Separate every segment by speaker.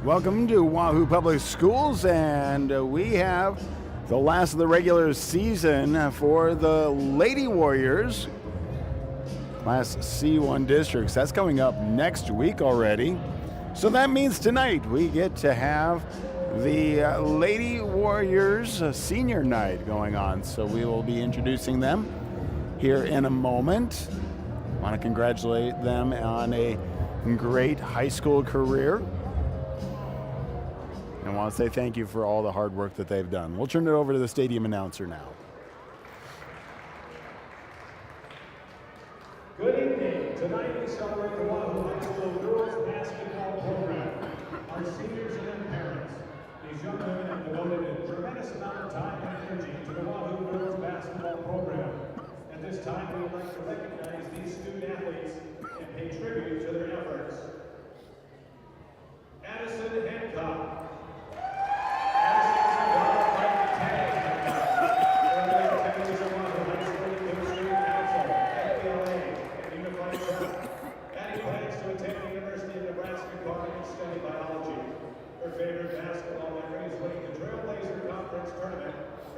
Speaker 1: Welcome to Wahoo Public Schools, and we have the last of the regular season for the Lady Warriors, Class C1 districts. That's coming up next week already. So that means tonight we get to have the Lady Warriors Senior Night going on. So we will be introducing them here in a moment. I want to congratulate them on a great high school career. I want to say thank you for all the hard work that they've done. We'll turn it over to the stadium announcer now.
Speaker 2: Good evening. Tonight we celebrate the Wahoo High School girls basketball program. Our seniors and their parents. These young women have devoted a tremendous amount of time and energy to the Wahoo girls basketball program. At this time, we would like to recognize these student athletes and pay tribute to their efforts. Addison Hancock.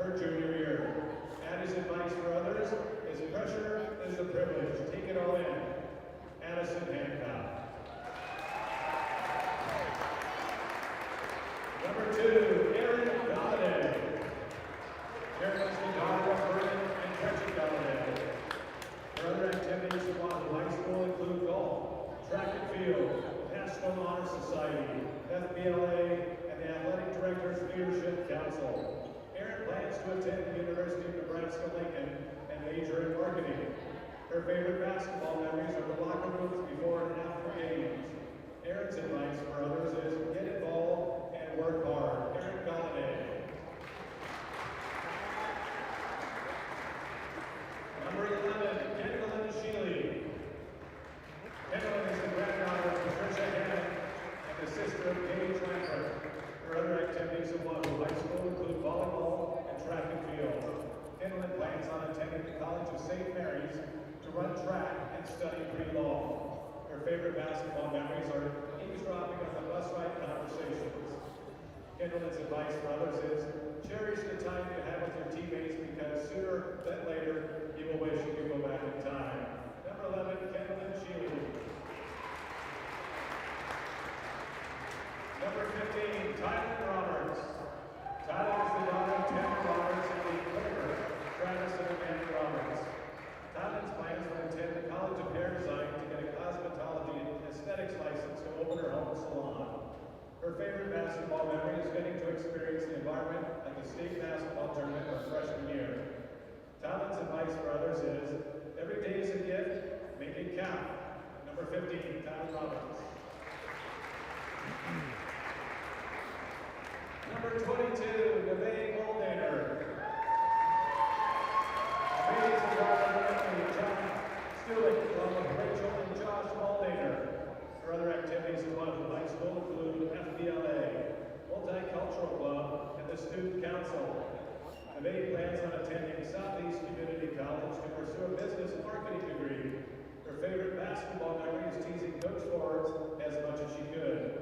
Speaker 2: Her junior year. Addie's advice for others is pressure is a privilege. Take it all in. Addison Hancock. Number 2, Erin Galladay. Erin is the daughter of Vernon and Gretchen Galladay. Her other activities at Wahoo High School include golf, track and field, National Honor Society, FBLA, and the Athletic Directors Leadership Council. Erin plans to attend the University of Nebraska-Lincoln and major in marketing. Her favorite basketball memories are the locker rooms before and after games. Erin's advice for others is get involved and work hard. Erin Galladay. Number 11, Kendallyn Sheely. Kendallyn is the granddaughter of Patricia Hammond and the sister of Paige Lambert. Her other activities at Wahoo High School include volleyball and track and field. Kendallyn plans on attending the College of St. Mary's to run track and study pre-law. Her favorite basketball memories are eavesdropping on the bus ride conversations. Kendallyn's advice for others is cherish the time you have with your teammates because sooner than later you will wish you could go back in time. Number 11, Kendallyn Sheely. Number 15, Tyler Roberts. Tyler is the daughter of Tammy Roberts and the Clipper, Travis and Amanda Roberts. Tyler's plans to attend the College of Hair Design to get a cosmetology and aesthetics license to open her own salon. Her favorite basketball memory is getting to experience the environment at the state basketball tournament her freshman year. Tyler's advice for others is, every day is a gift, make it count. Number 15, Tyler Roberts. Number 22, Nevaeh Moldaner. Nevaeh is the daughter of John Stewart, along with Rachel and Josh Moldaner. Her other activities at Wahoo High School include FBLA, Multicultural Club, and the Student Council. Nevaeh plans on attending Southeast Community College to pursue a business marketing degree. Her favorite basketball memory is teasing Coach Forbes as much as she could.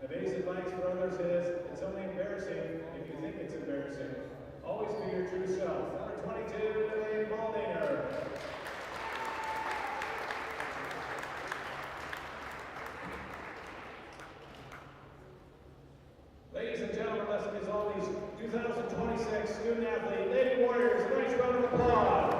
Speaker 2: Nevaeh's advice for others is, it's only embarrassing if you think it's embarrassing. Always be your true self. Number 22, Nevaeh Moldaner. Ladies and gentlemen, let's get all these 2026 student athlete Lady Warriors. A nice round of applause.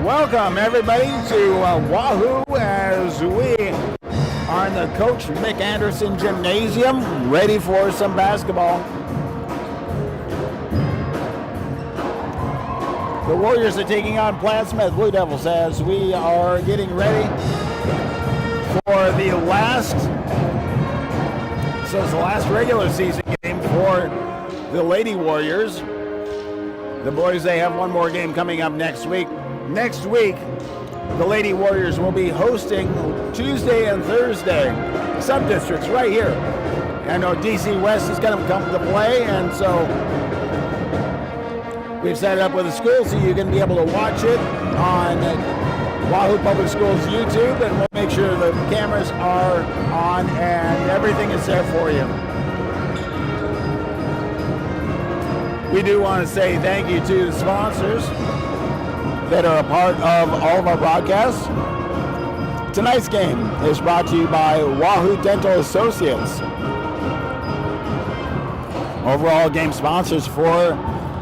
Speaker 1: Welcome, everybody, to Wahoo as we are in the Coach Mick Anderson Gymnasium, ready for some basketball. The Warriors are taking on Plattsmouth Blue Devils as we are getting ready for the last, so it's the last regular season game for the Lady Warriors. The boys, they have one more game coming up next week. Next week, the Lady Warriors will be hosting Tuesday and Thursday sub-districts right here. I know DC West is going to come to play, and so we've set it up with the school so you can be able to watch it on Wahoo Public Schools YouTube, and we'll make sure the cameras are on and everything is there for you. We do want to say thank you to the sponsors that are a part of all of our broadcasts. Tonight's game is brought to you by Wahoo Dental Associates. Overall game sponsors for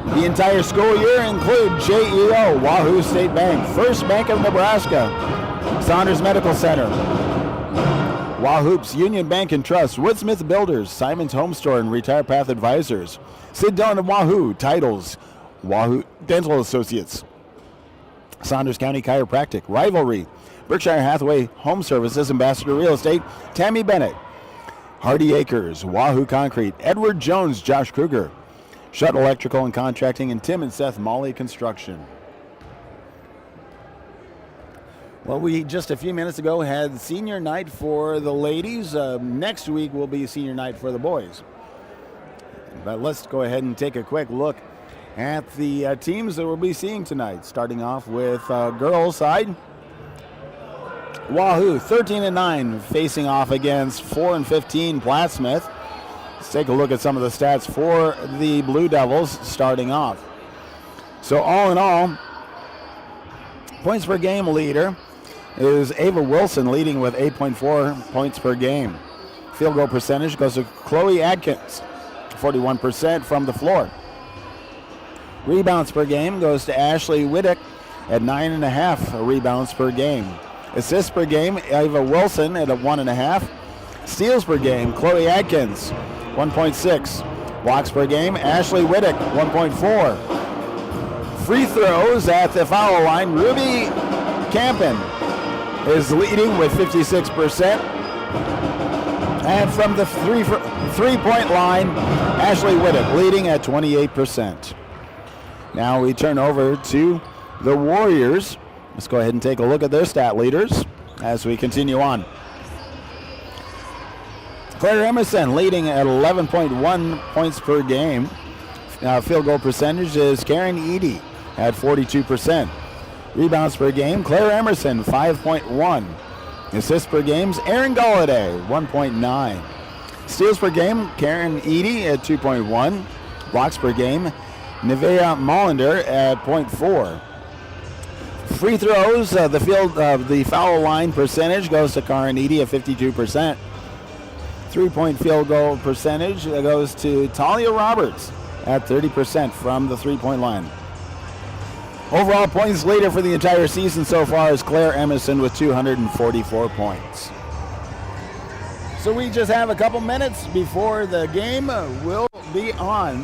Speaker 1: the entire school year include JEO, Wahoo State Bank, First Bank of Nebraska, Saunders Medical Center, Wahoops Union Bank and Trust, Woodsmith Builders, Simon's Home Store and Retire Path Advisors, Sid Doan of Wahoo, Titles, Wahoo Dental Associates, Saunders County Chiropractic, Rivalry, Berkshire Hathaway Home Services, Ambassador Real Estate, Tammy Bennett, Hardy Acres, Wahoo Concrete, Edward Jones, Josh Kruger, Shutt Electrical and Contracting, and Tim and Seth Molly Construction. Well, we just a few minutes ago had senior night for the ladies. Next week will be senior night for the boys. But let's go ahead and take a quick look at the teams that we'll be seeing tonight. Starting off with girls side. Wahoo 13-9 facing off against 4-15 Plattsmouth. Let's take a look at some of the stats for the Blue Devils starting off. So all in all, points per game leader is Ava Wilson, leading with 8.4 points per game. Field goal percentage goes to Chloe Adkins, 41% from the floor. Rebounds per game goes to Ashley Whittick at 9.5 rebounds per game. Assists per game, Ava Wilson at 1.5. Steals per game, Chloe Adkins, 1.6. Blocks per game, Ashley Whittick, 1.4. Free throws at the foul line, Ruby Campen is leading with 56%. And from the three-point line, Ashley Whittick leading at 28%. Now we turn over to the Warriors. Let's go ahead and take a look at their stat leaders as we continue on. Claire Emerson leading at 11.1 points per game. Field goal percentage is Karen Eady at 42%. Rebounds per game, Claire Emerson, 5.1. Assists per game, Erin Galladay, 1.9. Steals per game, Karen Eady at 2.1. Blocks per game, Nevea Mollander at 0.4. Free throws, the foul line percentage goes to Karen Eady at 52%. 3-point field goal percentage goes to Talia Roberts at 30% from the 3-point line. Overall points leader for the entire season so far is Claire Emerson with 244 points. So we just have a couple minutes before the game will be on.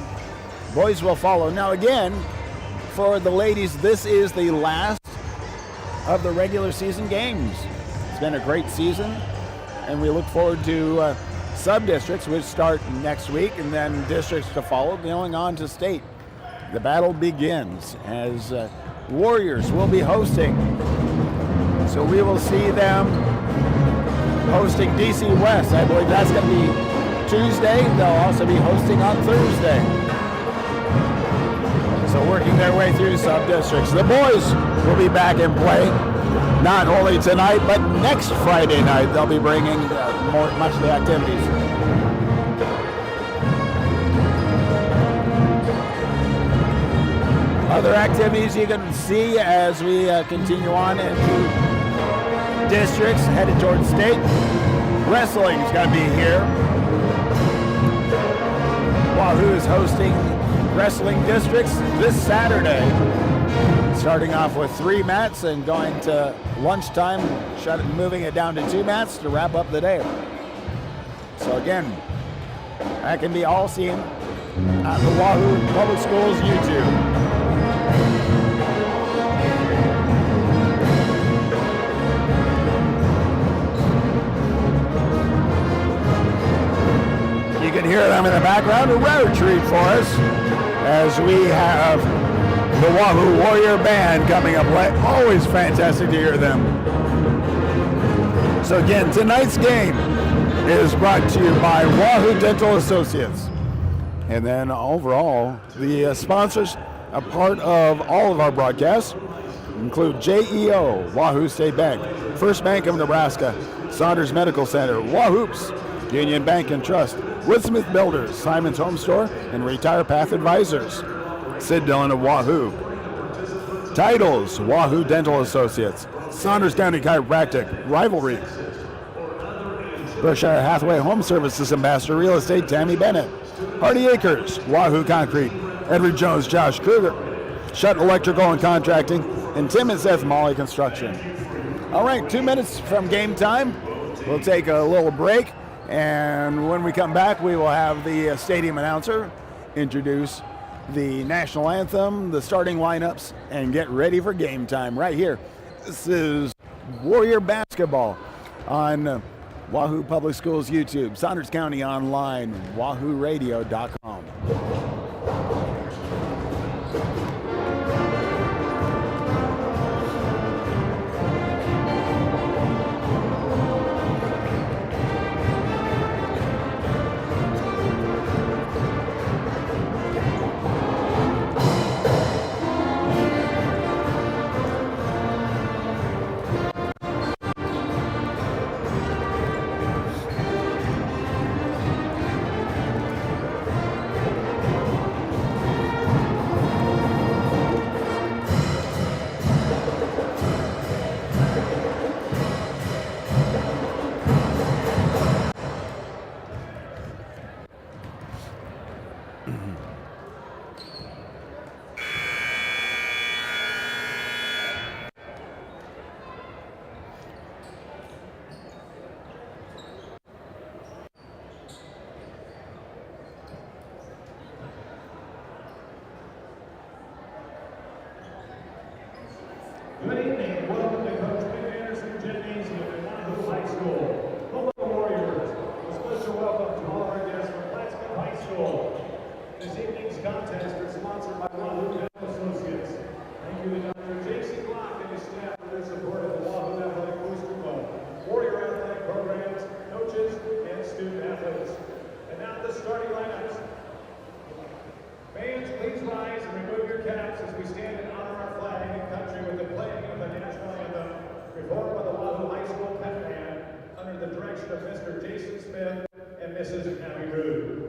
Speaker 1: Boys will follow. Now again, for the ladies, this is the last of the regular season games. It's been a great season, and we look forward to sub-districts, which start next week, and then districts to follow, going on to state. The battle begins as Warriors will be hosting. So we will see them hosting DC West. I believe that's going to be Tuesday. They'll also be hosting on Thursday. So working their way through sub-districts. The boys will be back in play, not only tonight, but next Friday night. They'll be bringing much of the activities. Other activities you can see as we continue on into districts headed towards state. Wrestling is going to be here. Wahoo is hosting wrestling districts this Saturday. starting off with 3 mats and going to lunchtime, moving it down to 2 mats to wrap up the day. So again, that can be all seen at the Wahoo Public Schools YouTube. You can hear them in the background, a rare treat for us as we have the Wahoo Warrior Band coming up late. Always fantastic to hear them. So again, tonight's game is brought to you by Wahoo Dental Associates. And then overall, the sponsors, a part of all of our broadcasts, include JEO, Wahoo State Bank, First Bank of Nebraska, Saunders Medical Center, Wahoops, Union Bank and Trust, Woodsmith Builders, Simon's Home Store, and Retire Path Advisors. Sid Dillon of Wahoo. Titles, Wahoo Dental Associates, Saunders County Chiropractic, Rivalry, Berkshire Hathaway Home Services Ambassador Real Estate, Tammy Bennett, Hardy Acres, Wahoo Concrete, Edward Jones, Josh Kruger, Shutt Electrical and Contracting, and Tim and Seth Molly Construction. All right, 2 minutes from game time. We'll take a little break, and when we come back, we will have the stadium announcer introduce the national anthem, the starting lineups, and get ready for game time right here. This is Warrior Basketball on Wahoo Public Schools YouTube, Saunders County Online, wahooradio.com.
Speaker 2: Good evening. Welcome to Coach Mick Anderson Gymnasium at Wahoo High School. Hello, Warriors. A special welcome to all of our guests from Plattsmouth High School. This evening's contest is sponsored by Wahoo Dental Associates. Thank you to Dr. J.C. Block and his staff for their support of the Wahoo Athletic Booster Club, Warrior Athletic Programs, coaches, and student athletes. And now the starting lineups. Fans, please rise and remove your caps as we stand and honor our flag and country with the playing of the national anthem, performed by the Wahoo High School Pep Band under the direction of Mr. Jason Smith and Mrs. Abby Rude.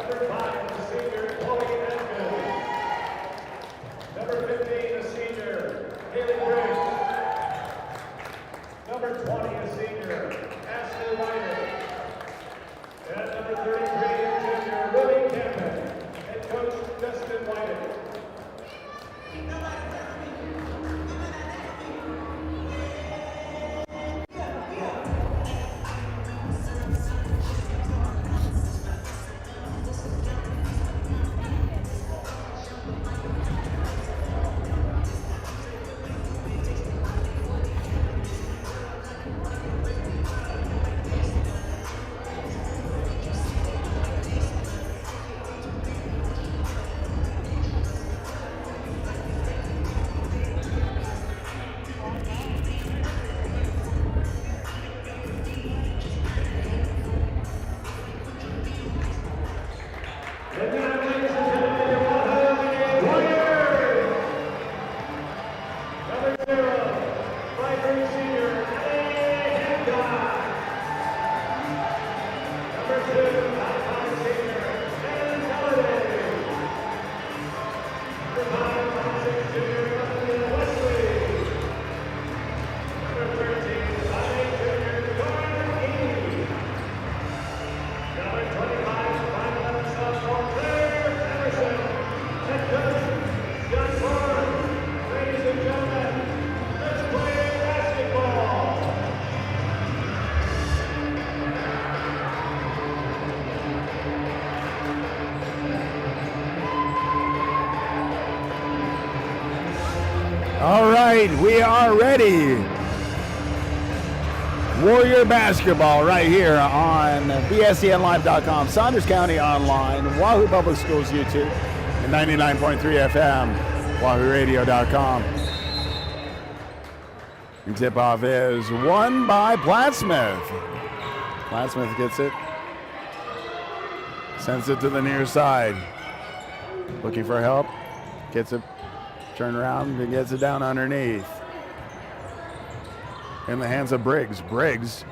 Speaker 2: Number 5, the senior, Chloe Edmond. Number 15, the senior, Haley Briggs. Number 20, a senior, Ashley Ryder. And number 33, a junior, Willie Campbell. Head coach, Justin White.
Speaker 1: All right, we are ready. Warrior basketball right here on bscnlive.com, Saunders County Online, Wahoo Public Schools YouTube, and 99.3 FM, wahooradio.com. And tip-off is won by Plattsmouth. Plattsmouth gets it, sends it to the near side. Looking for help, gets it, turn around, and gets it down underneath. In the hands of Briggs. Briggs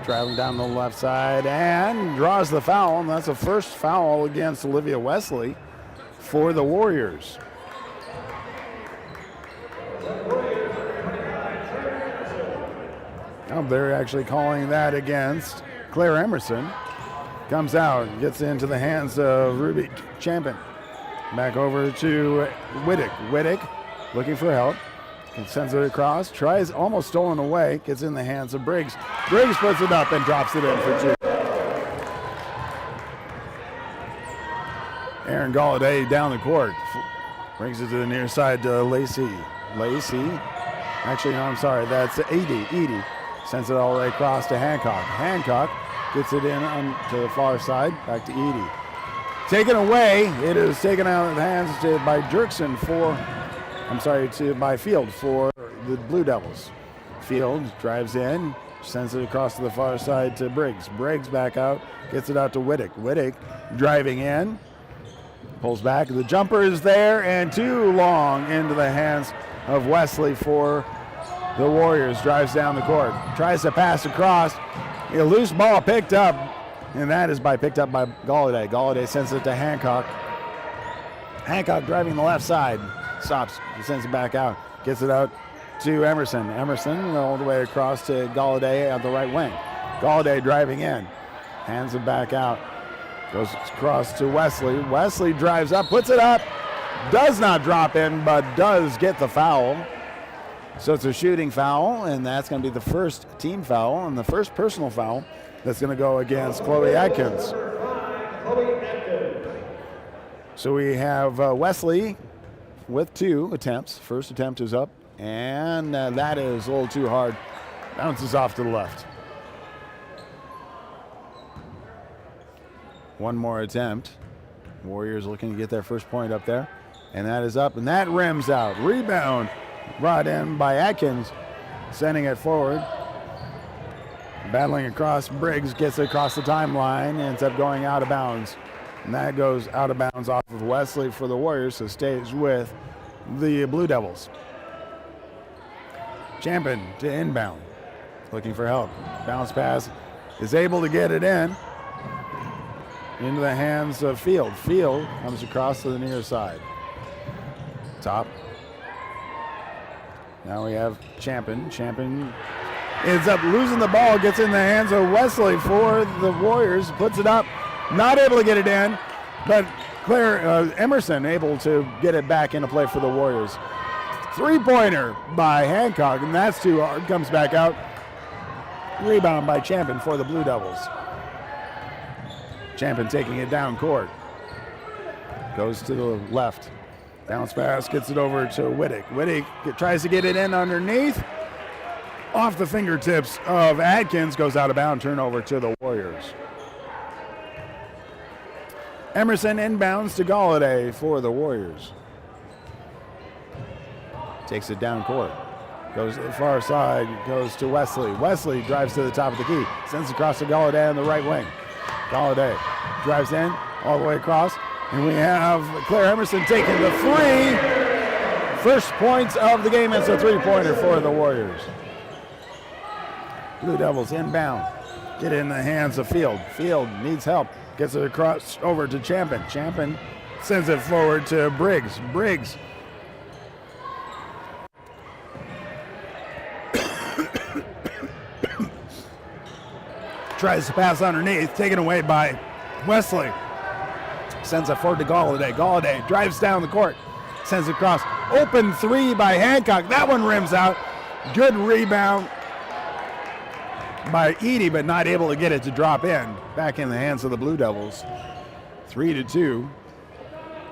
Speaker 1: traveling down the left side and draws the foul, and that's the first foul against Olivia Wesley for the Warriors. Oh, they're actually calling that against Claire Emerson. Comes out, gets into the hands of Ruby Champion. Back over to Whittick. Whittick looking for help. And sends it across. Tries, almost stolen away. Gets in the hands of Briggs. Briggs puts it up and drops it in for two. Aaron Galladay down the court. Brings it to the near side to Lacey. Lacey. Actually, no, I'm sorry. That's Edie. Edie sends it all the way across to Hancock. Hancock gets it in to the far side. Back to Edie. Taken away. It is taken out of the hands by Jerkson by Field for the Blue Devils. Field drives in, sends it across to the far side to Briggs. Briggs back out, gets it out to Whittick. Whittick driving in, pulls back. The jumper is there and too long into the hands of Wesley for the Warriors. Drives down the court, tries to pass across. A loose ball picked up, and that is picked up by Galladay. Galladay sends it to Hancock. Hancock driving the left side. Stops, sends it back out, gets it out to Emerson. Emerson all the way across to Galladay at the right wing. Galladay driving in, hands it back out, goes across to Wesley. Wesley drives up, puts it up, does not drop in, but does get the foul. So it's a shooting foul, and that's going to be the first team foul and the first personal foul that's going to go against Chloe Atkins. So we have Wesley with 2 attempts. First attempt is up, and that is a little too hard. Bounces off to the left. One more attempt. Warriors looking to get their first point up there, and that is up, and that rims out. Rebound brought in by Atkins, sending it forward. Battling across, Briggs gets it across the timeline, ends up going out of bounds. And that goes out of bounds off of Wesley for the Warriors, so stays with the Blue Devils. Champion to inbound, looking for help. Bounce pass, is able to get it in. into the hands of Field. Field comes across to the near side. Top. Now we have Champion. Champion ends up losing the ball, gets in the hands of Wesley for the Warriors, puts it up, not able to get it in, but Emerson able to get it back into play for the Warriors. Three-pointer by Hancock, and that's too hard, comes back out. Rebound by Champion for the Blue Devils. Champion taking it down court. Goes to the left. Bounce pass, gets it over to Wittick. Wittick tries to get it in underneath. Off the fingertips of Adkins, goes out of bounds, turnover to the Warriors. Emerson inbounds to Galladay for the Warriors. Takes it down court. Goes to the far side, goes to Wesley. Wesley drives to the top of the key, sends across to Galladay on the right wing. Galladay drives in all the way across, and we have Claire Emerson taking the three. First points of the game. It's a three-pointer for the Warriors. Blue Devils inbound. Get in the hands of Field. Field needs help. Gets it across over to Champion. Champion sends it forward to Briggs. Briggs tries to pass underneath, taken away by Wesley. Sends it forward to Galladay. Galladay drives down the court, sends it across. Open three by Hancock. That one rims out. Good rebound by Edie, but not able to get it to drop in. Back in the hands of the Blue Devils. 3-2.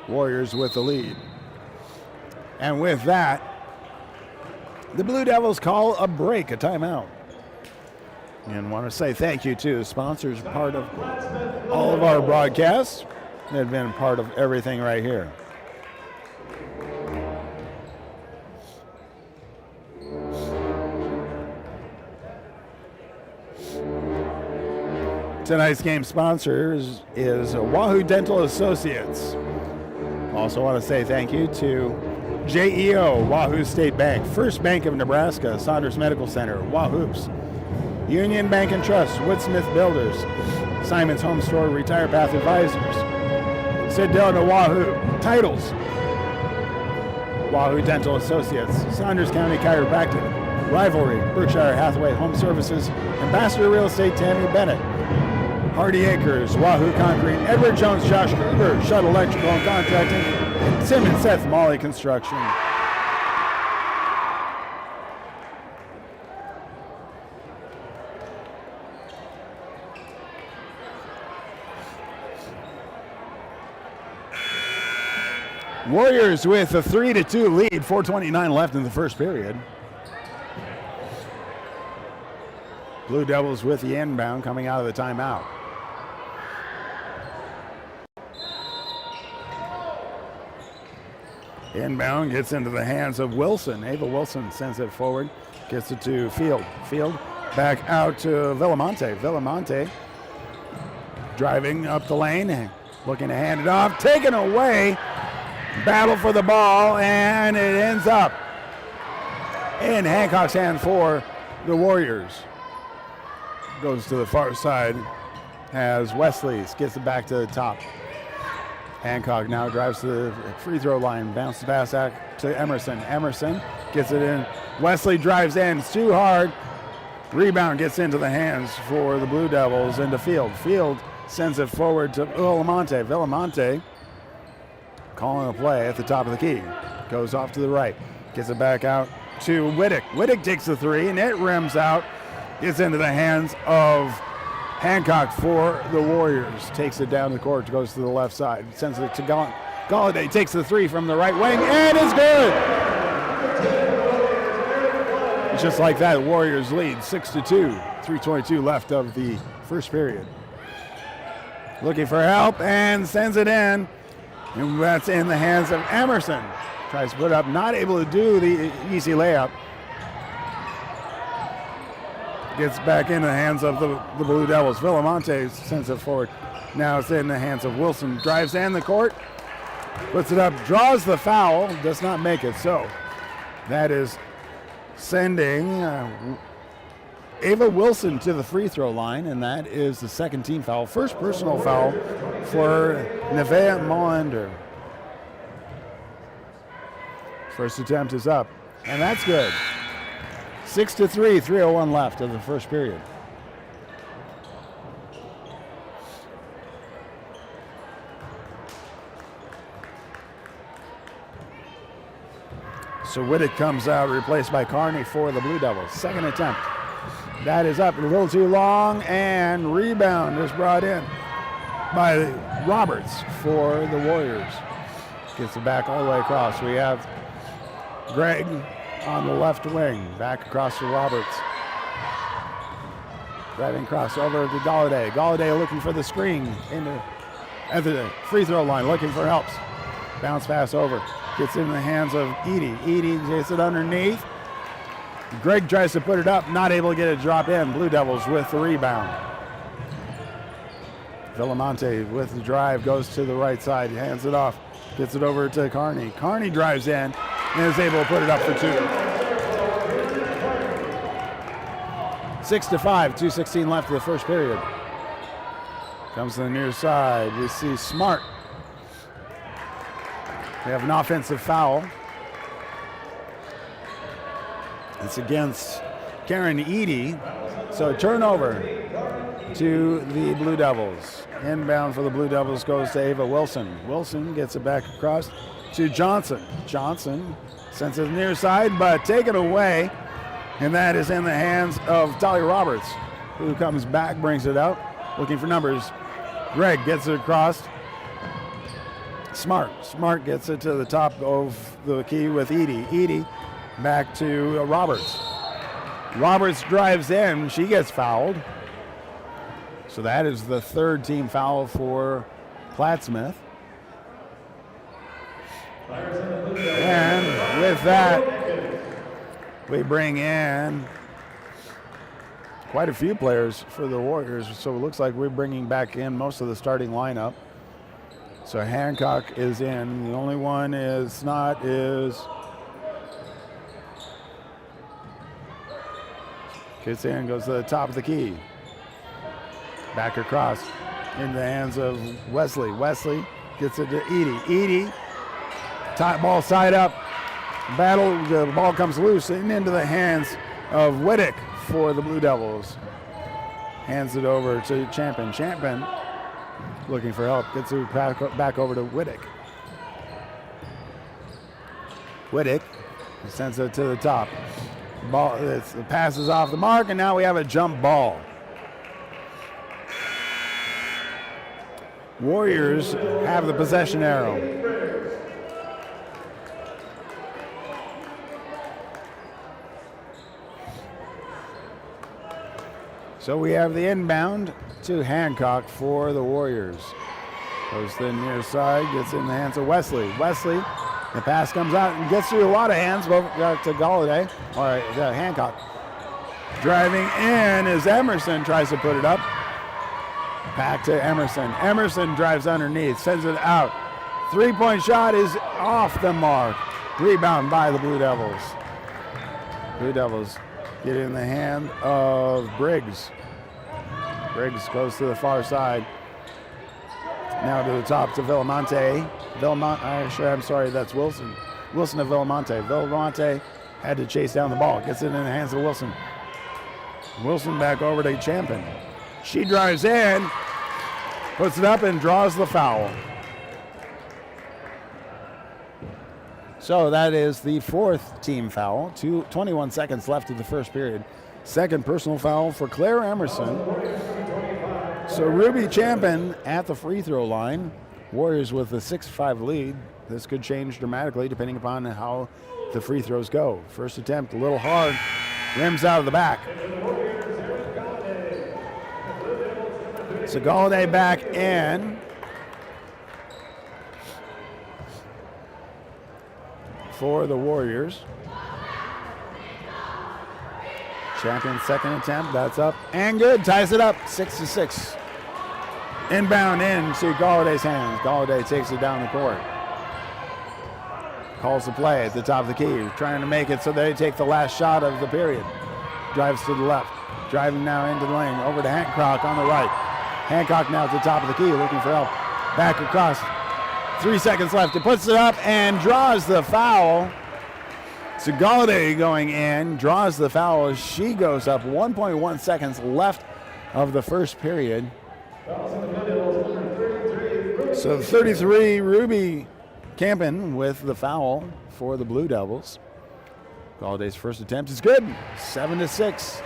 Speaker 1: Warriors with the lead. And with that, the Blue Devils call a break, a timeout. And want to say thank you to the sponsors, part of all of our broadcasts. They've been part of everything right here. Tonight's game sponsor is Wahoo Dental Associates. Also want to say thank you to JEO, Wahoo State Bank, First Bank of Nebraska, Saunders Medical Center, Wahoops, Union Bank and Trust, Woodsmith Builders, Simon's Home Store, Retire Path Advisors, Sid Dillon and Wahoo, Titles, Wahoo Dental Associates, Saunders County Chiropractic, Rivalry, Berkshire Hathaway Home Services, Ambassador Real Estate, Tammy Bennett, Hardy Acres, Wahoo Concrete, Edward Jones, Josh Kruger, Shuttle Electrical and Contracting, and Tim and Seth Molly Construction. Warriors with a 3-2 lead, 4:29 left in the first period. Blue Devils with the inbound coming out of the timeout. Inbound gets into the hands of Wilson. Ava Wilson sends it forward, gets it to Field. Field back out to Villamonte. Villamonte driving up the lane, looking to hand it off, taken away. Battle for the ball, and it ends up in Hancock's hand for the Warriors. Goes to the far side as Wesley gets it back to the top. Hancock now drives to the free throw line, bounces pass back to Emerson. Emerson gets it in. Wesley drives in, it's too hard. Rebound gets into the hands for the Blue Devils into Field. Field sends it forward to Villamonte. Villamonte calling a play at the top of the key. Goes off to the right. Gets it back out to Wittick. Wittick takes the three, and it rims out. Gets into the hands of Hancock for the Warriors. Takes it down the court, goes to the left side. Sends it to Galladay. Takes the three from the right wing, and it's good! Just like that, Warriors lead 6-2. 3:22 left of the first period. Looking for help, and sends it in. And that's in the hands of Emerson. Tries to put it up, not able to do the easy layup. Gets back in the hands of the Blue Devils. Villamonte sends it forward. Now it's in the hands of Wilson. Drives in the court, puts it up, draws the foul, does not make it. So that is sending Ava Wilson to the free throw line, and that is the second team foul. First personal foul for Nevea Molander. First attempt is up, and that's good. 6-3, 3:01 left of the first period. So Whittick comes out, replaced by Carney for the Blue Devils. Second attempt. That is up a little too long, and rebound is brought in by Roberts for the Warriors. Gets it back all the way across. We have Greg on the left wing, back across to Roberts. Driving across over to Galladay. Galladay looking for the screen at the free throw line, looking for helps. Bounce pass over. Gets in the hands of Edie. Edie gets it underneath. Greg tries to put it up, not able to get it drop in. Blue Devils with the rebound. Villamonte with the drive, goes to the right side, hands it off, gets it over to Carney. Carney drives in and is able to put it up for two. 6-5, 2:16 left of the first period. Comes to the near side. We see Smart. We have an offensive foul. It's against Karen Edie. So turnover to the Blue Devils. Inbound for the Blue Devils goes to Ava Wilson. Wilson gets it back across to Johnson. Johnson sends it to the near side, but taken away. And that is in the hands of Talia Roberts, who comes back, brings it out, looking for numbers. Greg gets it across. Smart gets it to the top of the key with Edie. Edie back to Roberts. Roberts drives in. She gets fouled. So that is the third team foul for Plattsmouth. And with that, we bring in quite a few players for the Warriors. So it looks like we're bringing back in most of the starting lineup. So Hancock is in. The only one is not is gets in, goes to the top of the key. Back across in the hands of Wesley. Wesley gets it to Edie. Edie, top ball side up. Battle, the ball comes loose and into the hands of Whittick for the Blue Devils. Hands it over to Champion. Champion looking for help. Gets it back over to Whittick. Whittick sends it to the top. Ball, the pass is off the mark, and now we have a jump ball. Warriors have the possession arrow. So we have the inbound to Hancock for the Warriors. Goes to the near side, gets in the hands of Wesley. Wesley, the pass comes out and gets through a lot of hands, but to Galladay, all right, Hancock. Driving in as Emerson tries to put it up. Back to Emerson. Emerson drives underneath, sends it out. Three-point shot is off the mark. Rebound by the Blue Devils. Blue Devils get in the hand of Briggs. Briggs goes to the far side. Now to the top to Villamonte. I'm sorry, that's Wilson. Wilson to Villamonte. Villamonte had to chase down the ball. Gets it in the hands of Wilson. Wilson back over to Champion. She drives in, puts it up, and draws the foul. So that is the fourth team foul. 21 seconds left of the first period. Second personal foul for Claire Emerson. So Ruby Champion at the free throw line. Warriors with a 6-5 lead. This could change dramatically depending upon how the free throws go. First attempt a little hard. Rims out of the back. So Galladay back in. For the Warriors. Champion second attempt, that's up and good, ties it up, 6-6. Inbound in to Galladay's hands. Galladay takes it down the court. Calls the play at the top of the key, trying to make it so they take the last shot of the period. Drives to the left. Driving now into the lane, over to Hancock on the right. Hancock now at the top of the key, looking for help. Back across. 3 seconds left. It puts it up and draws the foul. So Galladay going in, draws the foul. She goes up. 1.1 seconds left of the first period. So 33, Ruby Campen with the foul for the Blue Devils. Galladay's first attempt is good. 7-6.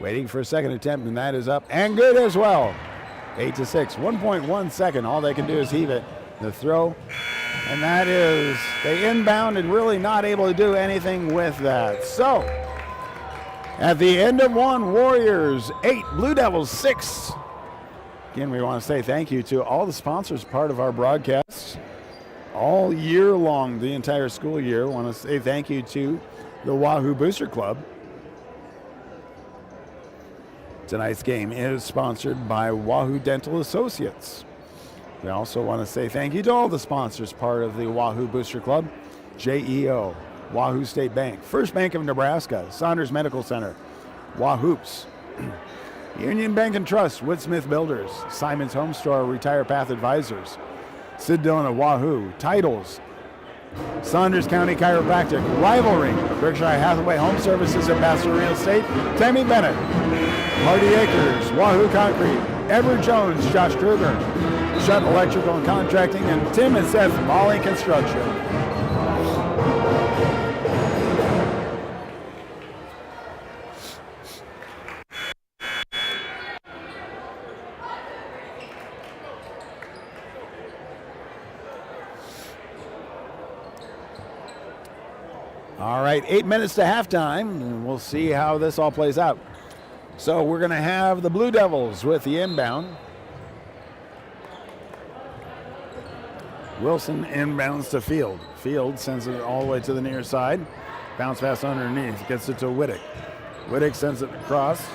Speaker 1: Waiting for a second attempt, and that is up and good as well. 8-6, 1.1 second. All they can do is heave it. The throw, and that is, they inbound and really not able to do anything with that. So, at the end of one, Warriors 8, Blue Devils 6. Again, we want to say thank you to all the sponsors part of our broadcasts all year long, the entire school year. We want to say thank you to the Wahoo Booster Club. Tonight's game is sponsored by Wahoo Dental Associates. We also want to say thank you to all the sponsors part of the Wahoo Booster Club. JEO, Wahoo State Bank, First Bank of Nebraska, Saunders Medical Center, Wahoops, Union Bank and Trust, Woodsmith Builders, Simon's Home Store, Retire Path Advisors, Sedona, Wahoo, Titles, Saunders County Chiropractic, Rivalry, Berkshire Hathaway Home Services, Ambassador Real Estate, Tammy Bennett, Hardy Acres, Wahoo Concrete, Edward Jones, Josh Kruger, Shutt Electrical and Contracting, and Tim and Seth Molly Construction. All right, 8 minutes to halftime, and we'll see how this all plays out. So we're going to have the Blue Devils with the inbound. Wilson inbounds to Field. Field sends it all the way to the near side. Bounce pass underneath, gets it to Whittick. Whittick sends it across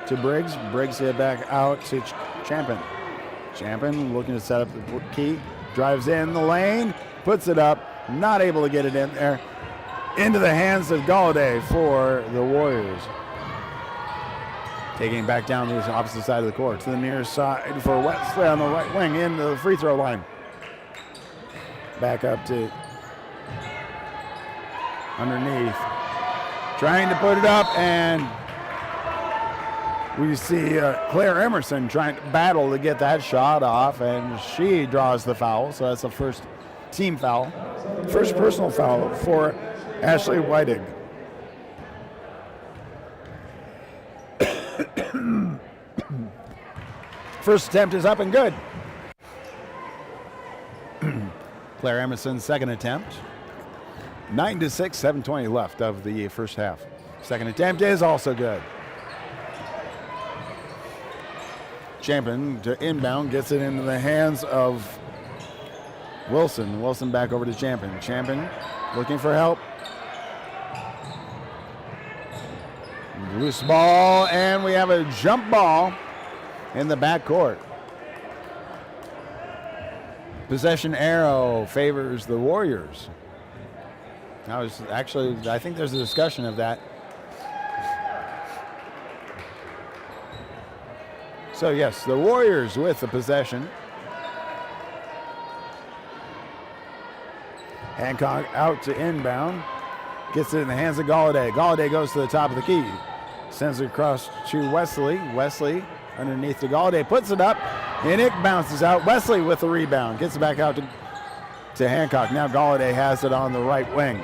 Speaker 1: to Briggs. Briggs it back out to Champion. Champion looking to set up the key. Drives in the lane, puts it up, not able to get it in there. Into the hands of Galladay for the Warriors. Taking it back down to the opposite side of the court. To the near side for Wesley on the right wing into the free throw line. Back up to underneath. Trying to put it up, and we see Claire Emerson trying to battle to get that shot off, and she draws the foul. So that's the first team foul. First personal foul for Ashley Whiting. First attempt is up and good. Claire Emerson's second attempt. 9-6, 7:20 left of the first half. Second attempt is also good. Champion to inbound, gets it into the hands of Wilson. Wilson back over to Champion. Champion looking for help. Loose ball, and we have a jump ball in the backcourt. Possession arrow favors the Warriors. Now, I think there's a discussion of that. So yes, the Warriors with the possession. Hancock out to inbound. Gets it in the hands of Galladay. Galladay goes to the top of the key. Sends it across to Wesley. Wesley underneath to Galladay. Puts it up, and it bounces out. Wesley with the rebound. Gets it back out to Hancock. Now Galladay has it on the right wing.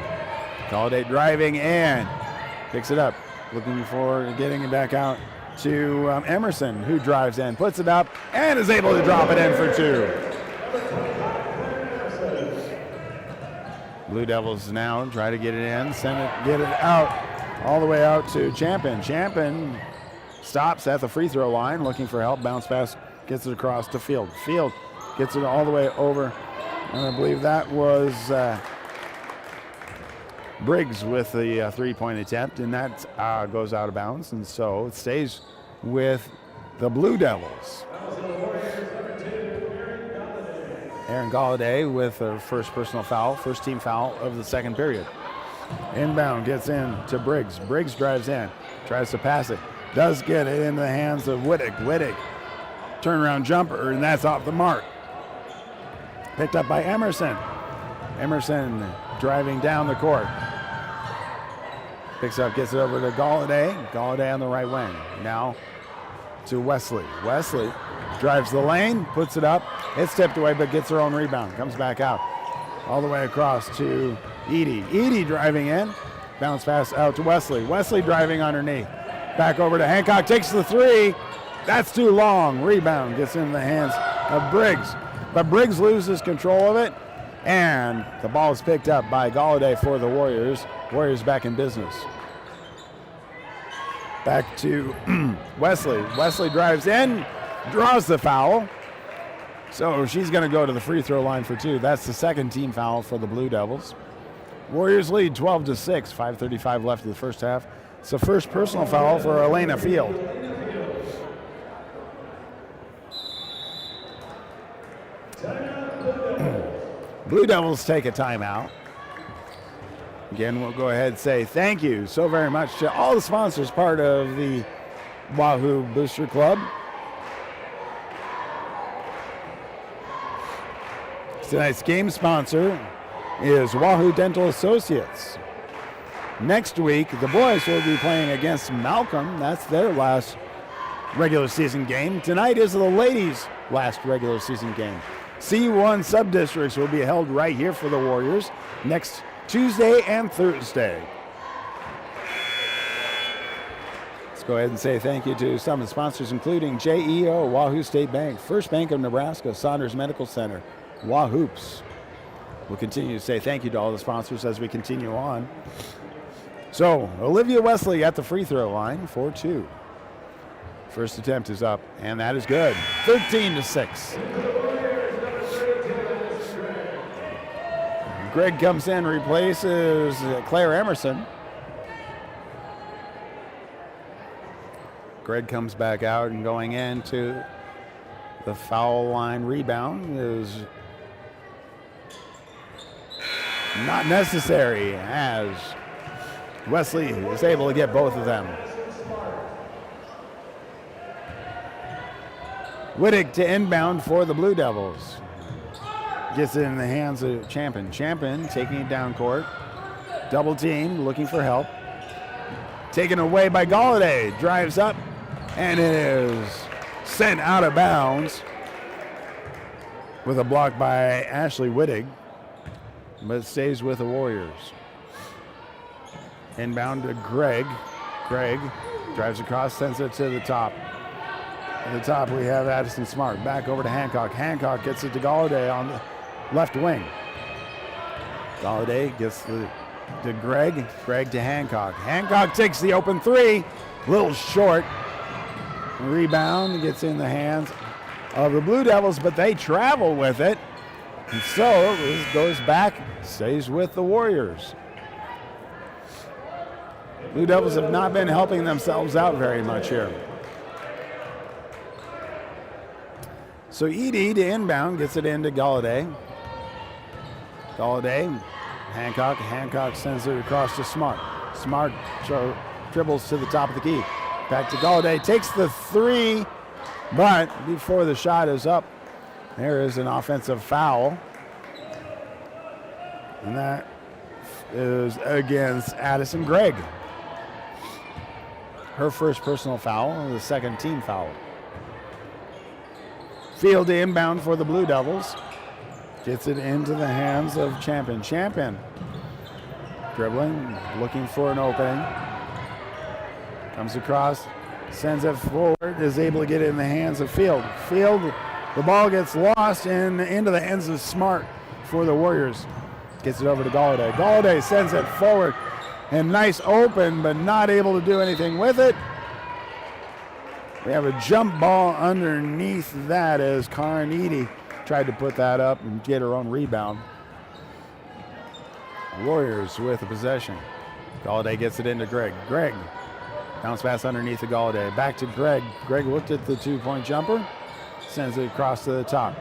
Speaker 1: Galladay driving in. Picks it up. Looking for getting it back out to Emerson, who drives in. Puts it up, and is able to drop it in for two. Blue Devils now try to get it in, get it out, all the way out to Champion. Champion stops at the free throw line, looking for help. Bounce pass, gets it across to Field. Field gets it all the way over, and I believe that was Briggs with the three-point attempt, and that goes out of bounds, and so it stays with the Blue Devils. Aaron Galladay with her first personal foul, first team foul of the second period. Inbound gets in to Briggs. Briggs drives in, tries to pass it. Does get it into the hands of Wittig. Wittig, turnaround jumper, and that's off the mark. Picked up by Emerson. Emerson driving down the court. Picks up, gets it over to Galladay. Galladay on the right wing. Now to Wesley. Wesley drives the lane, puts it up. It's tipped away, but gets her own rebound. Comes back out. All the way across to Edie. Edie driving in. Bounce pass out to Wesley. Wesley driving underneath. Back over to Hancock. Takes the three. That's too long. Rebound gets in the hands of Briggs. But Briggs loses control of it. And the ball is picked up by Galladay for the Warriors. Warriors back in business. Back to Wesley. Wesley drives in. Draws the foul. So she's going to go to the free throw line for two. That's the second team foul for the Blue Devils. Warriors lead 12-6. 5:35 left in the first half. It's the first personal foul for Elena Field. Blue Devils take a timeout. Again, we'll go ahead and say thank you so very much to all the sponsors part of the Wahoo Booster Club. Tonight's game sponsor is Wahoo Dental Associates. Next week, the boys will be playing against Malcolm. That's their last regular season game. Tonight is the ladies' last regular season game. C1 sub-districts will be held right here for the Warriors next Tuesday and Thursday. Let's go ahead and say thank you to some of the sponsors, including JEO, Wahoo State Bank, First Bank of Nebraska, Saunders Medical Center, Wahoops. We'll continue to say thank you to all the sponsors as we continue on. So, Olivia Wesley at the free throw line for two. First attempt is up, and that is good. 13-6. Greg comes in, replaces Claire Emerson. Greg comes back out and going into the foul line. Rebound is not necessary as Wesley is able to get both of them. Wittig to inbound for the Blue Devils. Gets it in the hands of Champion. Champion taking it down court. Double team, looking for help. Taken away by Galladay. Drives up, and it is sent out of bounds with a block by Ashley Wittig, but it stays with the Warriors. Inbound to Greg. Greg drives across, sends it to the top. At the top, we have Addison Smart. Back over to Hancock. Hancock gets it to Galladay on the left wing. Galladay gets to Greg. Greg to Hancock. Hancock takes the open three. A little short. Rebound gets in the hands of the Blue Devils, but they travel with it. And so it goes back, stays with the Warriors. Blue Devils have not been helping themselves out very much here. So Edie to inbound, gets it into Galladay. Galladay, Hancock. Hancock sends it across to Smart. Smart dribbles to the top of the key. Back to Galladay, takes the three, but before the shot is up, there is an offensive foul. And that is against Addison Gregg. Her first personal foul, and the second team foul. Field to inbound for the Blue Devils. Gets it into the hands of Champion. Champion dribbling, looking for an opening. Comes across, sends it forward, is able to get it in the hands of Field. Field, the ball gets lost and into the hands of Smart for the Warriors. Gets it over to Galladay. Galladay sends it forward, and nice open, but not able to do anything with it. We have a jump ball underneath that as Karen Edie tried to put that up and get her own rebound. Warriors with the possession. Galladay gets it into Greg. Greg, bounce pass underneath the Galladay. Back to Greg. Greg looked at the two-point jumper, sends it across to the top.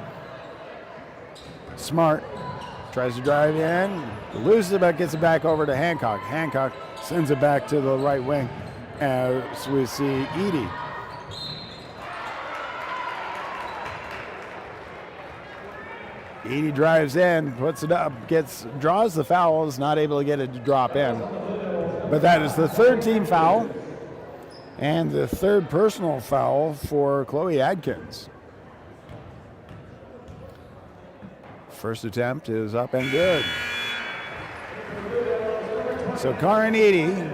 Speaker 1: Smart tries to drive in, loses it, but gets it back over to Hancock. Hancock sends it back to the right wing as we see Edie. Edie drives in, puts it up, draws the foul, is not able to get it to drop in. But that is the third team foul and the third personal foul for Chloe Adkins. First attempt is up and good. So Karin Edie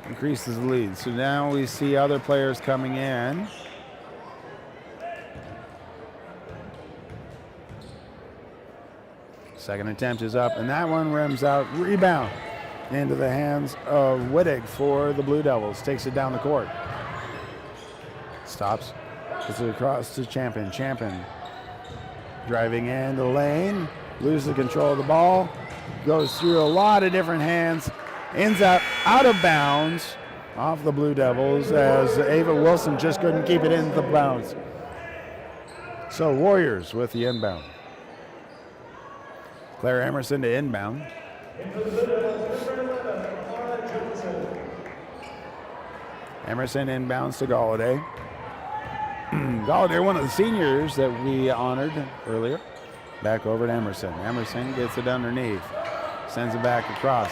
Speaker 1: increases the lead. So now we see other players coming in. Second attempt is up, and that one rims out. Rebound into the hands of Wittig for the Blue Devils. Takes it down the court. Stops. Gets it across to Champion. Champion driving in the lane. Loses control of the ball. Goes through a lot of different hands. Ends up out of bounds off the Blue Devils as Ava Wilson just couldn't keep it in the bounds. So Warriors with the inbound. Claire Emerson to inbound. Emerson inbounds to Galladay. Galladay, one of the seniors that we honored earlier. Back over to Emerson. Emerson gets it underneath. Sends it back across.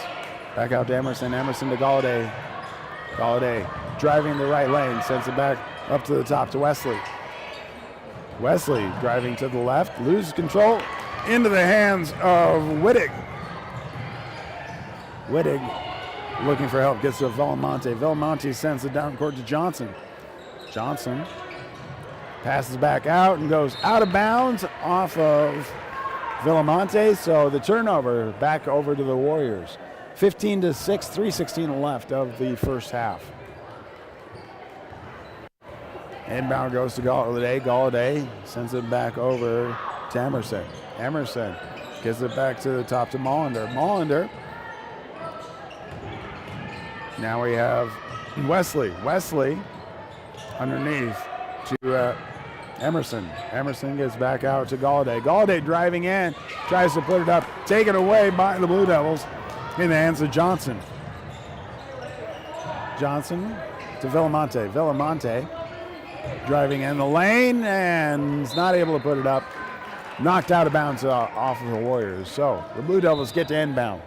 Speaker 1: Back out to Emerson. Emerson to Galladay. Galladay driving the right lane. Sends it back up to the top to Wesley. Wesley driving to the left. Loses control. Into the hands of Wittig. Wittig looking for help, gets to Villamonte. Villamonte sends it down court to Johnson. Johnson passes back out and goes out of bounds off of Villamonte. So the turnover back over to the Warriors. 15-6, 3:16 left of the first half. Inbound goes to Galladay. Galladay sends it back over to Emerson. Emerson gives it back to the top to Molinder. Molinder. Now we have Wesley. Wesley underneath to Emerson. Emerson gets back out to Galladay. Galladay driving in, tries to put it up, taken away by the Blue Devils in the hands of Johnson. Johnson to Villamonte. Villamonte driving in the lane and is not able to put it up. Knocked out of bounds off of the Warriors. So the Blue Devils get to inbound.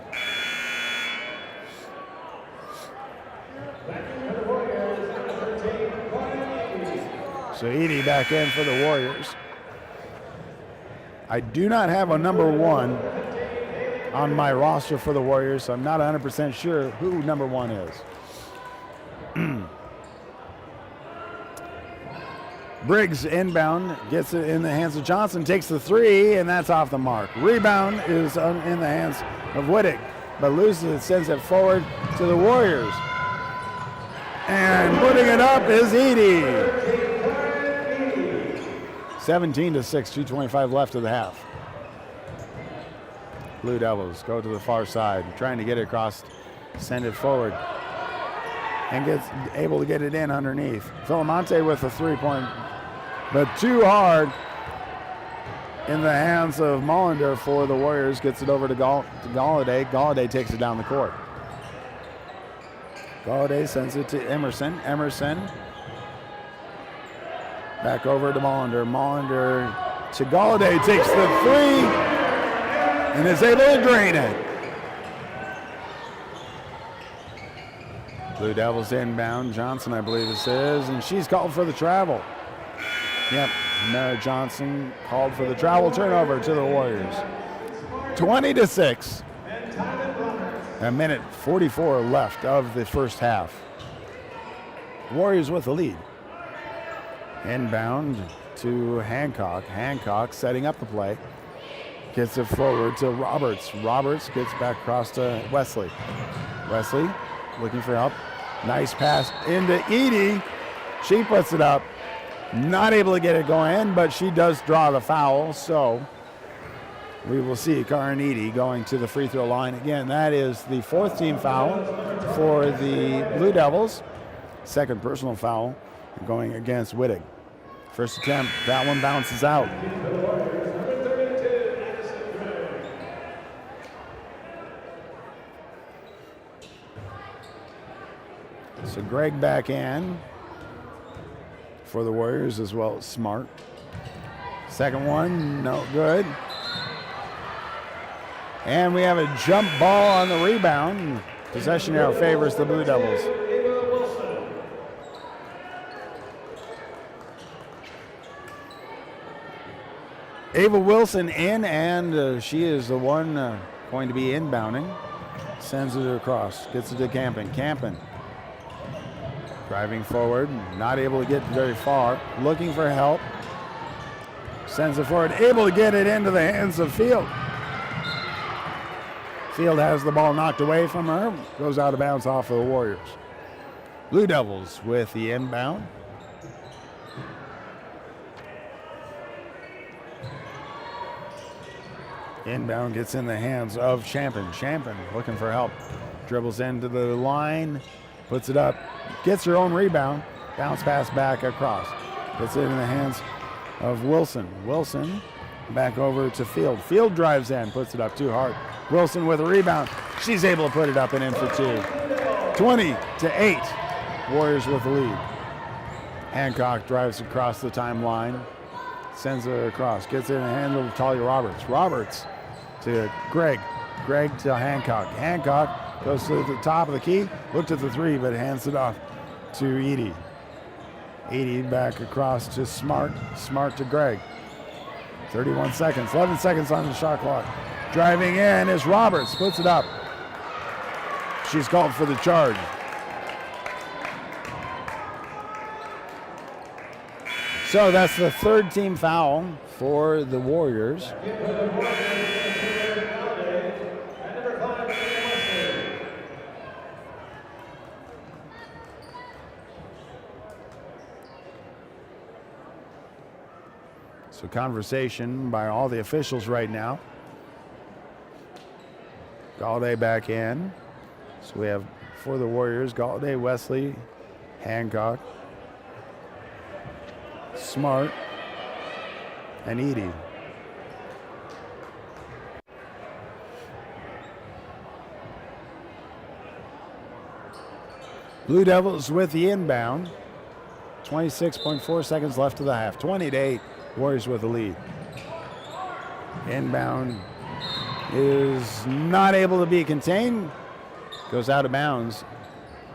Speaker 1: So Edie back in for the Warriors. I do not have a number 1 on my roster for the Warriors, so I'm not 100% sure who number 1 is. Briggs inbound, gets it in the hands of Johnson, takes the 3, and that's off the mark. Rebound is in the hands of Wittig, but loses it, sends it forward to the Warriors. And putting it up is Edie. 17-6, 2:25 left of the half. Blue Devils go to the far side, trying to get it across, send it forward, and gets able to get it in underneath. Villamonte with a 3-point, but too hard in the hands of Molinder for the Warriors. Gets it over to Galladay. Galladay takes it down the court. Galladay sends it to Emerson. Emerson back over to Molinder. Molinder to Galladay, takes the 3 and is able to drain it. Blue Devils inbound. Johnson, I believe this is, and she's called for the travel. Yep, Mara Johnson called for the travel. Turnover to the Warriors. 20-6. A minute 44 left of the first half. Warriors with the lead. Inbound to Hancock. Hancock setting up the play. Gets it forward to Roberts. Roberts gets back across to Wesley. Wesley looking for help. Nice pass into Edie. She puts it up. Not able to get it going, but she does draw the foul. So we will see Karin Edie going to the free throw line again. That is the 4th team foul for the Blue Devils. Second personal foul going against Wittig. First attempt, that one bounces out. So Greg back in for the Warriors as well as Smart. Second one, no good. And we have a jump ball on the rebound. Possession arrow favors the Blue Devils. Ava Wilson in, and she is the one going to be inbounding. Sends it across, gets it to Campen. Campen driving forward, not able to get very far, looking for help. Sends it forward, able to get it into the hands of Field. Field has the ball knocked away from her, goes out of bounds off of the Warriors. Blue Devils with the inbound. Inbound gets in the hands of Champion. Champion looking for help. Dribbles into the line, puts it up, gets her own rebound, bounce pass back across. Gets it in the hands of Wilson. Wilson back over to Field. Field drives in, puts it up too hard. Wilson with a rebound. She's able to put it up and in for two. 20-8. Warriors with the lead. Hancock drives across the timeline. Sends it across. Gets it in the hands of Talia Roberts. Roberts to Greg. Greg to Hancock. Hancock goes to the top of the key. Looked at the three, but hands it off to Edie. Edie back across to Smart. Smart to Greg. 31 seconds. 11 seconds on the shot clock. Driving in is Roberts. Puts it up. She's called for the charge. So that's the third team foul for the Warriors. So conversation by all the officials right now. Galladay back in. So we have for the Warriors, Galladay, Wesley, Hancock, Smart, and Edie. Blue Devils with the inbound. 26.4 seconds left of the half. 20-8. Warriors with the lead. Inbound is not able to be contained. Goes out of bounds.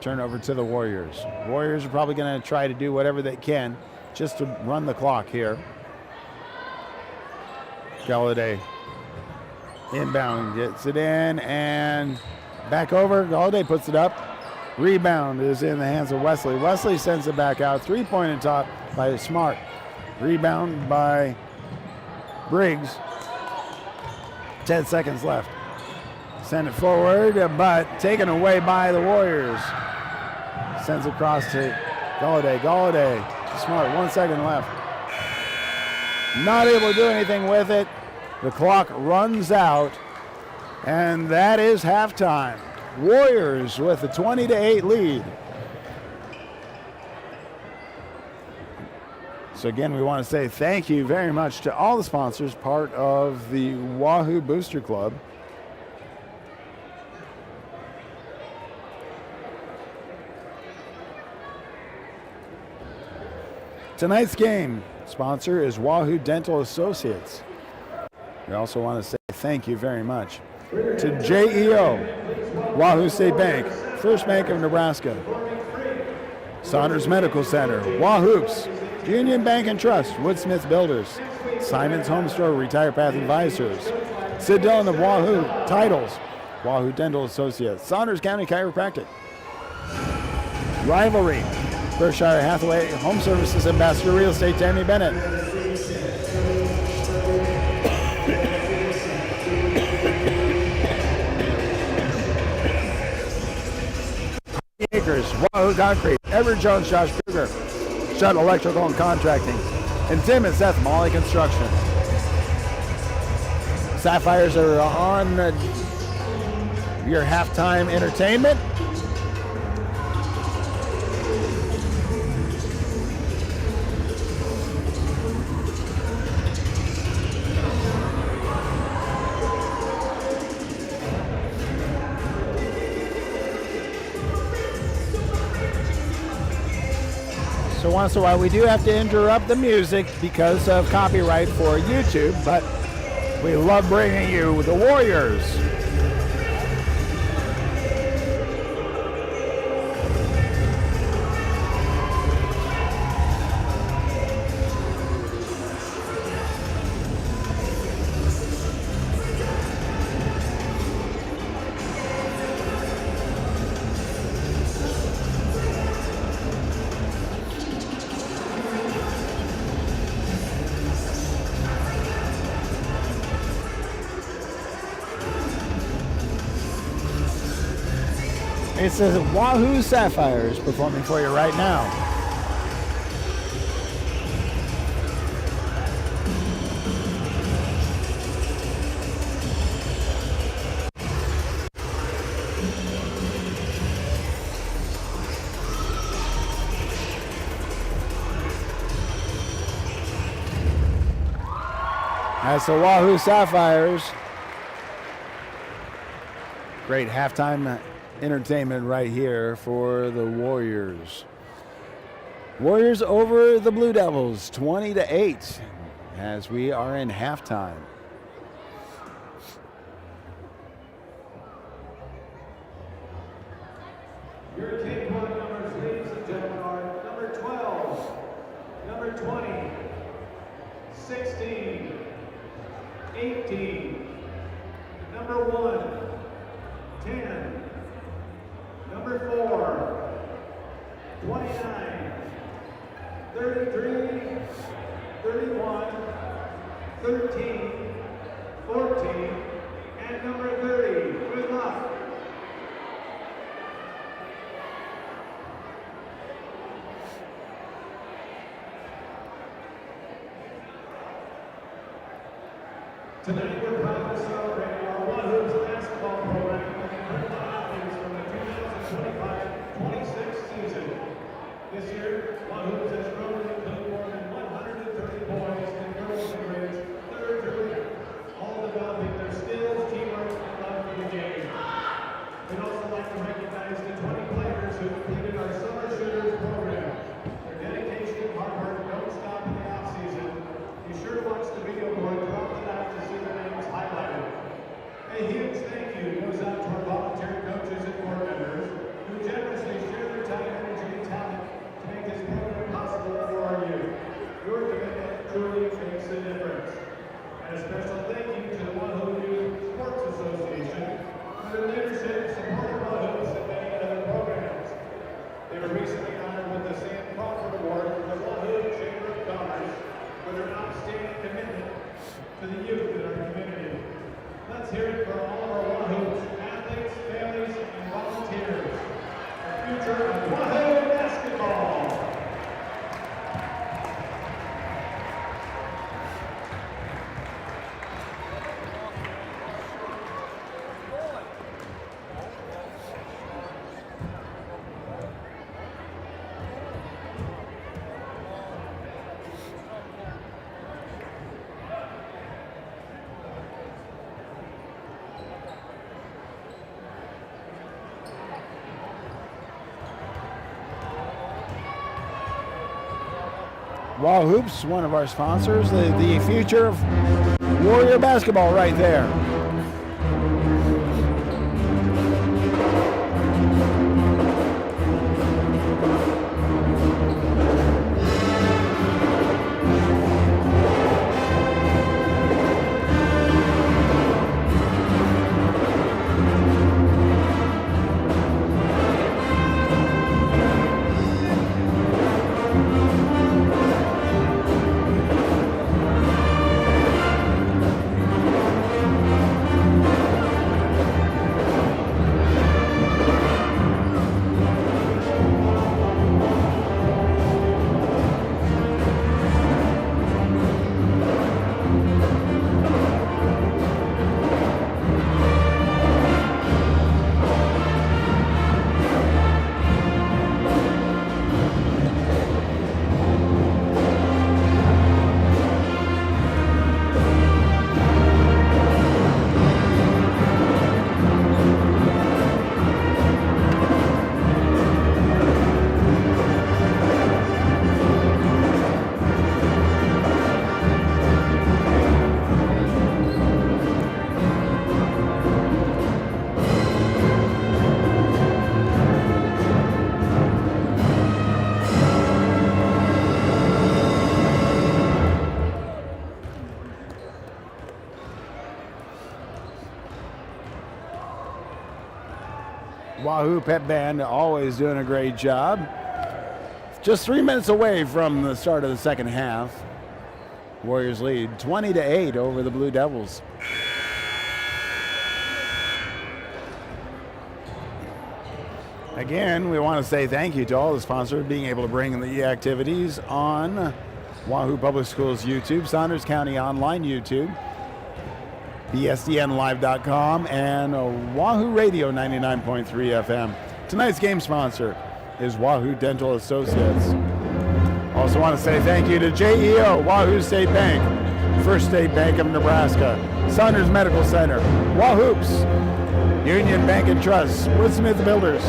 Speaker 1: Turnover to the Warriors. Warriors are probably going to try to do whatever they can just to run the clock here. Galladay inbound, gets it in and back over. Galladay puts it up. Rebound is in the hands of Wesley. Wesley sends it back out. Three-pointed top by Smart. Rebound by Briggs. 10 seconds left. Send it forward, but taken away by the Warriors. Sends it across to Galladay. Galladay. Smart, 1 second left. Not able to do anything with it. The clock runs out, and that is halftime. Warriors with a 20-8 lead. So again, we want to say thank you very much to all the sponsors, part of the Wahoo Booster Club. Tonight's game sponsor is Wahoo Dental Associates. We also want to say thank you very much to JEO, Wahoo State Bank, First Bank of Nebraska, Saunders Medical Center, Wahoops, Union Bank and Trust, Woodsmith Builders, Simon's Home Store, Retire Path Advisors, Sid Dillon of Wahoo Titles, Wahoo Dental Associates, Saunders County Chiropractic, Rivalry, Berkshire Hathaway Home Services Ambassador Real Estate, Tammy Bennett. Acres, Wahoo Concrete, Edward Jones, Josh Kruger, Shut Electrical and Contracting, and Tim and Seth Molly Construction. Sapphires are on your halftime entertainment. So once in a while we do have to interrupt the music because of copyright for YouTube, but we love bringing you the Warriors. It's the Wahoo Sapphires performing for you right now. That's the Wahoo Sapphires. Great halftime entertainment right here for the Warriors. Warriors over the Blue Devils 20-8 as we are in halftime.
Speaker 2: Your K-1 numbers, ladies and gentlemen, are number 12, number 20, 16, 18, number 1, 10, number 4, 29, 33, 31, 13, 14, and number 30. Good luck. Tonight we're proud to celebrate our Wahoo's basketball program with incredible athletes from the 2025-26 season. This year, Wahoo's has grown to include more than 130 boys and girls in grades 3rd through 8th, all developing their skills, teamwork, and love for the game. We'd also like to recognize the 20 players who completed our Summer Shooters program. Their dedication and hard work don't stop in the off-season. Be sure to watch the video board throughout the night to see their names highlighted. A huge thank you goes out to our volunteer coaches and board members who generously share their time, energy, and talent to make this program possible for our youth. Your commitment truly makes a difference. And a special thank you to the Wahoo Youth Sports Association for their leadership and support of Wahoo's and many other programs. They were recently honored with the Sam Crawford Award from the Wahoo Chamber of Commerce for their outstanding commitment to the youth in our community. Let's hear it for all of our Wahoo's athletes, families, and volunteers. The future of Wahoo basketball.
Speaker 1: Wahoops, one of our sponsors, the future of Warrior basketball right there. Wahoo Pep Band always doing a great job. Just 3 minutes away from the start of the second half. Warriors lead 20-8 over the Blue Devils. Again, we want to say thank you to all the sponsors being able to bring the activities on Wahoo Public Schools YouTube, Saunders County Online YouTube, BSDNlive.com, and Wahoo Radio 99.3 FM. Tonight's game sponsor is Wahoo Dental Associates. Also want to say thank you to JEO, Wahoo State Bank, First State Bank of Nebraska, Saunders Medical Center, Wahoops, Union Bank and Trust, Woodsmith Builders,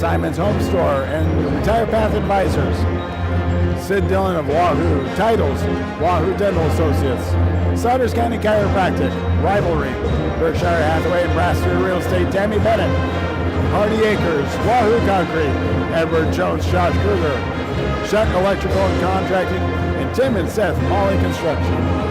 Speaker 1: Simon's Home Store, and Retire Path Advisors. Sid Dillon of Wahoo, Titles, Wahoo Dental Associates, Saunders County Chiropractic, Rivalry, Berkshire Hathaway and Braster Real Estate, Tammy Bennett, Hardy Acres, Wahoo Concrete, Edward Jones, Josh Kruger, Shutt Electrical and Contracting, and Tim and Seth Molly Construction.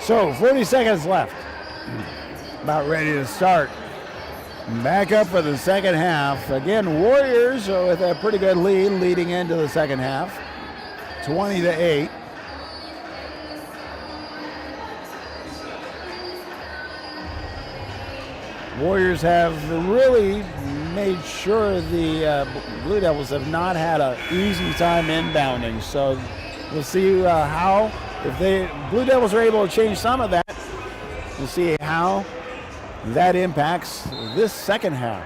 Speaker 1: So 40 seconds left. About ready to start. Back up for the second half. Again, Warriors with a pretty good lead leading into the second half. 20-8. Warriors have really made sure the Blue Devils have not had an easy time inbounding. So we'll see how, if the Blue Devils are able to change some of that, we'll see how that impacts this second half.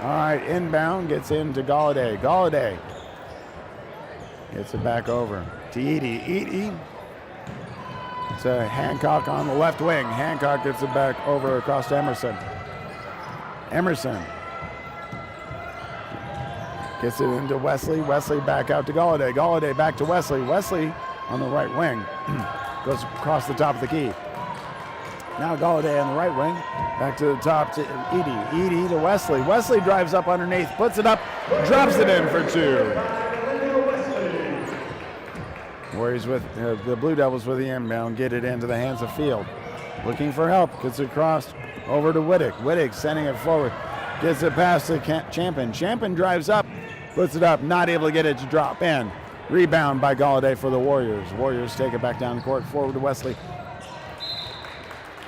Speaker 1: All right, inbound gets into Galladay. Galladay gets it back over to Edie. Edie. It's a Hancock on the left wing. Hancock gets it back over across to Emerson. Emerson gets it into Wesley. Wesley back out to Galladay. Galladay back to Wesley. Wesley on the right wing goes across the top of the key. Now Galladay on the right wing, back to the top to Edie. Edie to Wesley. Wesley drives up underneath, puts it up, drops it in for two. Warriors with the Blue Devils with the inbound, get it into the hands of Field. Looking for help, gets it across over to Wittick. Wittick sending it forward, gets it past to Champion. Champion drives up, puts it up, not able to get it to drop in. Rebound by Galladay for the Warriors. Warriors take it back down the court, forward to Wesley.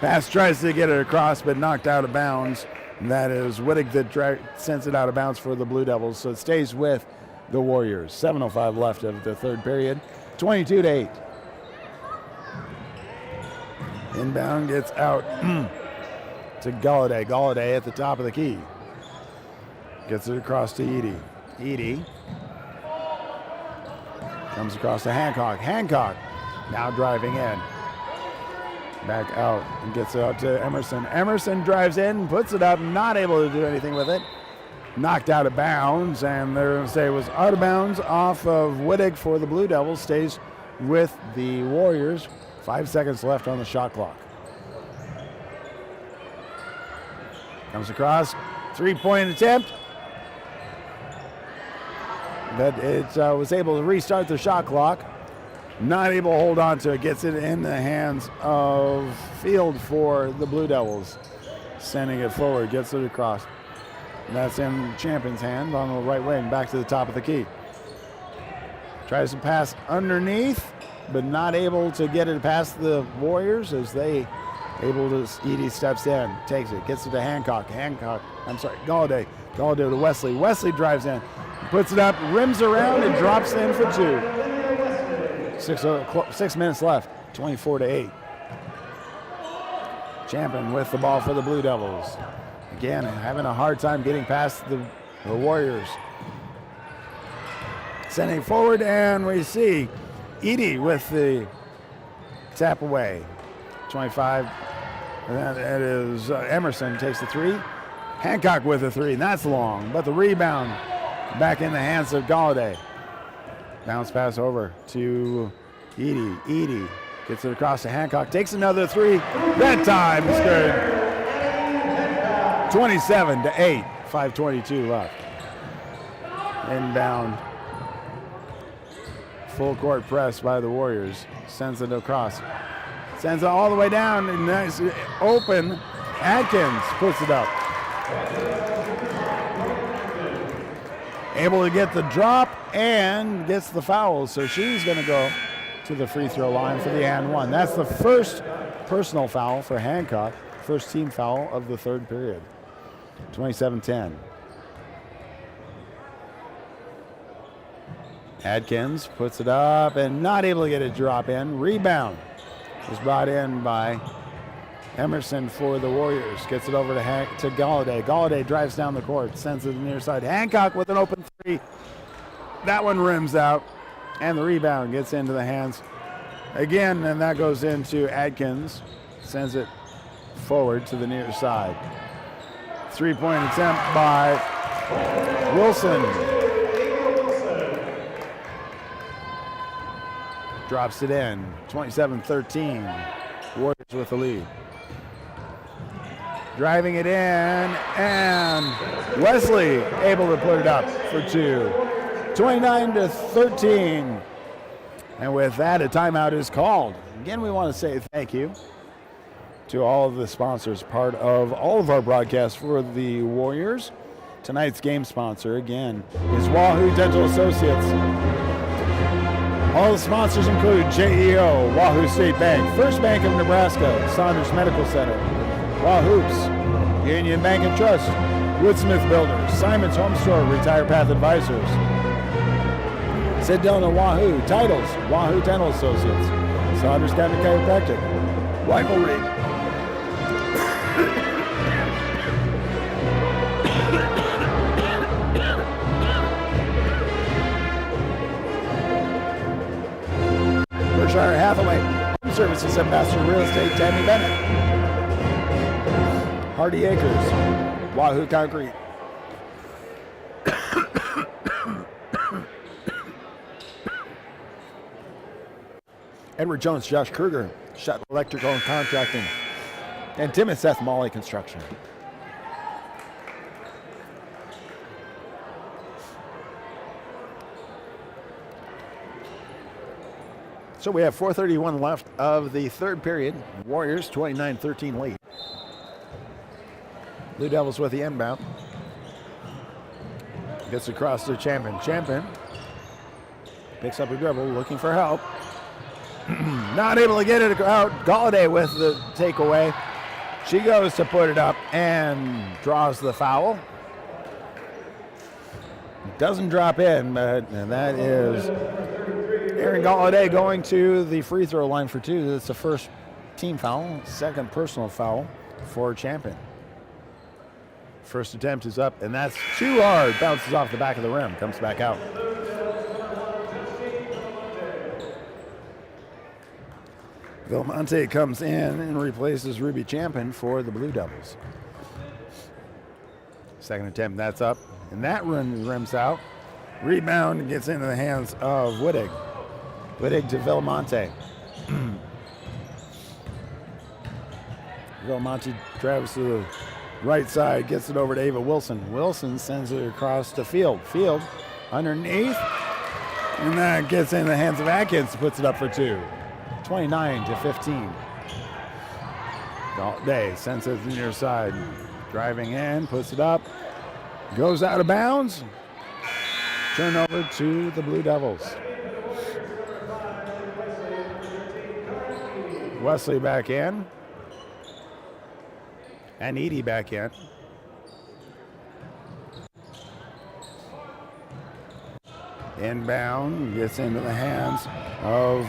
Speaker 1: Pass tries to get it across, but knocked out of bounds. And that is Wittick that sends it out of bounds for the Blue Devils, so it stays with the Warriors. 7:05 left of the third period. 22-8. Inbound gets out to Galladay. Galladay at the top of the key. Gets it across to Edie. Edie comes across to Hancock. Hancock now driving in. Back out and gets it out to Emerson. Emerson drives in, puts it up, not able to do anything with it. Knocked out of bounds, and they're going to say it was out of bounds off of Wittick for the Blue Devils. Stays with the Warriors. 5 seconds left on the shot clock. Comes across, three-point attempt. But it was able to restart the shot clock. Not able to hold on to it. Gets it in the hands of Field for the Blue Devils. Sending it forward. Gets it across. And that's in Champion's hand on the right wing. Back to the top of the key. Tries to pass underneath, but not able to get it past the Warriors as they able to. Edie steps in. Takes it. Gets it to Hancock. Galladay. Galladay to Wesley. Wesley drives in. Puts it up. Rims around and drops in for 2. 6 minutes left, 24-8. Champion with the ball for the Blue Devils. Again, having a hard time getting past the Warriors. Sending forward, and we see Edie with the tap away. 25, and it is Emerson takes the 3. Hancock with the 3, and that's long, but the rebound back in the hands of Galladay. Bounce pass over to Edie. Edie gets it across to Hancock. Takes another 3. That time is good. 27-8. 5:22 left. Inbound. Full court press by the Warriors. Sends it across. Sends it all the way down. And nice open. Adkins puts it up. Able to get the drop and gets the foul, so she's going to go to the free throw line for the and 1. That's the first personal foul for Hancock, first team foul of the third period. 27-10. Adkins puts it up and not able to get a drop in. Rebound was brought in by Emerson for the Warriors. Gets it over to Galladay. Galladay drives down the court, sends it to the near side. Hancock with an open 3. That one rims out, and the rebound gets into the hands again, and that goes into Adkins. Sends it forward to the near side. 3-point attempt by Wilson. Drops it in. 27-13. Warriors with the lead. Driving it in, and Wesley able to put it up for 2. 29-13. And with that, a timeout is called. Again, we want to say thank you to all of the sponsors, part of all of our broadcasts for the Warriors. Tonight's game sponsor, again, is Wahoo Dental Associates. All the sponsors include JEO, Wahoo State Bank, First Bank of Nebraska, Saunders Medical Center, Wahoops, Union Bank and Trust, Woodsmith Builders, Simon's Home Store, Retire Path Advisors, Sedona Wahoo, Titles, Wahoo Dental Associates, Saunders County Chiropractic, Rivalry, Berkshire Hathaway, Home Services Ambassador Real Estate, Tammy Bennett, Hardy Acres, Wahoo Concrete, Edward Jones, Josh Kruger, Shut Electrical and Contracting, and Tim and Seth Molly Construction. So we have 4:31 left of the third period. Warriors 29-13 lead. Blue Devils with the inbound. Gets across to Champion. Champion picks up a dribble, looking for help. Not able to get it out. Galladay with the takeaway. She goes to put it up and draws the foul. Doesn't drop in, and that is Aaron Galladay going to the free throw line for 2. That's the first team foul, second personal foul for Champion. First attempt is up, and that's too hard. Bounces off the back of the rim, comes back out. Vilmonte comes in and replaces Ruby Champion for the Blue Devils. Second attempt, that's up, and that rims out. Rebound gets into the hands of Wittig. Wittig to Vilmonte. Vilmonte travels to the right side, gets it over to Ava Wilson. Wilson sends it across to Field. Field underneath, And that gets in the hands of Atkins, puts it up for 2. 29-15. Day sends it to the near side. Driving in, puts it up. Goes out of bounds. Turnover to the Blue Devils. Wesley back in. And Edie back in. Inbound, gets into the hands of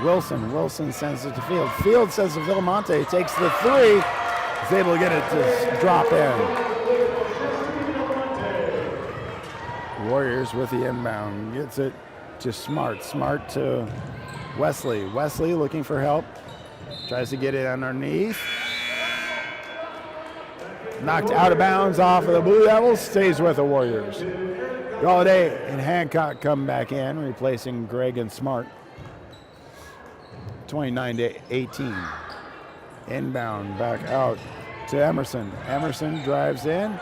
Speaker 1: Wilson. Wilson sends it to Field. Field says to Villamonte, takes the 3. Is able to get it to drop in. Warriors with the inbound. Gets it to Smart. Smart to Wesley. Wesley looking for help. Tries to get it underneath. Knocked out of bounds off of the Blue Devils. Stays with the Warriors. Galladay and Hancock come back in, replacing Greg and Smart. 29-18. Inbound back out to Emerson. Emerson drives in.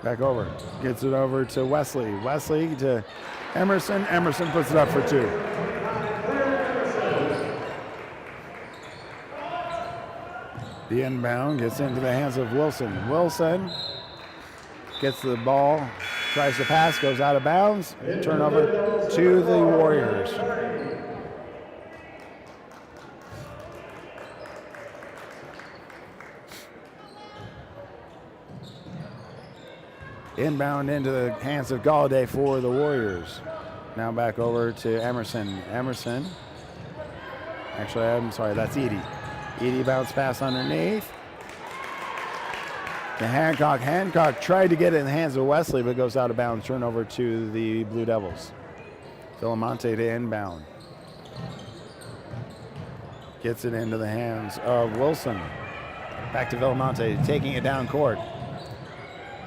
Speaker 1: Back over. Gets it over to Wesley. Wesley to Emerson. Emerson puts it up for 2. The inbound gets into the hands of Wilson. Wilson gets the ball, tries to pass, goes out of bounds. Turnover to the Warriors. Inbound into the hands of Galladay for the Warriors. Now back over to Emerson. Emerson. Actually, I'm sorry, that's Edie. Edie bounce pass underneath. To Hancock. Hancock tried to get it in the hands of Wesley, but goes out of bounds. Turnover to the Blue Devils. Villamonte to inbound. Gets it into the hands of Wilson. Back to Villamonte, taking it down court.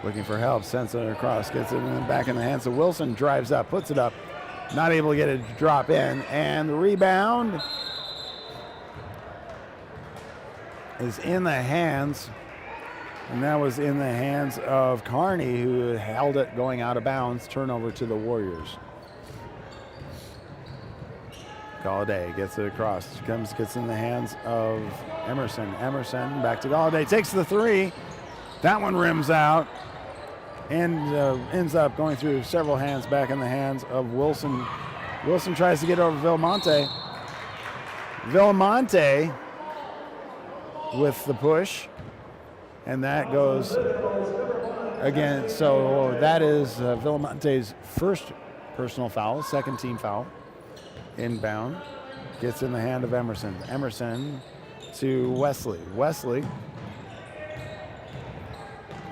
Speaker 1: Looking for help, sends it across, gets it back in the hands of Wilson, drives up, puts it up. Not able to get it to drop in, and the rebound is in the hands, and that was in the hands of Carney, who held it going out of bounds. Turnover to the Warriors. Galladay gets it across, gets in the hands of Emerson. Emerson back to Galladay, takes the 3. That one rims out and ends up going through several hands, back in the hands of Wilson. Wilson tries to get over Villamonte. Villamonte with the push, and that goes again. So that is Villamonte's first personal foul, second team foul. Inbound, gets in the hand of Emerson. Emerson to Wesley. Wesley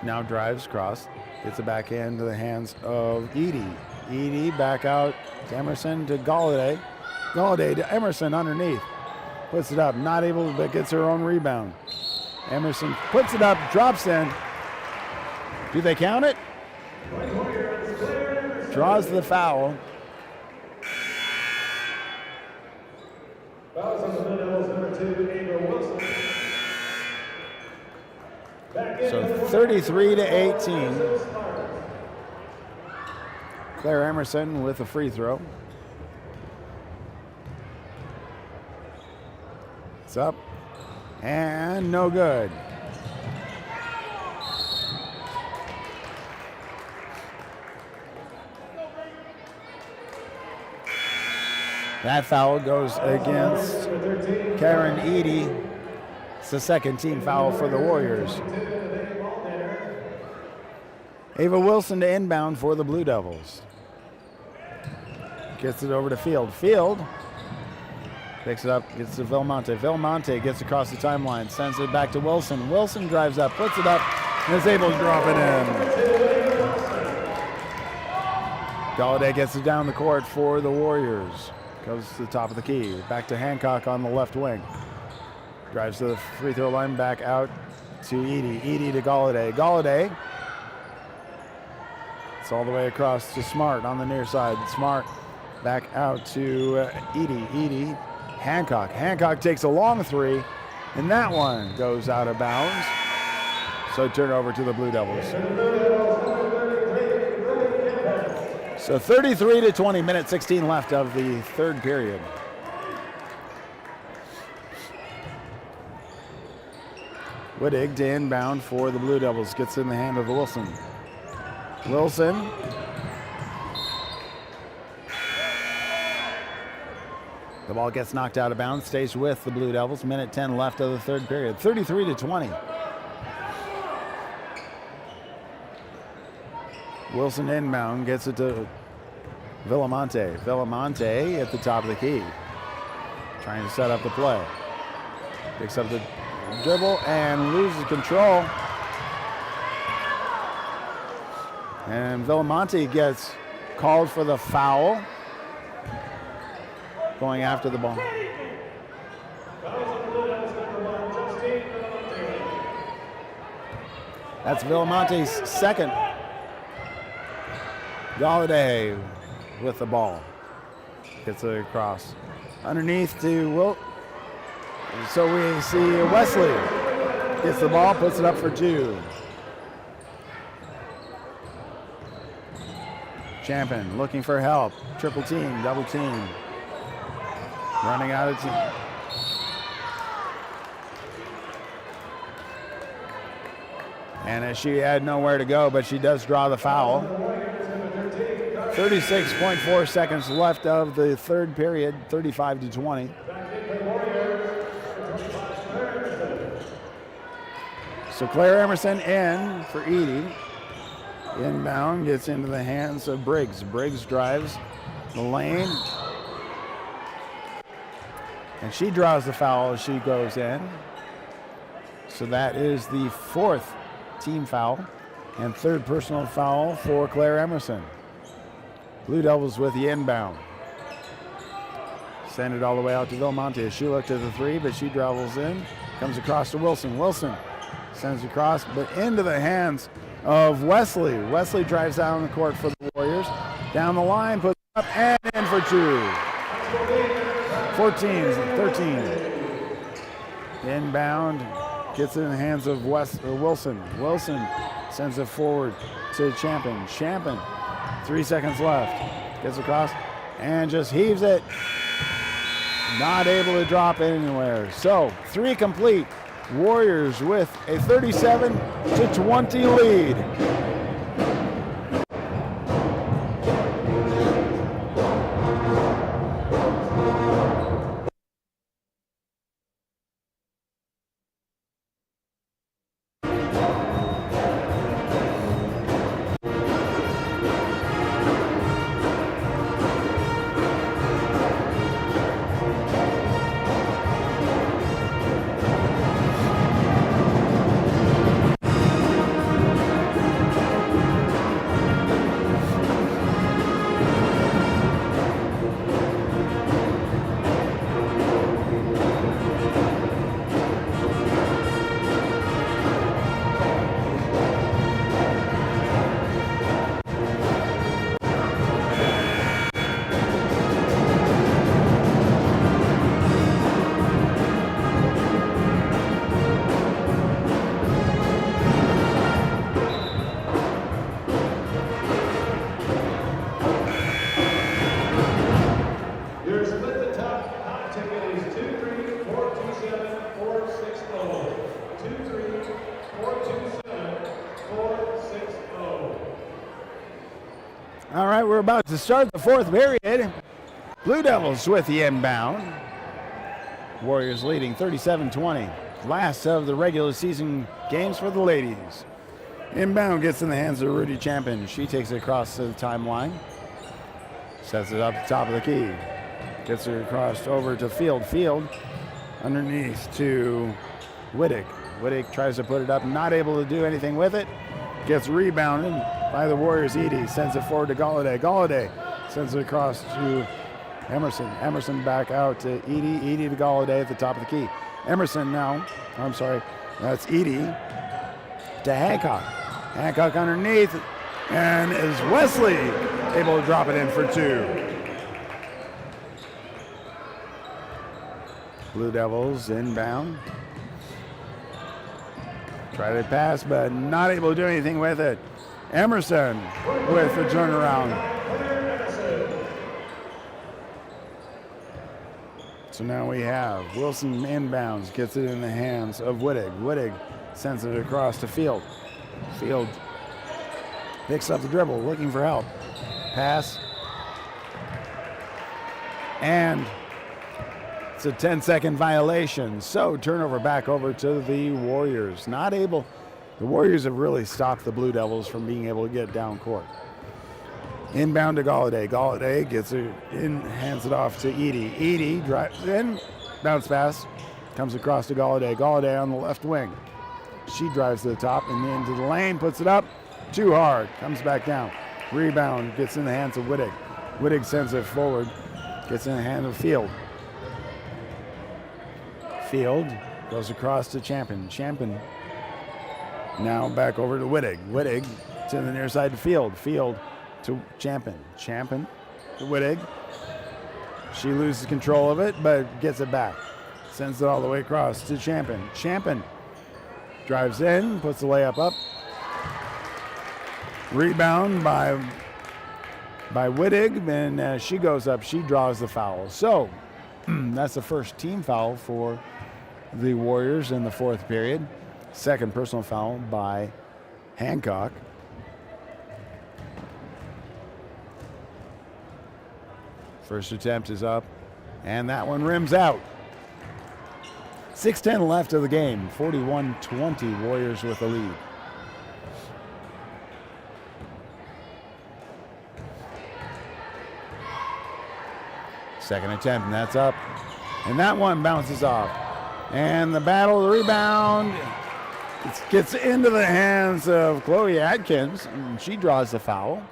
Speaker 1: now drives across, gets it back into the hands of Edie. Edie back out to Emerson to Galladay. Galladay to Emerson underneath. Puts it up, not able, but gets her own rebound. Emerson puts it up, drops in. Do they count it? Draws the foul.
Speaker 2: Fouls on the Blue Devils, number 2, Ava Wilson.
Speaker 1: So 33-18. Claire Emerson with a free throw. It's up and no good. That foul goes against Karen Edie. It's the second team foul for the Warriors. Ava Wilson to inbound for the Blue Devils. Gets it over to Field. Field picks it up, gets to Villamonte. Villamonte gets across the timeline, sends it back to Wilson. Wilson drives up, puts it up, and is able to drop it in. Galladay gets it down the court for the Warriors. Goes to the top of the key. Back to Hancock on the left wing. Drives to the free throw line, back out to Edie. Edie to Galladay. Galladay. It's all the way across to Smart on the near side. Smart back out to Edie. Edie. Hancock. Hancock takes a long 3, and that one goes out of bounds. So turnover to the Blue Devils. So 33-20, minute 16 left of the third period. Wittig to inbound for the Blue Devils. Gets in the hand of Wilson. Wilson. The ball gets knocked out of bounds, stays with the Blue Devils. Minute 10 left of the third period. 33-20. Wilson inbound, gets it to Villamonte. Villamonte at the top of the key. Trying to set up the play. Picks up the dribble and loses control. And Villamonte gets called for the foul. Going after the ball. That's Villamonte's second. Galladay with the ball. Gets it across. Underneath to Wilt. So we see Wesley gets the ball, puts it up for two. Champion looking for help. Triple team, double team. Running out of team. And as she had nowhere to go, but she does draw the foul. 36.4 seconds left of the third period, 35-20. So Claire Emerson in for Edie. Inbound, gets into the hands of Briggs. Briggs drives the lane. And she draws the foul as she goes in. So that is the fourth team foul and third personal foul for Claire Emerson. Blue Devils with the inbound. Send it all the way out to Villamonte. She looked at the three, but she travels in. Comes across to Wilson. Wilson sends across, but into the hands of Wesley. Wesley drives down the court for the Warriors. Down the line, puts up and in for two. 14-13. Inbound, gets it in the hands of Wilson. Wilson sends it forward to Champion. Champion, 3 seconds left. Gets across and just heaves it. Not able to drop it anywhere. So, three complete. Warriors with a 37-20 lead. All right, we're about to start the fourth period. Blue Devils with the inbound. Warriors leading 37-20. Last of the regular season games for the ladies. Inbound gets in the hands of Rudy Champion. She takes it across to the timeline. Sets it up the top of the key. Gets it across over to Field. Field underneath to Wittig. Wittig tries to put it up, not able to do anything with it. Gets rebounded by the Warriors. Edie sends it forward to Galladay. Galladay sends it across to Emerson. Emerson back out to Edie. Edie to Galladay at the top of the key. Emerson now, I'm sorry, that's Edie to Hancock. Hancock underneath, and is Wesley able to drop it in for two. Blue Devils inbound. Try to pass, but not able to do anything with it. Emerson with the turnaround. So now we have Wilson inbounds, gets it in the hands of Wittig. Wittig sends it across to Field. Field picks up the dribble, looking for help. Pass. And it's a 10-second violation. So turnover back over to the Warriors. Not able, the Warriors have really stopped the Blue Devils from being able to get down court. Inbound to Galladay. Galladay gets it in, hands it off to Edie. Edie drives in, bounce pass, comes across to Galladay. Galladay on the left wing. She drives to the top and into the lane, puts it up, too hard, comes back down. Rebound gets in the hands of Wittig. Wittig sends it forward, gets in the hand of Field. Field goes across to Champion. Champion now back over to Wittig. Wittig to the near side to Field. Field to Champion. Champion to Wittig. She loses control of it, but gets it back. Sends it all the way across to Champion. Champion drives in, puts the layup up. Rebound by Wittig, and as she goes up, she draws the foul. So that's the first team foul for the Warriors in the fourth period. Second personal foul by Hancock. First attempt is up, and that one rims out. 6:10 left of the game, 41-20, Warriors with the lead. Second attempt, and that's up. And that one bounces off. And the battle, the rebound, it gets into the hands of Chloe Adkins, and she draws the foul.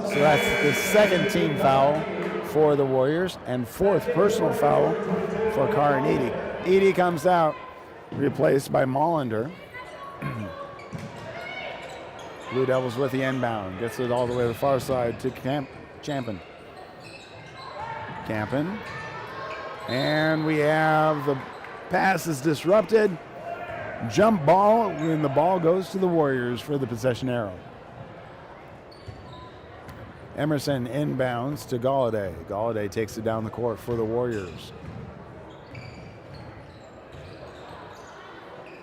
Speaker 1: So that's the second team foul for the Warriors, and fourth personal foul for Karen Edie. Edie comes out, replaced by Mollander. Blue Devils with the inbound, gets it all the way to the far side to Champion. Campen. And we have the pass is disrupted. Jump ball, and the ball goes to the Warriors for the possession arrow. Emerson inbounds to Galladay. Galladay takes it down the court for the Warriors.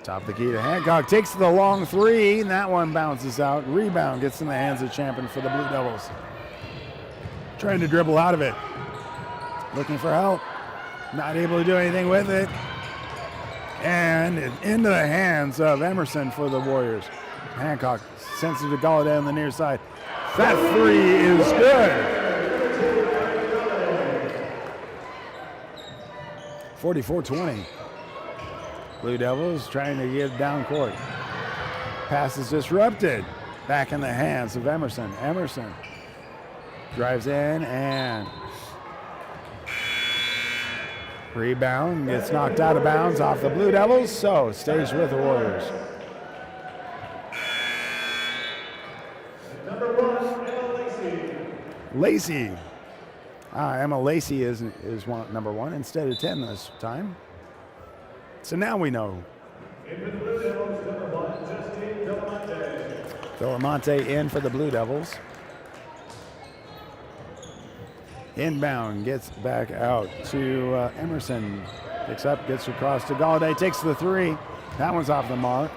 Speaker 1: Top of the key to Hancock, takes the long three, and that one bounces out. Rebound gets in the hands of Champion for the Blue Devils. Trying to dribble out of it. Looking for help. Not able to do anything with it. And into the hands of Emerson for the Warriors. Hancock sends it to Galladay on the near side. That three is good. 44-20. Blue Devils trying to get down court. Pass is disrupted. Back in the hands of Emerson. Emerson drives in and rebound, gets knocked out of bounds off the Blue Devils, so stays with the Warriors.
Speaker 2: Number 1, Emma Lacey.
Speaker 1: Lacey. Emma Lacey is number 1 instead of 10 this time. So now we know.
Speaker 2: In for the Blue Devils, number 1, Justine Villamonte.
Speaker 1: Villamonte in for the Blue Devils. Inbound, gets back out to Emerson. Picks up, gets across to Galladay, takes the three. That one's off the mark.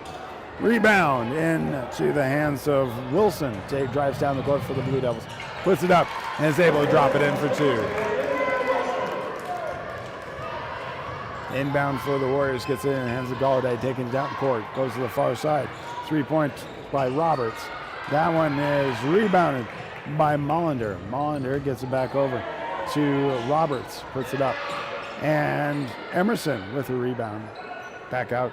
Speaker 1: Rebound into the hands of Wilson. Drives down the court for the Blue Devils. Puts it up and is able to drop it in for two. Inbound for the Warriors, gets it in the hands of Galladay, taking it down court. Goes to the far side. 3-point by Roberts. That one is rebounded by Mollander. Mollander gets it back over to Roberts, puts it up. And Emerson with a rebound. Back out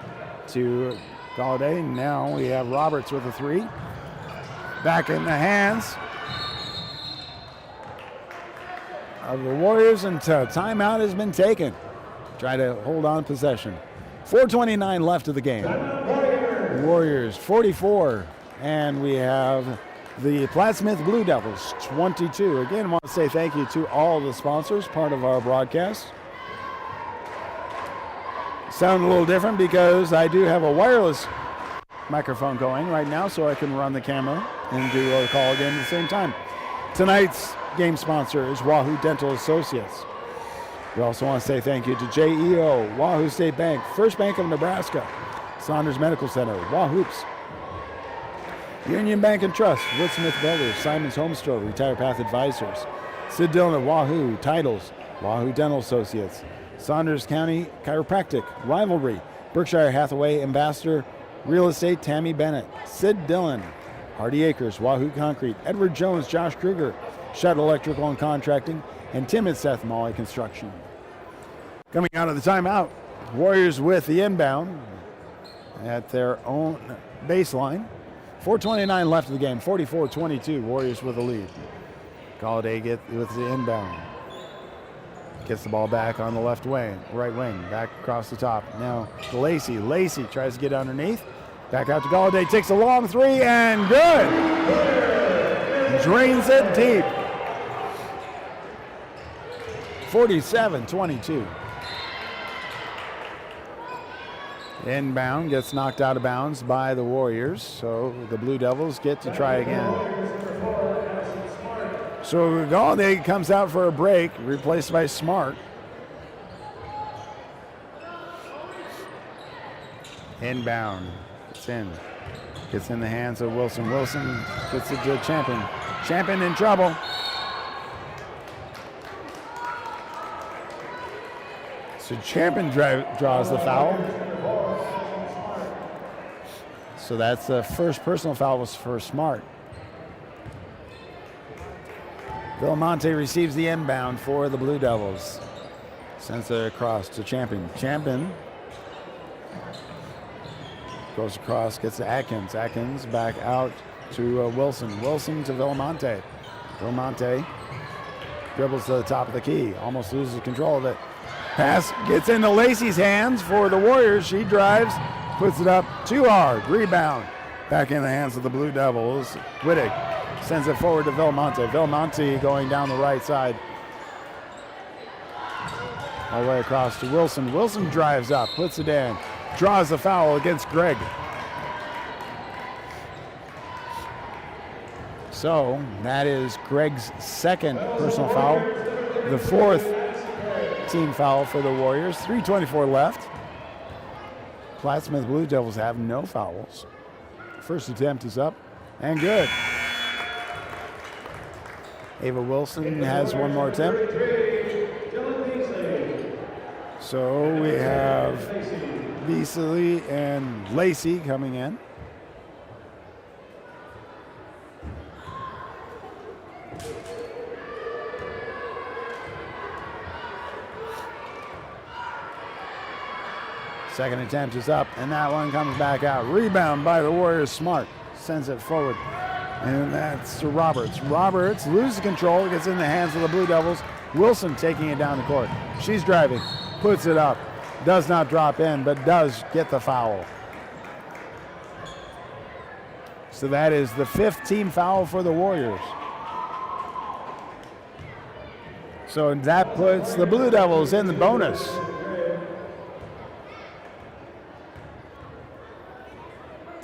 Speaker 1: to Galladay. Now we have Roberts with a three. Back in the hands of the Warriors, and timeout has been taken. Try to hold on possession. 4:29 left of the game. Warriors 44, and we have the Plattsmouth Blue Devils 22. Again, I want to say thank you to all the sponsors, part of our broadcast. Sound a little different because I do have a wireless microphone going right now, so I can run the camera and do a call again at the same time. Tonight's game sponsor is Wahoo Dental Associates. We also want to say thank you to JEO, Wahoo State Bank, First Bank of Nebraska, Saunders Medical Center, Wahoops, Union Bank and Trust, Woodsmith Builders, Simon's Home Store, Retire Path Advisors, Sid Dillon at Wahoo, Titles, Wahoo Dental Associates, Saunders County Chiropractic, Rivalry, Berkshire Hathaway Ambassador, Real Estate, Tammy Bennett, Sid Dillon, Hardy Acres, Wahoo Concrete, Edward Jones, Josh Kruger, Shutt Electrical and Contracting, and Tim and Seth Molly Construction. Coming out of the timeout, Warriors with the inbound at their own baseline. 4:29 left of the game, 44-22, Warriors with the lead. Galladay with the inbound. Gets the ball back on the left wing, right wing, back across the top. Now to Lacey. Lacey tries to get underneath. Back out to Galladay, takes a long three, and good! Drains it deep. 47-22. Inbound gets knocked out of bounds by the Warriors, so the Blue Devils get to try again. So Galladay comes out for a break, replaced by Smart. Inbound, gets in the hands of Wilson. Wilson gets it to Champion. Champion in trouble. So Champion draws the foul. So that's the first personal foul was for Smart. Villamonte receives the inbound for the Blue Devils. Sends it across to Champion. Champion goes across, gets to Atkins. Atkins back out to Wilson. Wilson to Villamonte. Villamonte dribbles to the top of the key. Almost loses control of it. Pass gets into Lacey's hands for the Warriors. She drives, puts it up too hard. Rebound. Back in the hands of the Blue Devils. Wittig sends it forward to Villamonte. Villamonte going down the right side. All the way across to Wilson. Wilson drives up, puts it in. Draws the foul against Greg. So that is Greg's second personal foul. The fourth team foul for the Warriors. 3:24 left. Plattsmouth Blue Devils have no fouls. First attempt is up and good. Ava Wilson has one more attempt. So we have Beasley and Lacey coming in. Second attempt is up, and that one comes back out. Rebound by the Warriors. Smart sends it forward, and that's to Roberts. Roberts loses control, gets in the hands of the Blue Devils. Wilson taking it down the court. She's driving, puts it up, does not drop in, but does get the foul. So that is the fifth team foul for the Warriors. So that puts the Blue Devils in the bonus.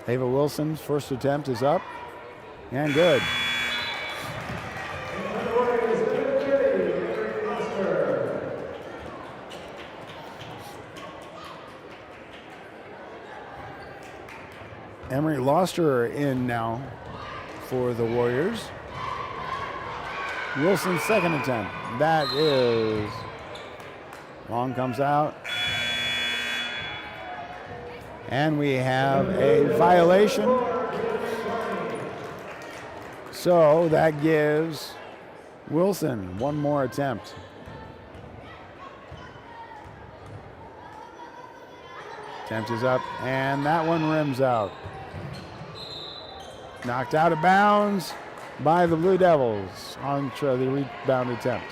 Speaker 1: Ava Wilson's first attempt is up and good. Emery Loster in now for the Warriors. Wilson's second attempt. That is long, comes out. And we have a violation. So that gives Wilson one more attempt. Attempt is up, and that one rims out. Knocked out of bounds by the Blue Devils on the rebound attempt.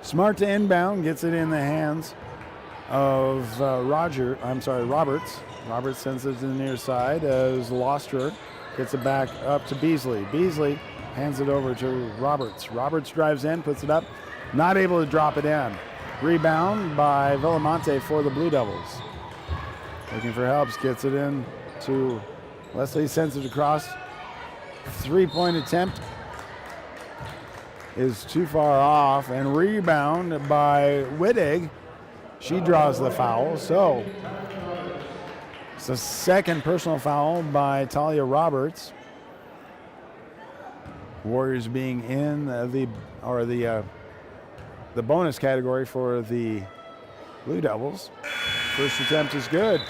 Speaker 1: Smart to inbound, gets it in the hands of Roberts. Roberts sends it to the near side as Loster gets it back up to Beasley. Beasley hands it over to Roberts. Roberts drives in, puts it up, not able to drop it in. Rebound by Villamonte for the Blue Devils. Looking for helps, gets it in to Leslie, sends it across. 3-point attempt is too far off, and rebound by Wittig. She draws the foul, so it's the second personal foul by Talia Roberts. Warriors being in the bonus category for the Blue Devils. First attempt is good.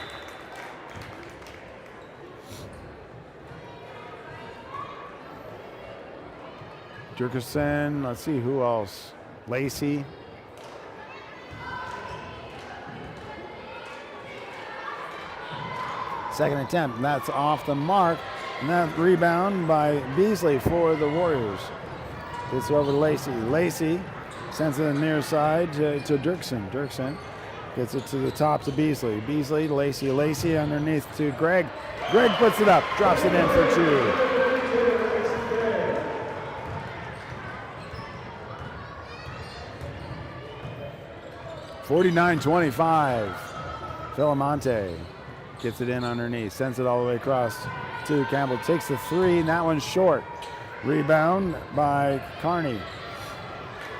Speaker 1: Jerkerson, let's see who else. Lacey. Second attempt, and that's off the mark. And that rebound by Beasley for the Warriors. Gets it over to Lacey. Lacey sends it to the near side to Dirksen. Dirksen gets it to the top to Beasley. Beasley, Lacey, Lacey underneath to Greg. Greg puts it up, drops it in for two. (49-25). Philamonte gets it in underneath, sends it all the way across to Campbell. Takes the three, and that one's short. Rebound by Carney.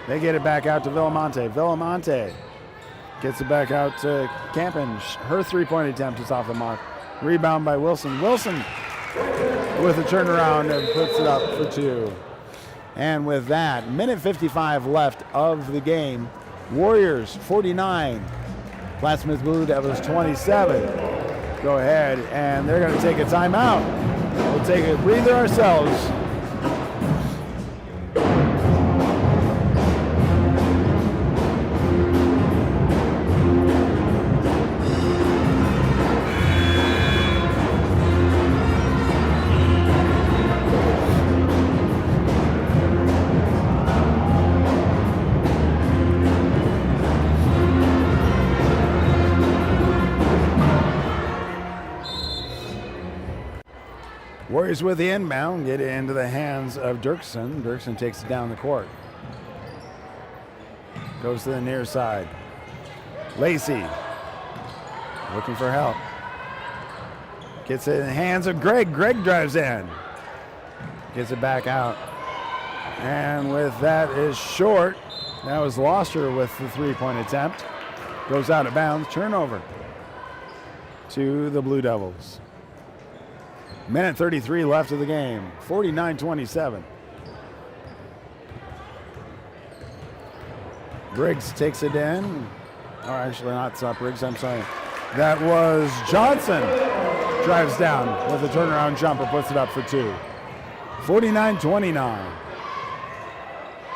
Speaker 1: They get it back out to Villamonte. Villamonte gets it back out to Campen. Her three-point attempt is off the mark. Rebound by Wilson. Wilson with a turnaround and puts it up for two. And with that, minute 55 left of the game. Warriors 49, Plattsmouth Blue Devils 27. Go ahead, and they're going to take a timeout. We'll take a breather ourselves. Warriors with the inbound, get it into the hands of Dirksen. Dirksen takes it down the court. Goes to the near side. Lacey looking for help. Gets it in the hands of Greg. Greg drives in. Gets it back out. And with that is short. That was Loster with the three-point attempt. Goes out of bounds. Turnover to the Blue Devils. Minute 33 left of the game. 49-27. Briggs takes it in. Or actually not, it's not Briggs, I'm sorry. That was Johnson. Drives down with a turnaround jumper, puts it up for two. 49-29.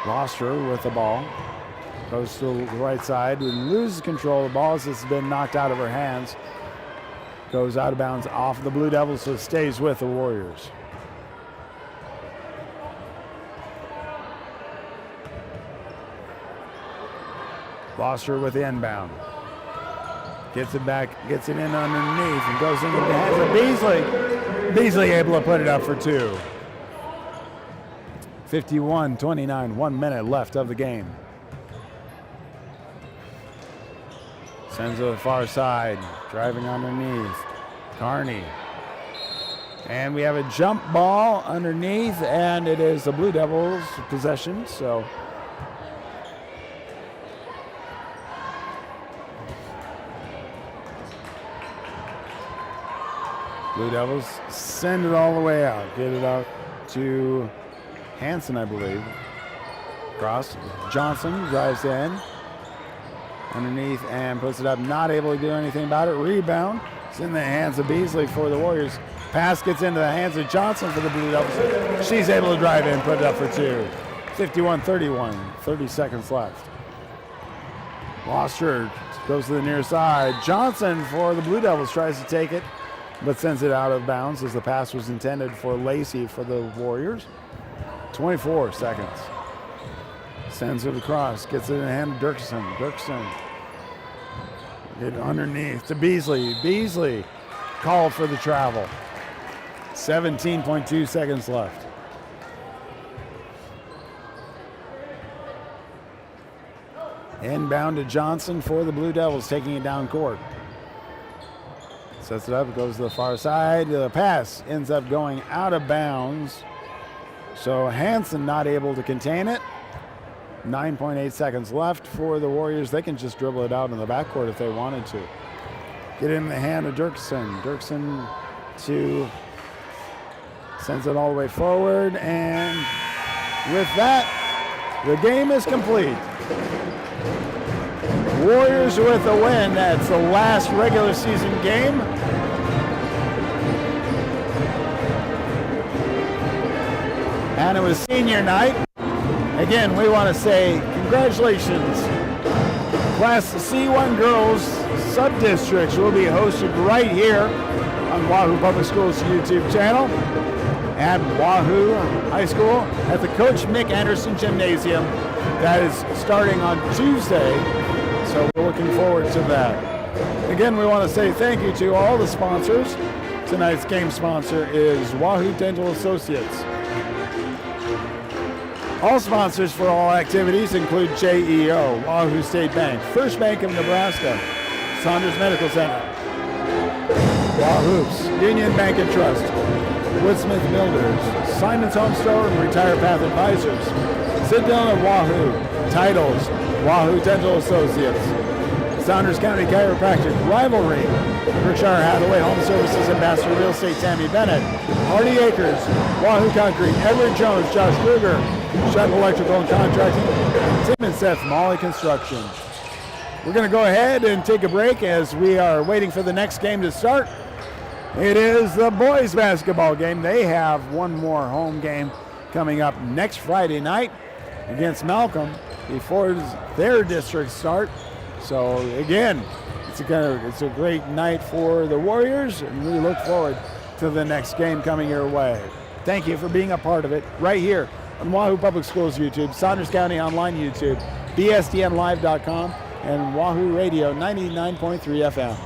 Speaker 1: Loster with the ball. Goes to the right side and loses control of the ball as it's been knocked out of her hands. Goes out of bounds off the Blue Devils, so it stays with the Warriors. Foster with the inbound. Gets it back, gets it in underneath, and goes into the hands of Beasley. Beasley able to put it up for two. 51-29, 1 minute left of the game. Sends to the far side, driving underneath. Carney. And we have a jump ball underneath, and it is the Blue Devils' possession, so. Blue Devils send it all the way out. Get it out to Hanson, I believe. Cross. Johnson drives in. Underneath and puts it up. Not able to do anything about it. Rebound. It's in the hands of Beasley for the Warriors. Pass gets into the hands of Johnson for the Blue Devils. She's able to drive in, put it up for two. 51-31. 30 seconds left. Loster goes to the near side. Johnson for the Blue Devils tries to take it, but sends it out of bounds as the pass was intended for Lacey for the Warriors. 24 seconds. Sends it across, gets it in the hand of Dirksen. Dirksen get underneath to Beasley. Beasley called for the travel. 17.2 seconds left. Inbound to Johnson for the Blue Devils, taking it down court. Sets it up, it goes to the far side. The pass ends up going out of bounds. So Hanson not able to contain it. 9.8 seconds left for the Warriors. They can just dribble it out in the backcourt if they wanted to. Get it in the hand of Dirksen. Dirksen sends it all the way forward, and with that, the game is complete. Warriors with a win. That's the last regular season game. And it was senior night. Again, we want to say congratulations. Class C1 girls sub-districts will be hosted right here on Wahoo Public Schools YouTube channel at Wahoo High School at the Coach Mick Anderson Gymnasium. That is starting on Tuesday, so we're looking forward to that. Again, we want to say thank you to all the sponsors. Tonight's game sponsor is Wahoo Dental Associates. All sponsors for all activities include JEO, Wahoo State Bank, First Bank of Nebraska, Saunders Medical Center, Wahoops, Union Bank and Trust, Woodsmith Builders, Simon's Home Store and Retire Path Advisors, Sid Dillon of Wahoo, Titles, Wahoo Dental Associates, Saunders County Chiropractic, Rivalry, Berkshire Hathaway Home Services Ambassador Real Estate Tammy Bennett, Hardy Acres, Wahoo Concrete, Edward Jones, Josh Kruger, Shuttle Electrical and Contracting, Tim and Seth Molly Construction. We're going to go ahead and take a break as we are waiting for the next game to start. It is the boys basketball game. They have one more home game coming up next Friday night against Malcolm before their district start. So again, it's a great night for the Warriors, and we look forward to the next game coming your way. Thank you for being a part of it right here on Wahoo Public Schools YouTube, Saunders County Online YouTube, bsdnlive.com, and Wahoo Radio 99.3 FM.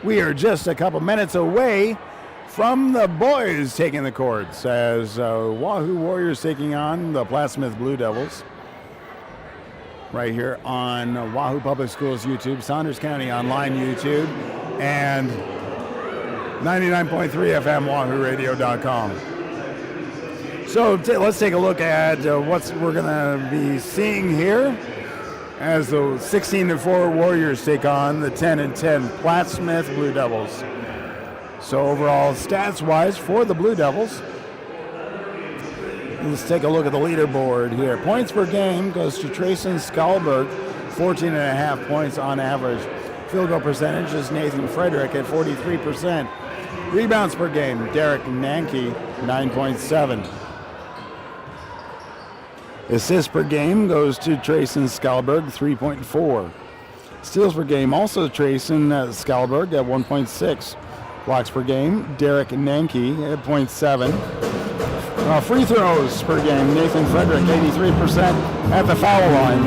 Speaker 1: We are just a couple minutes away from the boys taking the courts as Wahoo Warriors taking on the Plattsmouth Blue Devils. Right here on Wahoo Public Schools YouTube, Saunders County Online YouTube, and 99.3 FM WahooRadio.com. So let's take a look at what we're going to be seeing here as the 16-4 Warriors take on the 10-10 Plattsmouth Blue Devils. So overall stats-wise for the Blue Devils, let's take a look at the leaderboard here. Points per game goes to Trayson Skalberg, 14.5 points on average. Field goal percentage is Nathan Frederick at 43%. Rebounds per game, Derek Nanke, 9.7. Assists per game goes to Trayson Skalberg, 3.4. Steals per game, also Trayson Skalberg at 1.6. Blocks per game, Derek Nanke at 0.7. Free throws per game, Nathan Frederick, 83% at the foul line.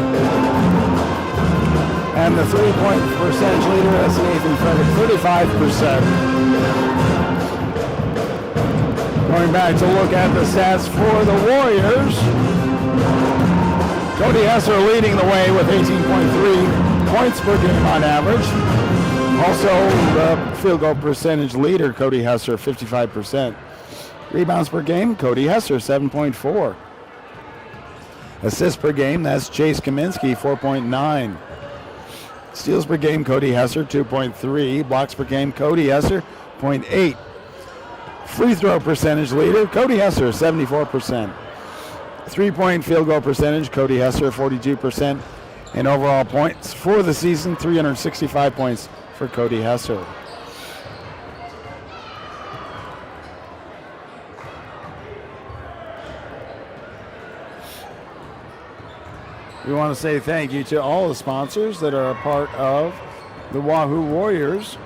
Speaker 1: And the three-point percentage leader is Nathan Frederick, 35%. Going back to look at the stats for the Warriors, Cody Hesser leading the way with 18.3 points per game on average. Also, the field goal percentage leader, Cody Hesser, 55%. Rebounds per game, Cody Hesser, 7.4. Assists per game, that's Chase Kaminsky, 4.9. Steals per game, Cody Hesser, 2.3. Blocks per game, Cody Hesser, 0.8. Free throw percentage leader, Cody Hesser, 74%. Three-point field goal percentage, Cody Hesser, 42%. And overall points for the season, 365 points for Cody Hesser. We want to say thank you to all the sponsors that are a part of the Wahoo Warriors.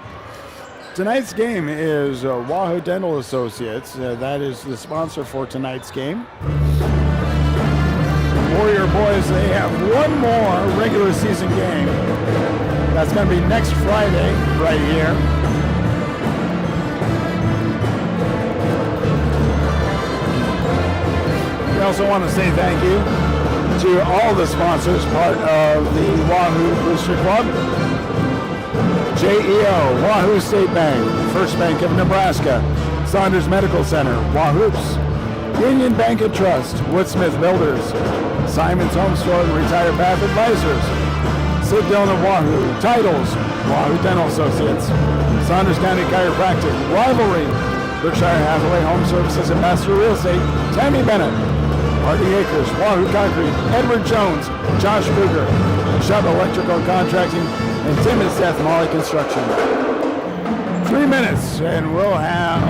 Speaker 1: Tonight's game is Wahoo Dental Associates. That is the sponsor for tonight's game. Warrior boys, they have one more regular season game. That's going to be next Friday, right here. We also want to say thank you to all the sponsors, part of the Wahoo Booster Club. JEO, Wahoo State Bank, First Bank of Nebraska, Saunders Medical Center, Wahoops, Union Bank and Trust, Woodsmith Builders, Simon's Home Store and Retired Path Advisors, Sid Dillon of Wahoo, Titles, Wahoo Dental Associates, Saunders County Chiropractic, Rivalry, Berkshire Hathaway Home Services and Master Real Estate, Tammy Bennett, Marty Acres, Wahoo Concrete, Edward Jones, Josh Kruger, Shub Electrical Contracting, and Tim and Seth Molly Construction. 3 minutes, and we'll have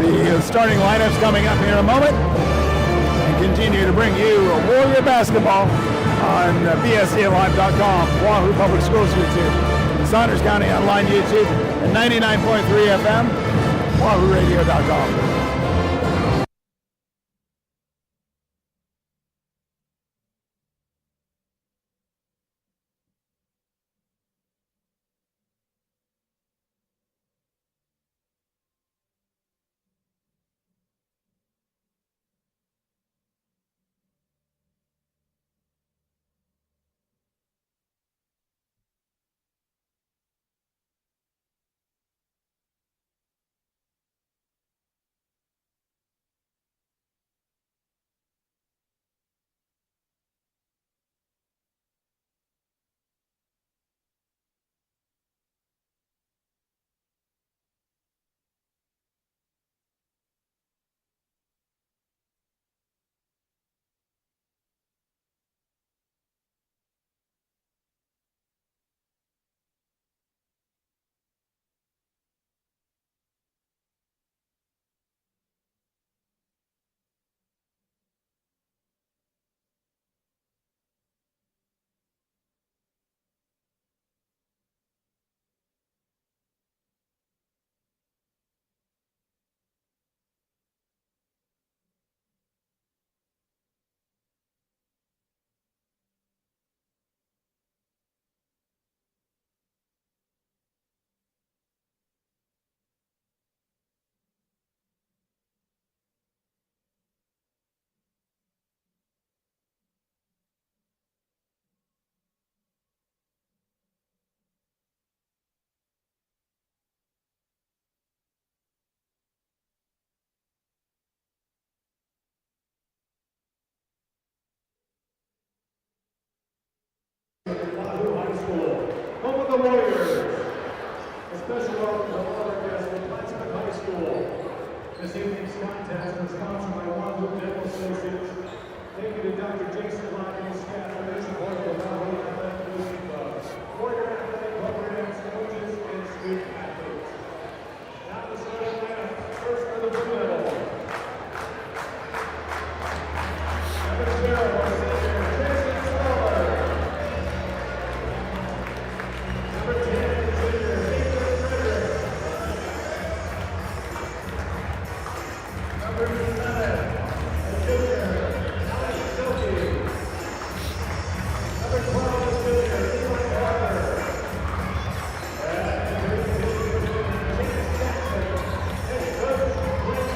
Speaker 1: the starting lineups coming up here in a moment, and continue to bring you Warrior basketball on BSCLive.com, Wahoo Public Schools YouTube, Saunders County Online YouTube, and 99.3 FM, WahooRadio.com.
Speaker 2: Wahoo High School. Home of the Warriors. A special welcome to all our guests from Plattsmouth High School. This evening's contest was sponsored by Wahoo Dental Associates. Thank you to Dr. Jason Locke and his staff for their support of the Wahoo Athletic Boosting Club. Warrior athletic programs, coaches, and student athletes. Now the starting lineup. First for the Blue Devils. Number 0, senior Jason Smaller. Number 10, junior Nathan Frederick. Number 7, junior Alex Silky. Number 12, junior Eli Carter. And number 15, junior Chase Jackson. Head coach, Rick Allen.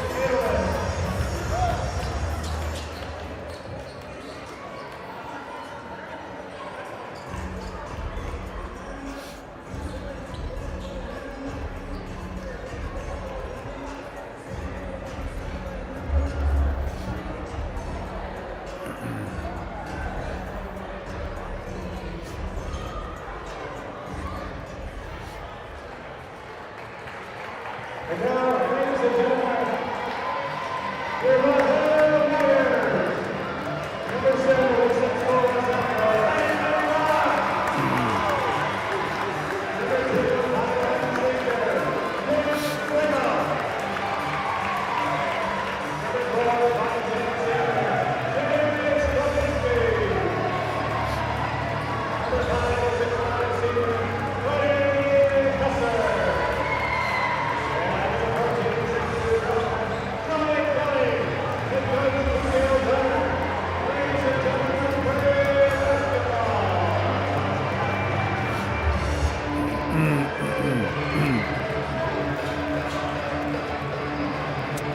Speaker 2: And now, ladies and gentlemen, your Wahoo Warriors. Number 7 with 6 goals on Ryan Rock. Number 2, Highland Senior, Nick Swimmer. Number 12, Highland Senior, James Kowinski. Number 5, 6'5" Senior, Cody Husser.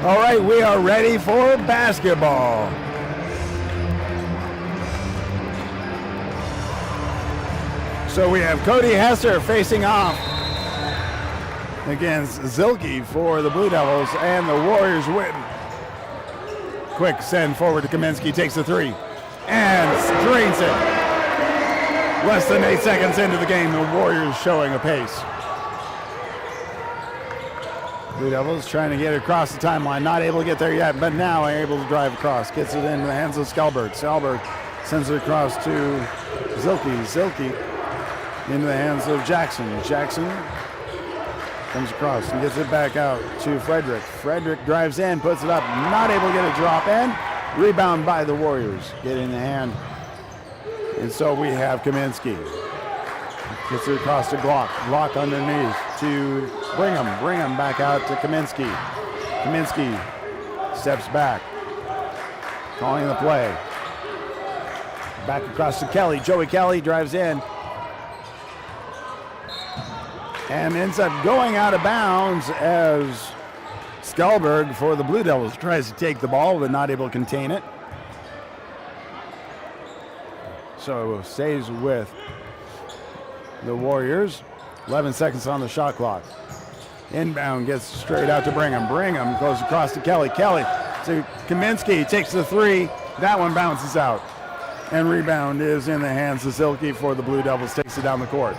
Speaker 1: All right, we are ready for basketball. So we have Cody Hesser facing off against Zilke for the Blue Devils, and the Warriors win. Quick send forward to Kaminsky, takes the 3, and drains it. Less than 8 seconds into the game, the Warriors showing a pace. Blue Devils trying to get across the timeline, not able to get there yet, but now able to drive across. Gets it into the hands of Skalberg. Skalberg sends it across to Zilke. Zilke into the hands of Jackson. Jackson comes across and gets it back out to Frederick. Frederick drives in, puts it up, not able to get a drop in. Rebound by the Warriors, getting the hand. And so we have Kaminsky. Gets it across to Glock. Glock underneath to Brigham. Brigham back out to Kaminsky. Kaminsky steps back. Calling the play. Back across to Kelly. Joey Kelly drives in. And ends up going out of bounds as Skalberg for the Blue Devils tries to take the ball but not able to contain it. So stays with the Warriors. 11 seconds on the shot clock. Inbound gets straight out to Brigham. Brigham goes across to Kelly. Kelly to Kaminsky, takes the 3. That one bounces out. And rebound is in the hands of Zilke for the Blue Devils, takes it down the court.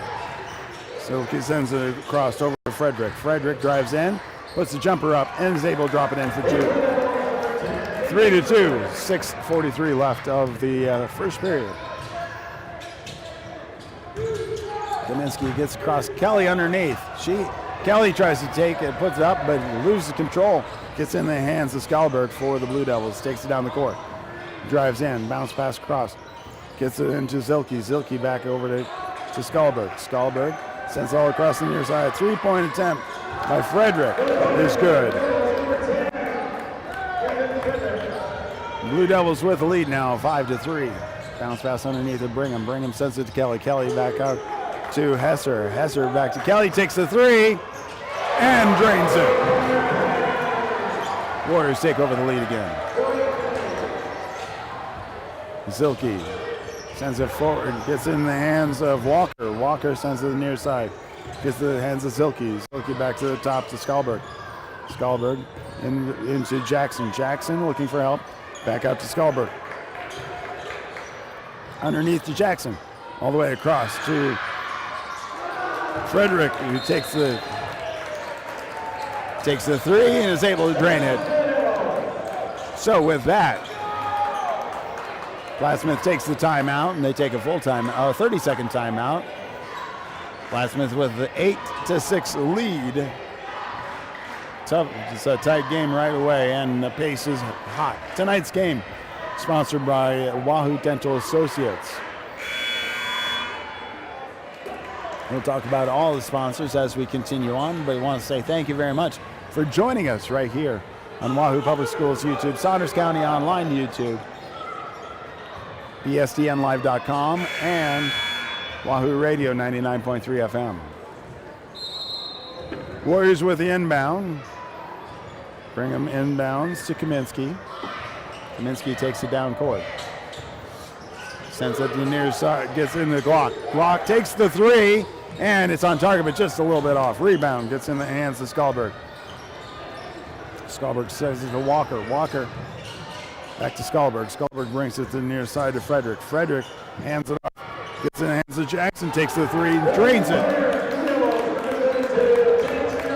Speaker 1: Zilke sends it across over to Frederick. Frederick drives in, puts the jumper up, and is able to drop it in for 2. 3-2, 6:43 left of the first period. Kaminsky gets across. Kelly underneath. Kelly tries to take it, puts it up, but loses control. Gets in the hands of Skalberg for the Blue Devils. Takes it down the court. Drives in, bounce pass across. Gets it into Zilke. Zilke back over to Skalberg. Skalberg sends it all across the near side. 3-point attempt by Frederick is good. Blue Devils with the lead now, 5-3. Bounce pass underneath of Brigham. Brigham sends it to Kelly. Kelly back out to Hesser. Hesser back to Kelly, takes the 3 and drains it. Warriors take over the lead again. Zilke sends it forward, gets in the hands of Walker. Walker sends it to the near side, gets to the hands of Zilke. Zilke back to the top to Skalberg. Skalberg into Jackson. Jackson looking for help, back out to Skalberg. Underneath to Jackson. all the way across to Frederick, who takes the three and is able to drain it. So with that, Plattsmouth takes the timeout, and they take a full time, 30-second timeout. Plattsmouth with the 8-6 lead. Tough, it's a tight game right away, and the pace is hot. Tonight's game sponsored by Wahoo Dental Associates. We'll talk about all the sponsors as we continue on, but we want to say thank you very much for joining us right here on Wahoo Public Schools YouTube, Saunders County Online YouTube, BSDNlive.com, and Wahoo Radio 99.3 FM. Warriors with the inbound. Bring them inbounds to Kaminsky. Kaminsky takes it down court. Sends it to the near side, gets in the Glock. Glock takes the three, and it's on target, but just a little bit off. Rebound gets in the hands of Skalberg. Skalberg sends it to Walker. Walker back to Skalberg. Skalberg brings it to the near side to Frederick. Frederick hands it off. Gets in the hands of Jackson, takes the three, drains it.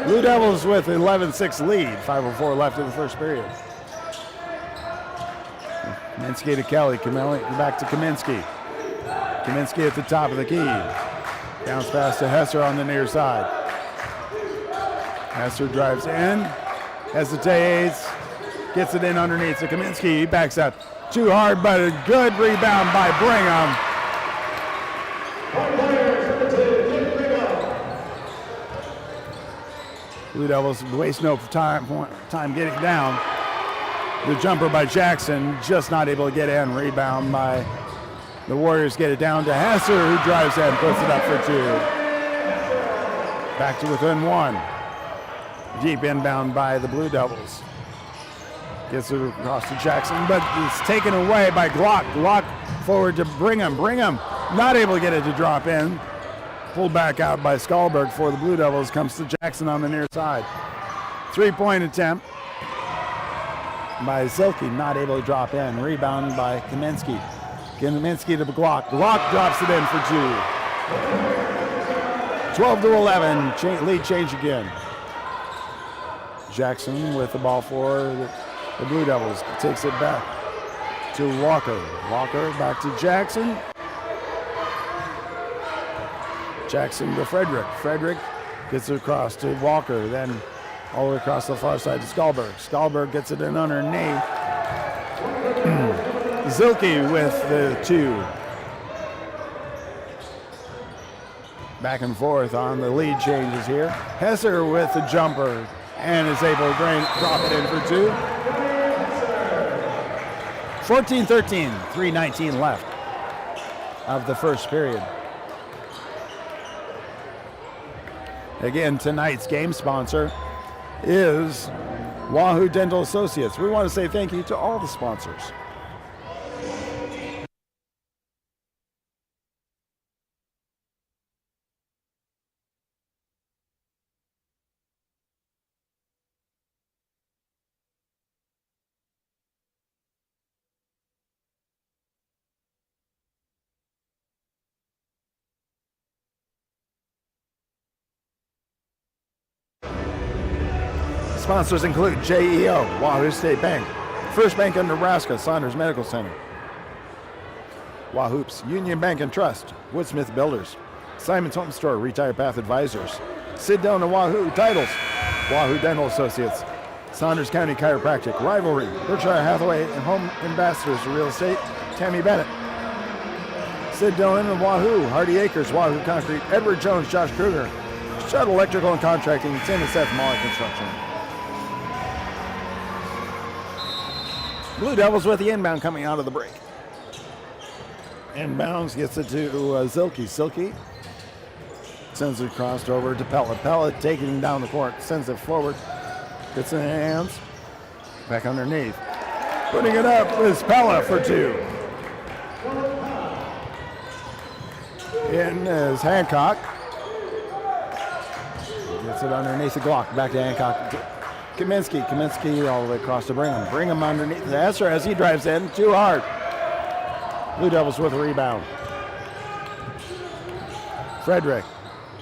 Speaker 1: Blue Devils with 11-6 lead, 5:04 left in the first period. Kaminsky to Kelly, back to Kaminsky. Kaminsky at the top of the key. Bounce pass to Hesser on the near side. Hesser drives in, hesitates, gets it in underneath to Kaminsky. He backs out too hard, but a good rebound by Brigham. Blue Devils waste no time getting down. The jumper by Jackson, just not able to get in. Rebound by the Warriors, get it down to Hesser, who drives in, puts it up for two. Back to within one. Deep inbound by the Blue Devils. Gets it across to Jackson, but it's taken away by Glock. Glock forward to Brigham. Brigham not able to get it to drop in. Pulled back out by Skalberg for the Blue Devils. Comes to Jackson on the near side. 3-point attempt by Zilke, not able to drop in. Rebound by Kaminsky. Kaminsky to Glock. Glock drops it in for two. 12-11, lead change again. Jackson with the ball for the Blue Devils. Takes it back to Walker. Walker back to Jackson. Jackson to Frederick. Frederick gets it across to Walker, then all the way across the far side to Skalberg. Skalberg gets it in underneath. Zilke with the two. Back and forth on the lead changes here. Hesser with the jumper and is able to drop it in for two. 14-13, 3:19 left of the first period. Again, tonight's game sponsor is Wahoo Dental Associates. We want to say thank you to all the sponsors. Sponsors include JEO, Wahoo State Bank, First Bank of Nebraska, Saunders Medical Center, Wahoops, Union Bank and Trust, Woodsmith Builders, Simon's Home Store, Retired Path Advisors, Sid Down to Wahoo Titles, Wahoo Dental Associates, Saunders County Chiropractic, Rivalry, Berkshire Hathaway and Home Ambassadors of Real Estate, Tammy Bennett, Sid Dillon and Wahoo, Hardy Acres, Wahoo Concrete, Edward Jones, Josh Kruger, Shuttle Electrical and Contracting, Tim and Seth Molly Construction. Blue Devils with the inbound coming out of the break. Inbounds gets it to Zilke. Zilke sends it across over to Pellet. Pellet taking him down the court, sends it forward. Gets in the hands. Back underneath. Putting it up is Pellet for two. In is Hancock. Gets it underneath the Glock. Back to Hancock. Kaminsky all the way across to Brigham. Brigham underneath the Hesser as he drives in. Too hard. Blue Devils with a rebound. Frederick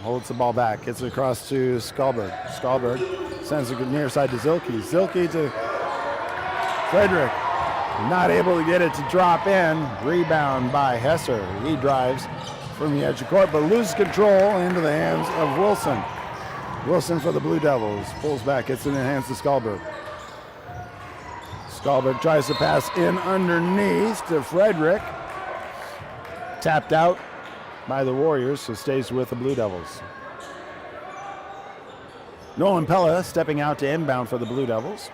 Speaker 1: holds the ball back, gets it across to Skalberg. Skalberg sends it near side to Zilke. Zilke to Frederick. Not able to get it to drop in. Rebound by Hesser. He drives from the edge of court, but loses control into the hands of Wilson. Wilson for the Blue Devils. Pulls back, gets it in the hands of Skalberg. Skalberg tries to pass in underneath to Frederick. Tapped out by the Warriors, so stays with the Blue Devils. Nolan Pella stepping out to inbound for the Blue Devils.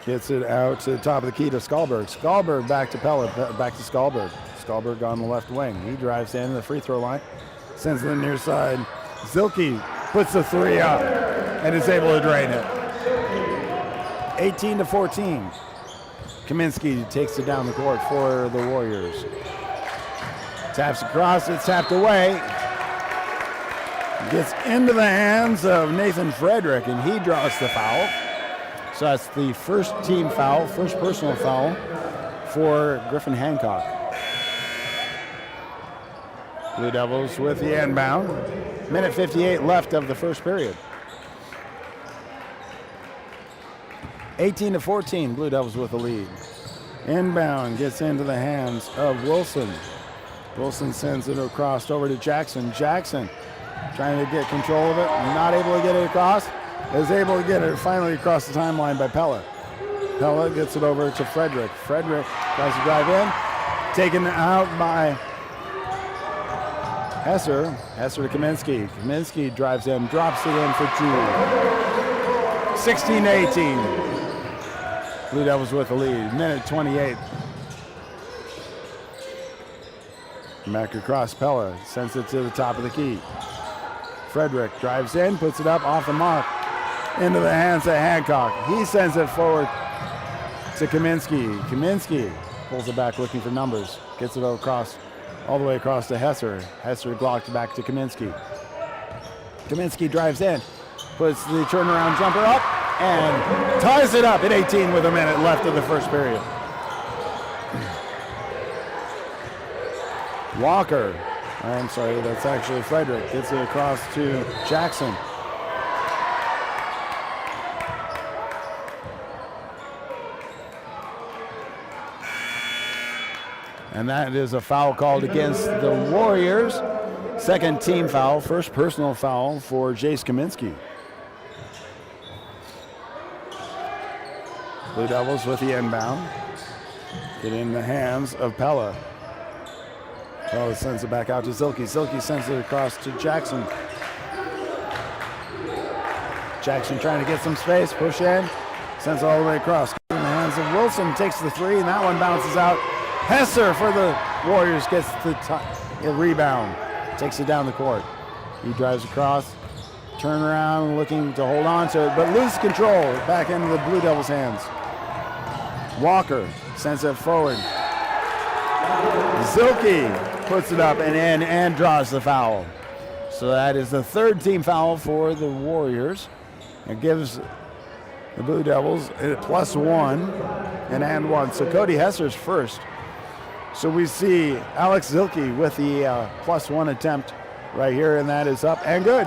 Speaker 1: Gets it out to the top of the key to Skalberg. Skalberg back to Pella, back to Skalberg. Skalberg on the left wing. He drives in the free throw line, sends it to the near side. Zilke puts the three up and is able to drain it. 18-14. Kaminsky takes it down the court for the Warriors. Taps across, it's tapped away. Gets into the hands of Nathan Frederick, and he draws the foul. So that's the first team foul, first personal foul for Griffin Hancock. Blue Devils with the inbound. Minute 58 left of the first period. 18-14, Blue Devils with the lead. Inbound gets into the hands of Wilson. Wilson sends it across over to Jackson. Jackson trying to get control of it, not able to get it across. Is able to get it finally across the timeline by Pella. Pella gets it over to Frederick. Frederick tries to drive in. Taken out by Hesser. Hesser to Kaminsky. Kaminsky drives in, drops it in for two. 16-18. Blue Devils with the lead. Minute 28. Back across Pella. Sends it to the top of the key. Frederick drives in, puts it up off the mark. Into the hands of Hancock. He sends it forward to Kaminsky. Kaminsky pulls it back looking for numbers. Gets it across, all the way across to Hesser. Hesser blocked back to Kaminsky. Kaminsky drives in, puts the turnaround jumper up, and ties it up at 18 with a minute left of the first period. Walker, I'm sorry, that's actually Frederick, gets it across to Jackson. And that is a foul called against the Warriors. Second team foul, first personal foul for Jace Kaminsky. Blue Devils with the inbound. Get in the hands of Pella. Pella sends it back out to Zilke. Zilke sends it across to Jackson. Jackson trying to get some space, push in, sends it all the way across. In the hands of Wilson, takes the three, and that one bounces out. Hesser for the Warriors gets the rebound, takes it down the court. He drives across, turn around, looking to hold on to it, but loses control back into the Blue Devils' hands. Walker sends it forward. Zilke puts it up and in and draws the foul. So that is the third team foul for the Warriors. It gives the Blue Devils a +1 and one. So Cody Hesser's first. So we see Alex Zilke with the +1 attempt right here, and that is up and good.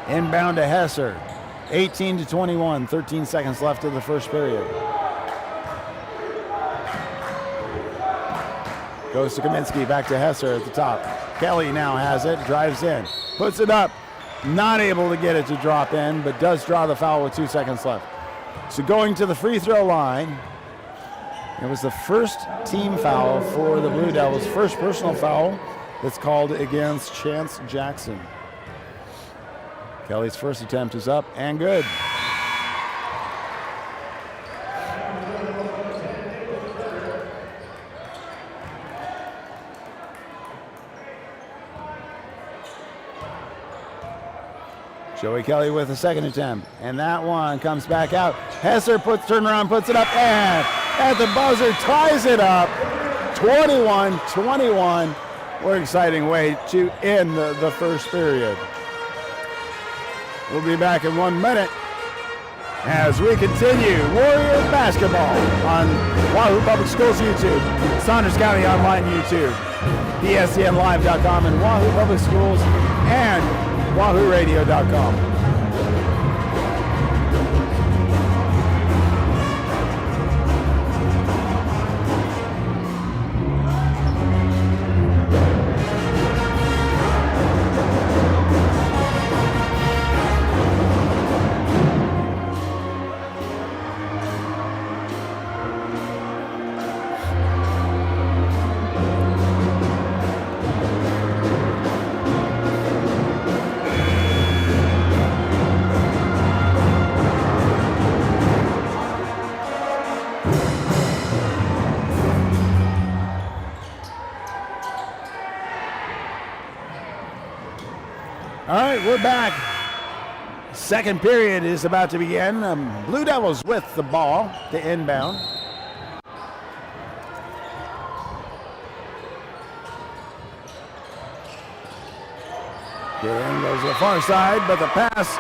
Speaker 1: Inbound to Hesser. 18-21, 13 seconds left of the first period. Goes to Kaminsky, back to Hesser at the top. Kelly now has it, drives in, puts it up. Not able to get it to drop in, but does draw the foul with 2 seconds left. So going to the free throw line, it was the first team foul for the Blue Devils, first personal foul that's called against Chance Jackson. Kelly's first attempt is up and good. Joey Kelly with a second attempt, and that one comes back out. Hesser turns around, puts it up, and at the buzzer ties it up. 21-21. What an exciting way to end the first period. We'll be back in 1 minute as we continue Warrior basketball on Wahoo Public Schools YouTube, Saunders County Online YouTube, PSCNlive.com, and Wahoo Public Schools and WahooRadio.com. All right, we're back. Second period is about to begin. Blue Devils with the ball to inbound. In goes to the far side, but the pass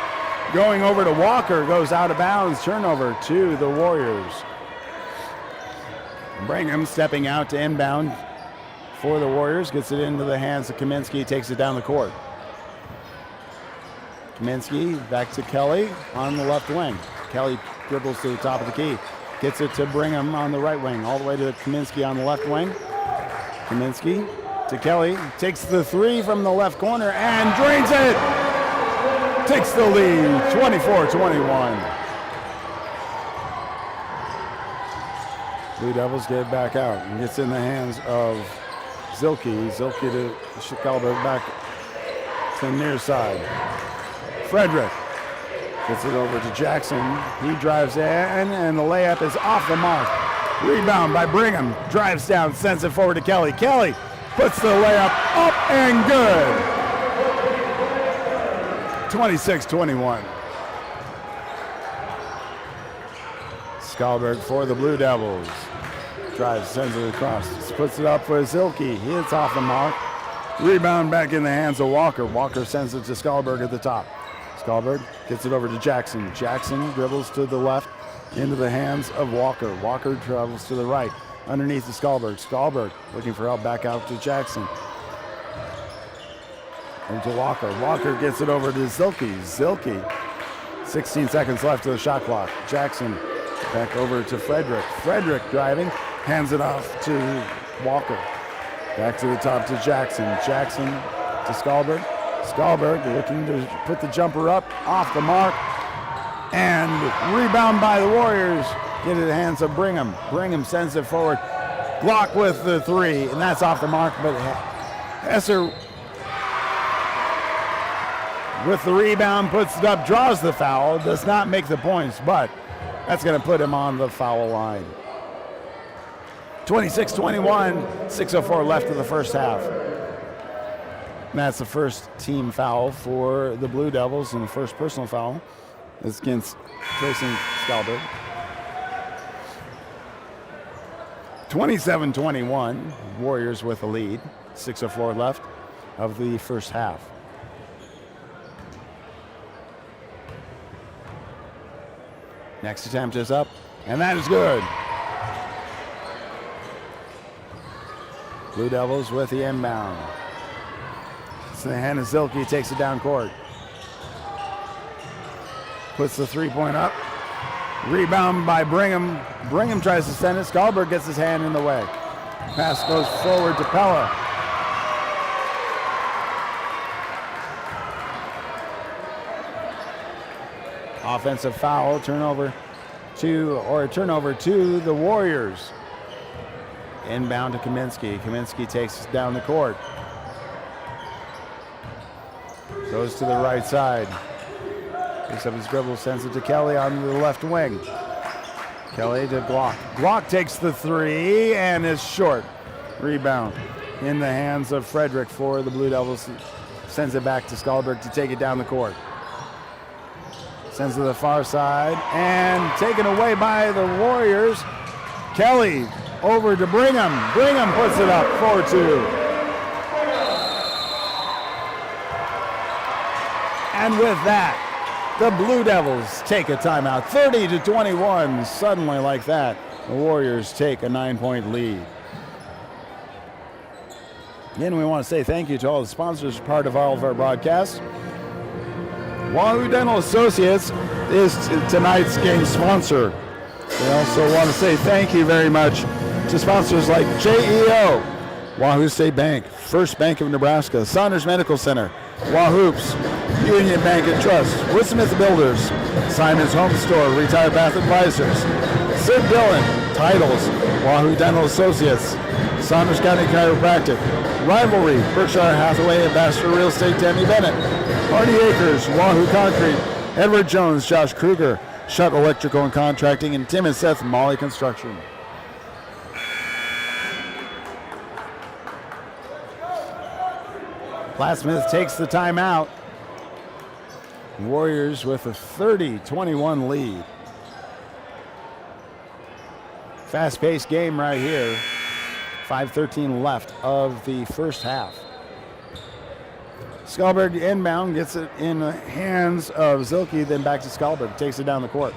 Speaker 1: going over to Walker goes out of bounds. Turnover to the Warriors. Brigham stepping out to inbound for the Warriors. Gets it into the hands of Kaminsky. Takes it down the court. Kaminsky back to Kelly on the left wing. Kelly dribbles to the top of the key. Gets it to Brigham on the right wing. All the way to Kaminsky on the left wing. Kaminsky to Kelly. Takes the three from the left corner and drains it. Takes the lead, 24-21. Blue Devils get it back out and gets in the hands of Zilke. Zilke to Chicago back to the near side. Frederick gets it over to Jackson. He drives in, and the layup is off the mark. Rebound by Brigham. Drives down, sends it forward to Kelly. Kelly puts the layup up and good. 26-21. Skalberg for the Blue Devils. Drives, sends it across. Puts it up for Zilke. It's off the mark. Rebound back in the hands of Walker. Walker sends it to Skalberg at the top. Skalberg gets it over to Jackson. Jackson dribbles to the left into the hands of Walker. Walker travels to the right underneath to Skalberg. Skalberg looking for help back out to Jackson. Into Walker. Walker gets it over to Zilke. Zilke, 16 seconds left of the shot clock. Jackson back over to Frederick. Frederick driving, hands it off to Walker. Back to the top to Jackson. Jackson to Skalberg. Skalberg looking to put the jumper up, off the mark, and rebound by the Warriors into the hands of Brigham. Brigham sends it forward. Glock with the three, and that's off the mark, but Hesser with the rebound, puts it up, draws the foul, does not make the points, but that's going to put him on the foul line. 26-21, 6:04 left in the first half. And that's the first team foul for the Blue Devils, and the first personal foul is against Tracy Skalberg. 27-21, Warriors with a lead. 6:04 left of the first half. Next attempt is up, and that is good. Blue Devils with the inbound. It's in the hand of Zilke, takes it down court. Puts the three-point up. Rebound by Brigham. Brigham tries to send it. Skalberg gets his hand in the way. Pass goes forward to Pella. Offensive foul, turnover to the Warriors. Inbound to Kaminsky. Kaminsky takes down the court. Goes to the right side. Picks up his dribble, sends it to Kelly on the left wing. Kelly to Glock. Glock takes the three and is short. Rebound in the hands of Frederick for the Blue Devils. Sends it back to Skalberg to take it down the court. Sends to the far side and taken away by the Warriors. Kelly over to Brigham. Brigham puts it up, 4-2. And with that, The Blue Devils take a timeout. 30-21. Suddenly like that, the Warriors take a 9-point lead. Again, we want to say thank you to all the sponsors, part of all of our broadcasts. Wahoo Dental Associates is tonight's game sponsor. We also want to say thank you very much to sponsors like JEO, Wahoo State Bank, First Bank of Nebraska, Saunders Medical Center, Wahoops, Union Bank and Trust, Woodsmith Builders, Simon's Home Store, Retired Bath Advisors, Sid Dillon, Titles, Wahoo Dental Associates, Saunders County Chiropractic, Rivalry, Berkshire Hathaway, Ambassador Real Estate, Tammy Bennett, Hardy Acres, Wahoo Concrete, Edward Jones, Josh Kruger, Shutt Electrical and Contracting, and Tim and Seth Molly Construction. Plattsmouth takes the timeout. Warriors with a 30-21 lead. Fast-paced game right here. 5:13 left of the first half. Skalberg inbound, gets it in the hands of Zilke, then back to Skalberg, takes it down the court.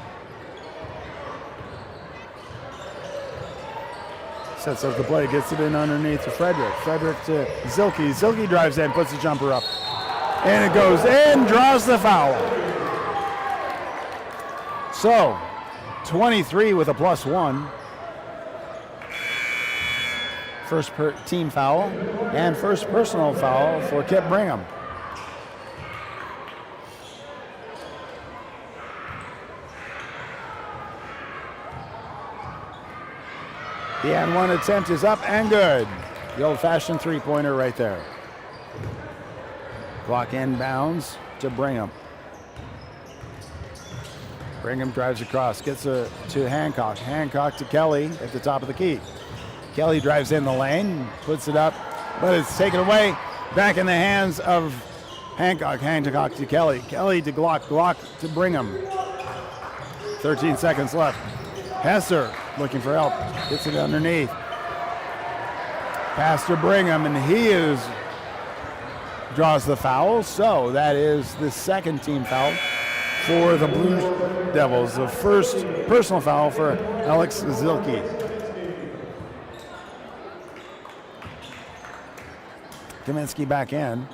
Speaker 1: Sets up the play, gets it in underneath to Frederick. Frederick to Zilke. Zilke drives in, puts the jumper up. And it goes in, draws the foul. So, 23 with a +1. First team foul and first personal foul for Kip Brigham. The and one attempt is up and good. The old-fashioned three-pointer right there. Clock inbounds to Brigham. Brigham drives across, gets to Hancock. Hancock to Kelly at the top of the key. Kelly drives in the lane, puts it up, but it's taken away. Back in the hands of Hancock. Hancock to Kelly. Kelly to Glock. Glock to Brigham. 13 seconds left. Hesser looking for help. Gets it underneath. Pass to Brigham, and he draws the foul. So that is the second team foul for the Blue Devils. The first personal foul for Alex Zilke. Kaminsky back in.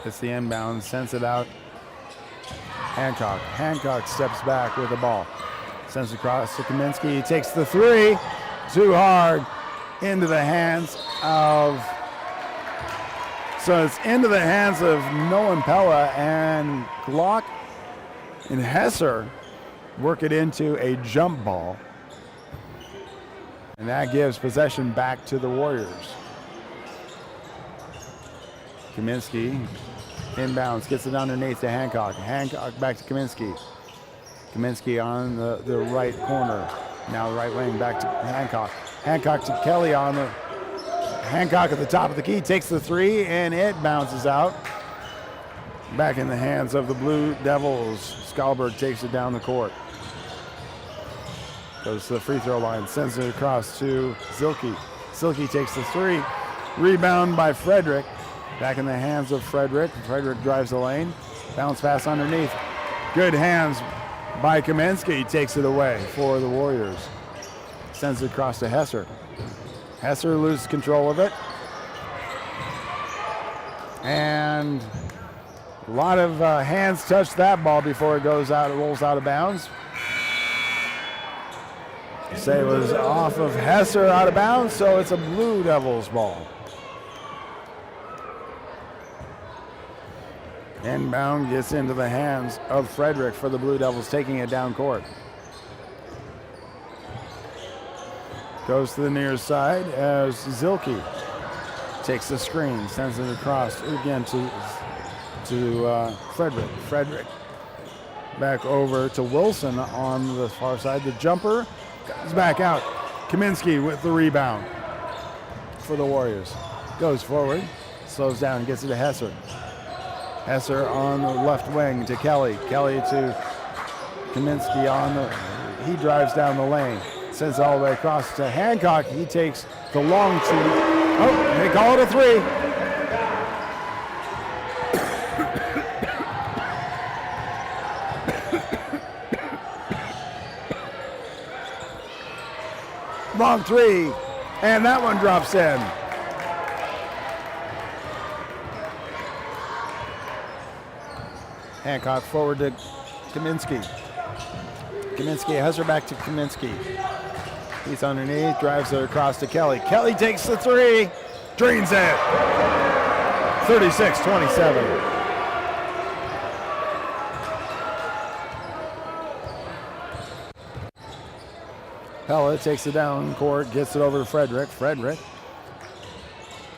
Speaker 1: It's the inbound, sends it out. Hancock. Hancock steps back with the ball. Sends it across to Kaminsky. He takes the three. Too hard. Into the hands of... So it's into the hands of Nolan Pella, and Glock and Hesser work it into a jump ball. And that gives possession back to the Warriors. Kaminsky inbounds, gets it underneath to Hancock. Hancock back to Kaminsky. Kaminsky on the right corner. Now the right wing back to Hancock. Hancock to Kelly on the... Hancock at the top of the key takes the three, and it bounces out. Back in the hands of the Blue Devils. Skalberg takes it down the court. Goes to the free throw line, sends it across to Zilke. Zilke takes the three. Rebound by Frederick. Back in the hands of Frederick. Frederick drives the lane. Bounce pass underneath. Good hands by Kaminsky. Takes it away for the Warriors. Sends it across to Hesser. Hesser loses control of it. And a lot of hands touch that ball before it goes out. It rolls out of bounds. Say it was off of Hesser out of bounds, so it's a Blue Devils ball. Inbound gets into the hands of Frederick for the Blue Devils, taking it down court. Goes to the near side as Zilke takes the screen, sends it across again to Frederick. Frederick back over to Wilson on the far side. The jumper comes back out. Kaminsky with the rebound for the Warriors. Goes forward, slows down, gets it to Hesser. Hesser on the left wing to Kelly. Kelly to Kaminsky on the... He drives down the lane. Sends it all the way across to Hancock. He takes the long two. Oh, they call it a three. long three, and that one drops in. Hancock forward to Kaminsky. Kaminsky has her back to Kaminsky. He's underneath, drives it across to Kelly. Kelly takes the three, drains it. 36-27. Pella takes it down court, gets it over to Frederick. Frederick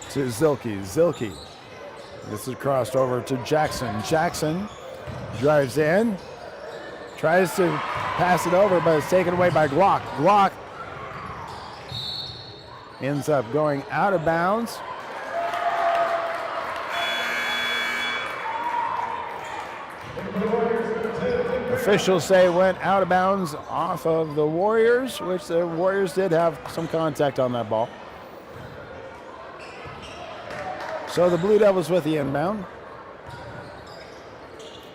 Speaker 1: to Zilke. Zilke gets it crossed over to Jackson. Jackson drives in, tries to pass it over, but it's taken away by Glock. Glock ends up going out of bounds. Officials say went out of bounds off of the Warriors, which the Warriors did have some contact on that ball. So the Blue Devils with the inbound.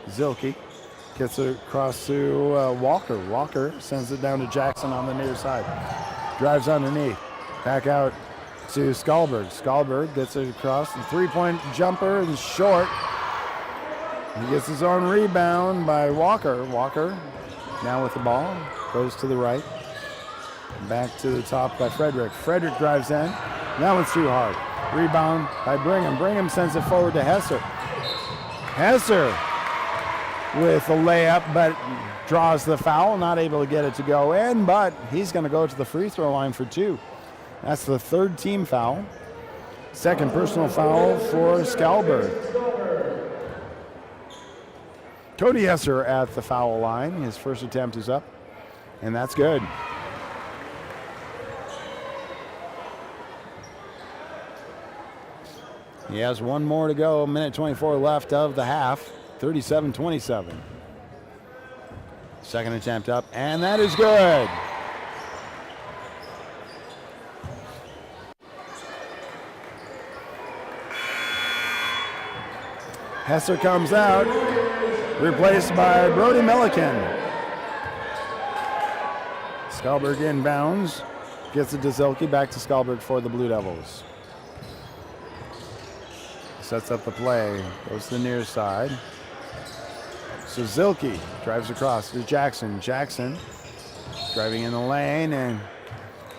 Speaker 1: Zilke gets it across to Walker. Walker sends it down to Jackson on the near side. Drives underneath. Back out to Skalberg. Skalberg gets it across. The three-point jumper is short. He gets his own rebound by Walker. Walker now with the ball. Goes to the right. Back to the top by Frederick. Frederick drives in. That one's too hard. Rebound by Brigham. Brigham sends it forward to Hesser. Hesser with a layup, but draws the foul. Not able to get it to go in, but he's going to go to the free throw line for two. That's the third team foul. Second personal foul for Skalberg. Cody Hesser at the foul line. His first attempt is up, and that's good. He has one more to go. Minute 24 left of the half. 37-27. Second attempt up, and that is good. Hesser comes out, replaced by Brody Milliken. Skalberg inbounds, gets it to Zilke, back to Skalberg for the Blue Devils. Sets up the play, goes to the near side. So Zilke drives across to Jackson. Jackson driving in the lane, and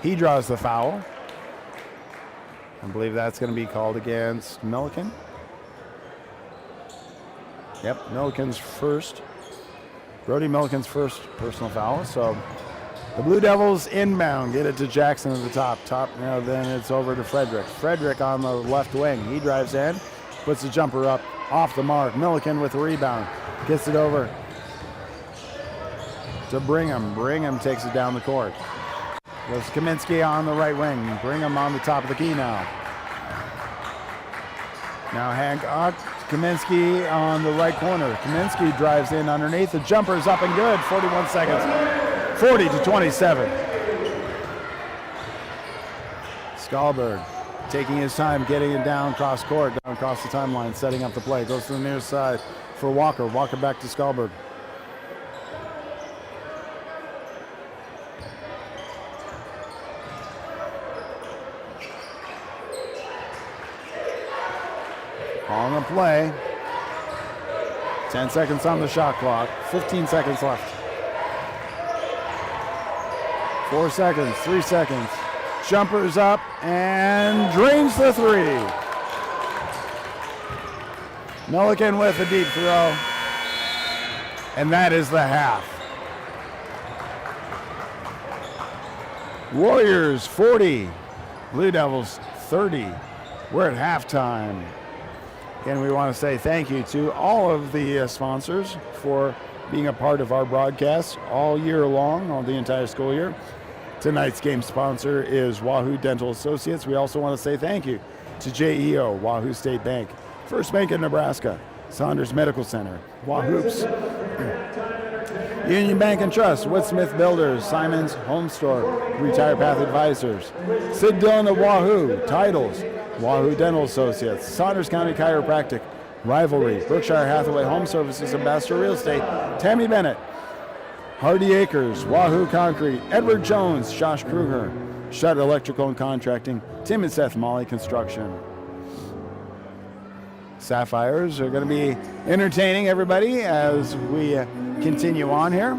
Speaker 1: he draws the foul. I believe that's going to be called against Milliken. Yep, Milliken's first. Brody Milliken's first personal foul. So the Blue Devils inbound, get it to Jackson at the top. Now then it's over to Frederick. Frederick on the left wing. He drives in, puts the jumper up off the mark. Milliken with the rebound. Gets it over to Brigham. Brigham takes it down the court. Goes Kaminsky on the right wing. Brigham on the top of the key now. Now Hancock, Kaminsky on the right corner. Kaminsky drives in underneath. The jumper is up and good. 41 seconds. 40-27. Skalberg taking his time, getting it down cross court, down across the timeline, setting up the play. Goes to the near side for Walker. Walker back to Skalberg. On the play. 10 seconds on the shot clock. 15 seconds left. 4 seconds, 3 seconds. Jumper's up and drains the three. Milliken with a deep throw. And that is the half. Warriors 40, Blue Devils 30. We're at halftime. Again, we want to say thank you to all of the sponsors for being a part of our broadcast all year long, all the entire school year. Tonight's game sponsor is Wahoo Dental Associates. We also want to say thank you to JEO, Wahoo State Bank, First Bank of Nebraska, Saunders Medical Center, Wahoops, Union Bank and Trust, Woodsmith Builders, Simon's Home Store, Retire Path Advisors, Sid Dillon of Wahoo, Titles, Wahoo Dental Associates, Saunders County Chiropractic, Rivalry, Berkshire Hathaway Home Services, Ambassador Real Estate, Tammy Bennett, Hardy Acres, Wahoo Concrete, Edward Jones, Josh Kruger, Shutt Electrical and Contracting, Tim and Seth Molly Construction. Sapphires are going to be entertaining everybody as we continue on here.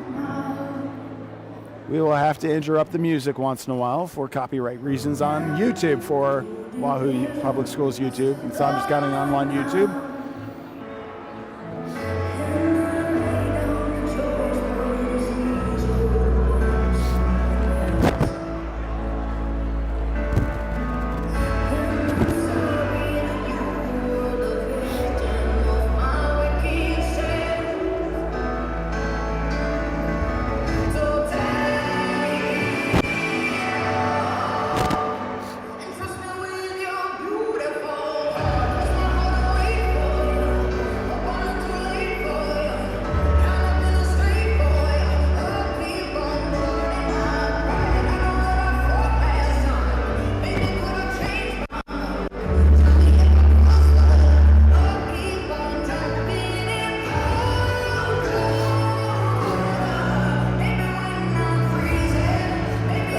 Speaker 1: We will have to interrupt the music once in a while for copyright reasons on YouTube for Wahoo Public Schools YouTube. And so I'm just getting on YouTube.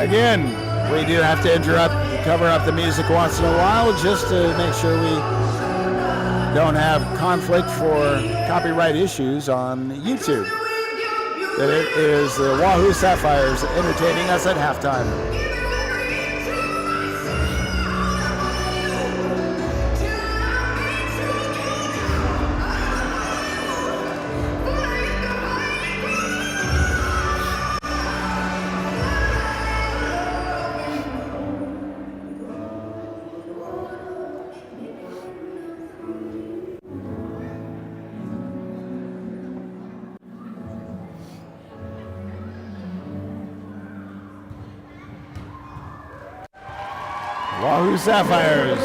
Speaker 1: Again, we do have to cover up the music once in a while just to make sure we don't have conflict for copyright issues on YouTube. That it is the Wahoo Sapphires entertaining us at halftime. Wahoo Sapphires.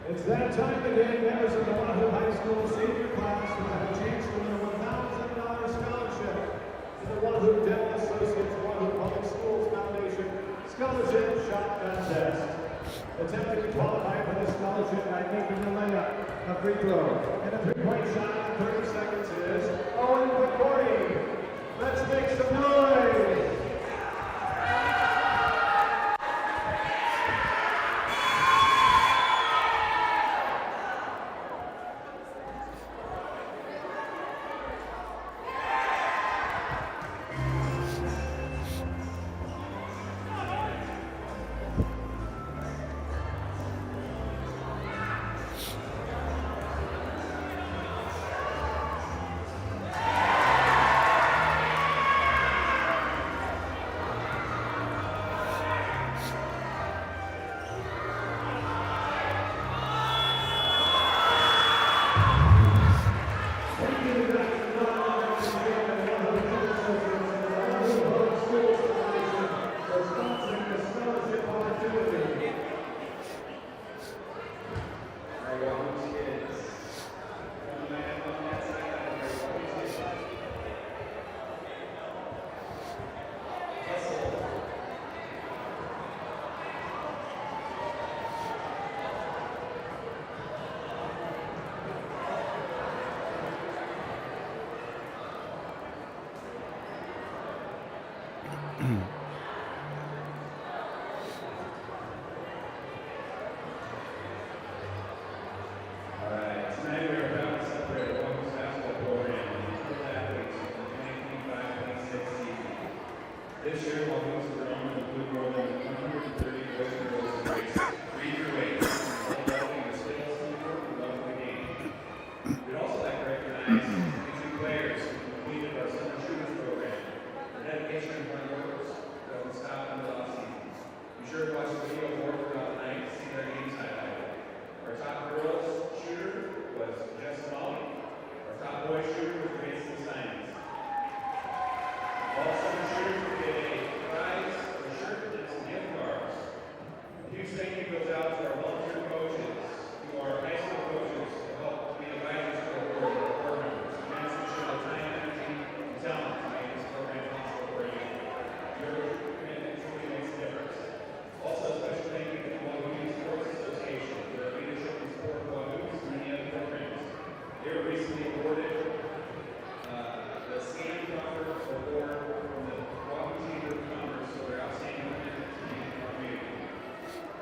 Speaker 2: It's that time again, members of the Wahoo High School senior class will have a chance to win a $1,000 scholarship to the Wahoo Dental Associates Wahoo Public Schools Foundation Scholarship Shotgun Test. Attempting to qualify for this scholarship by making a layup, a free throw, and a three-point shot in 30 seconds is Owen McCourty. Let's make some noise!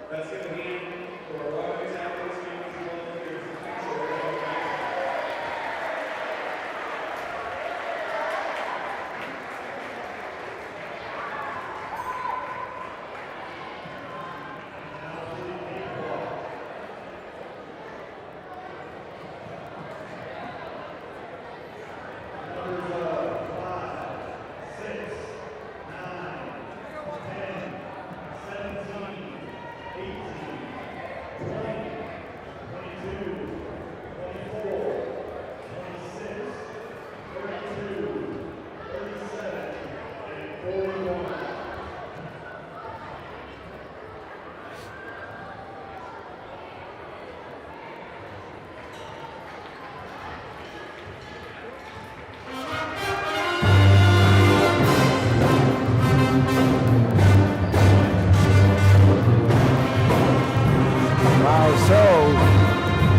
Speaker 2: Let's give a hand for our Rockets athletes, families, and volunteers.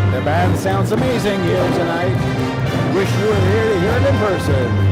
Speaker 1: The band sounds amazing here tonight. Wish you were here to hear it in person.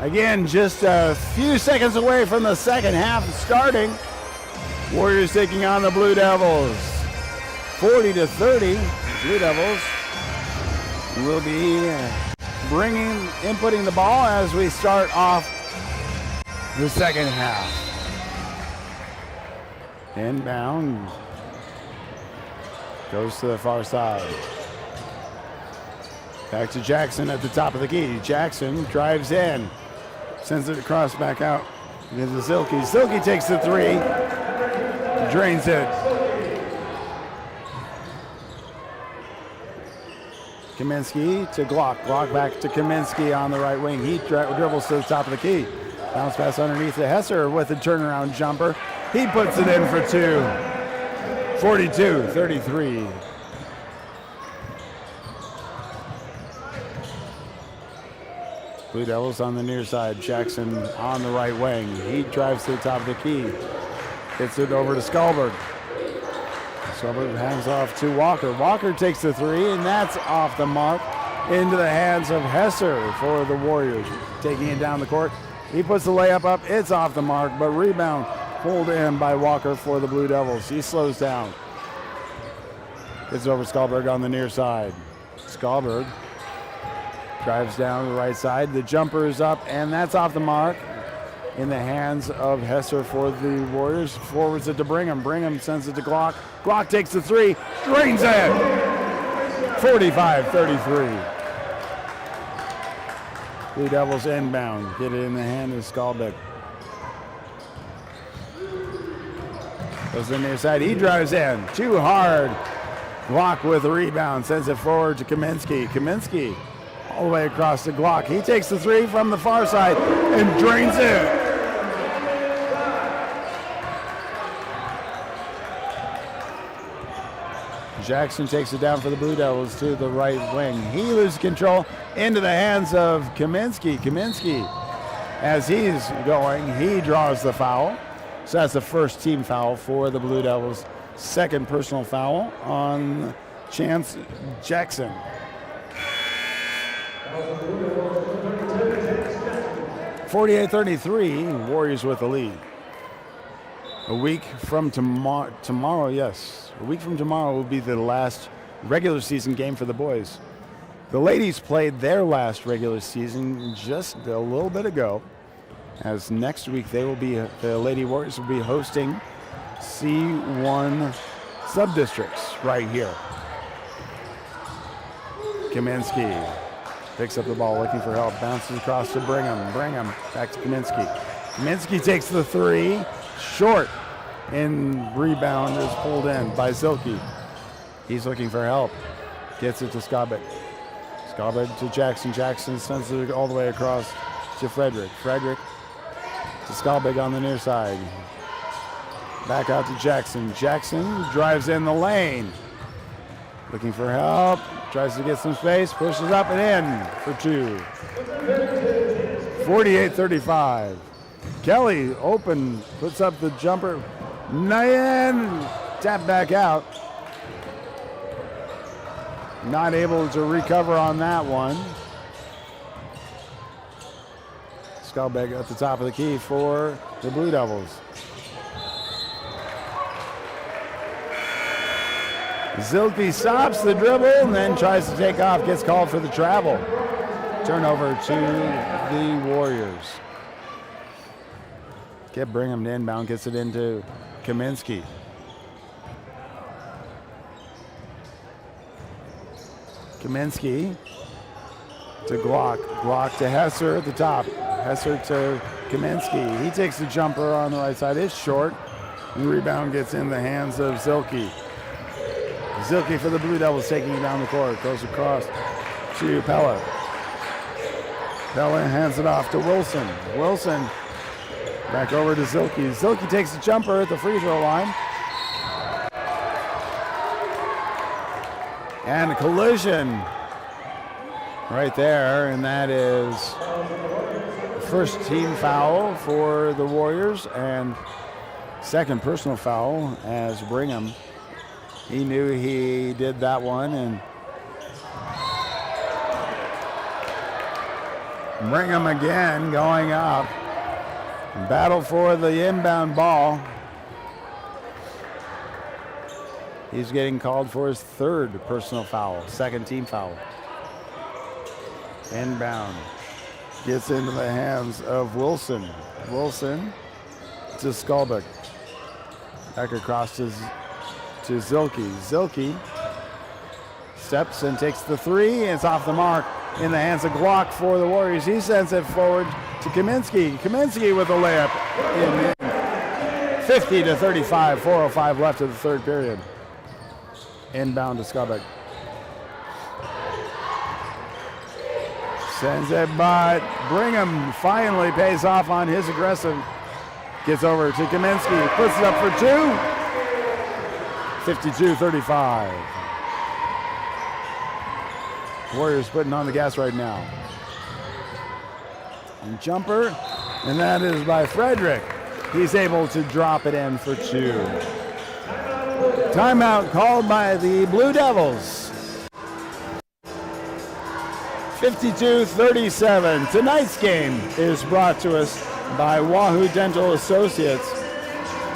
Speaker 1: Again, just a few seconds away from the second half starting. Warriors taking on the Blue Devils. 40-30. Blue Devils will be inputting the ball as we start off the second half. Inbound. Goes to the far side. Back to Jackson at the top of the key. Jackson drives in. Sends it across back out. Gives to Silky. Silky takes the three. Drains it. Kaminsky to Glock. Glock back to Kaminsky on the right wing. He dribbles to the top of the key. Bounce pass underneath the Hesser with a turnaround jumper. He puts it in for two. 42-33. Blue Devils on the near side. Jackson on the right wing. He drives to the top of the key. Gets it over to Skulberg. Skulberg hands off to Walker. Walker takes the three, and that's off the mark. into the hands of Hesser for the Warriors. Taking it down the court. He puts the layup up. It's off the mark, but rebound pulled in by Walker for the Blue Devils. He slows down. Gets over Skalberg on the near side. Skalberg drives down the right side. The jumper is up, and that's off the mark. In the hands of Hesser for the Warriors. Forwards it to Brigham. Brigham sends it to Glock. Glock takes the three. Drains it. 45-33. Blue Devils inbound. Get it in the hand of Skalbeck. Goes to the near side. He drives in. Too hard. Glock with the rebound. Sends it forward to Kaminsky. Kaminsky all the way across to Glock. He takes the three from the far side and drains it. Jackson takes it down for the Blue Devils to the right wing. He loses control into the hands of Kaminsky. Kaminsky, as he's going, he draws the foul. So that's the first team foul for the Blue Devils. Second personal foul on Chance Jackson. (48-33), Warriors with the lead. A week from tomorrow, yes. A week from tomorrow will be the last regular season game for the boys. The ladies played their last regular season just a little bit ago, as next week the Lady Warriors will be hosting C1 sub-districts right here. Kaminsky picks up the ball, looking for help, bounces across to Brigham. Brigham back to Kaminsky. Kaminsky takes the three, short, and rebound is pulled in by Zilke. He's looking for help, gets it to Skobek. Skobek to Jackson. Jackson sends it all the way across to Frederick. Frederick to Skobek on the near side. Back out to Jackson. Jackson drives in the lane, looking for help, tries to get some space, pushes up and in for two. 48-35. Kelly open, puts up the jumper. Nyan tap back out. Not able to recover on that one. Skalbeck at the top of the key for the Blue Devils. Zilke stops the dribble and then tries to take off, gets called for the travel. Turnover to the Warriors. Get Brigham to inbound, gets it into Kaminsky. Kaminsky to Glock. Glock to Hesser at the top. Hesser to Kaminsky. He takes the jumper on the right side. It's short. The rebound gets in the hands of Zilke. Zilke for the Blue Devils, taking it down the court. Goes across to Pella. Pella hands it off to Wilson. Wilson back over to Zilke. Zilke takes the jumper at the free throw line. And a collision right there, and that is first team foul for the Warriors and second personal foul as Brigham. He knew he did that one, and Brigham again going up. Battle for the inbound ball. He's getting called for his third personal foul, second team foul. Inbound. Gets into the hands of Wilson. Wilson to Skalbeck. Back across to Zilke. Zilke steps and takes the three. It's off the mark in the hands of Glock for the Warriors. He sends it forward to Kaminsky. Kaminsky with a layup. 50-35, 4:05 left of the third period. Inbound to Skalbeck. Sends it, but Brigham finally pays off on his aggressive. Gets over to Kaminsky, puts it up for two. 52-35. Warriors putting on the gas right now. And jumper, and that is by Frederick. He's able to drop it in for two. Timeout called by the Blue Devils. 52-37. Tonight's game is brought to us by Wahoo Dental Associates.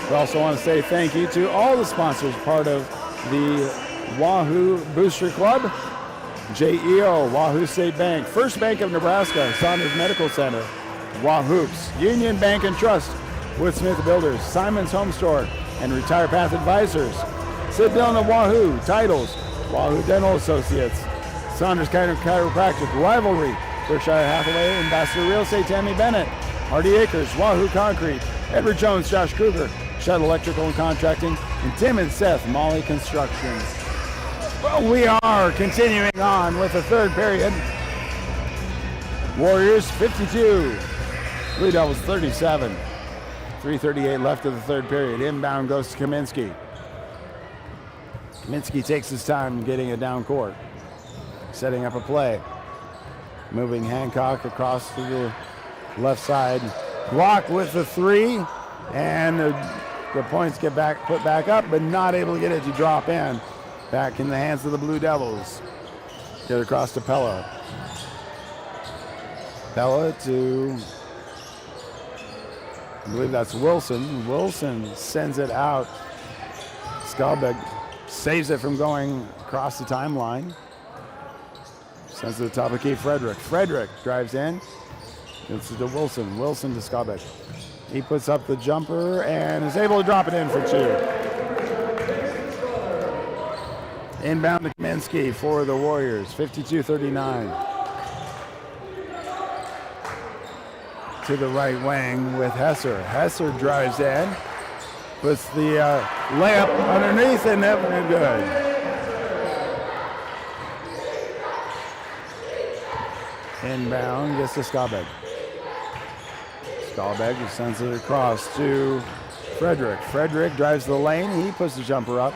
Speaker 1: We also want to say thank you to all the sponsors, part of the Wahoo Booster Club, JEO, Wahoo State Bank, First Bank of Nebraska, Saunders Medical Center, Wahoops, Union Bank and Trust, Wood Smith Builders, Simon's Home Store, and Retire Path Advisors. Sid Dillon of Wahoo, Titles, Wahoo Dental Associates, Saunders Chiropractic, Rivalry, Berkshire Hathaway, Ambassador Real Estate, Tammy Bennett, Hardy Acres, Wahoo Concrete, Edward Jones, Josh Kruger, Shed Electrical and Contracting, and Tim and Seth, Molly Construction. Well, we are continuing on with the third period. Warriors 52, Blue Devils 37. 3:38 left of the third period. Inbound goes to Kaminsky. Kaminsky takes his time getting it down court. Setting up a play. Moving Hancock across to the left side. Block with the three. And the points get put back up, but not able to get it to drop in. Back in the hands of the Blue Devils. Get it across to Pella. Pella to, I believe that's Wilson. Wilson sends it out. Skalbeck saves it from going across the timeline. Sends it to the top of the key, Frederick. Frederick drives in. It's to Wilson. Wilson to Skalbeck. He puts up the jumper and is able to drop it in for two. Inbound to Kaminsky for the Warriors, 52-39. To the right wing with Hesser. Hesser drives in, puts the layup underneath, and never good. Inbound gets to Skalbeck. Skalbeck sends it across to Frederick. Frederick drives the lane. He puts the jumper up.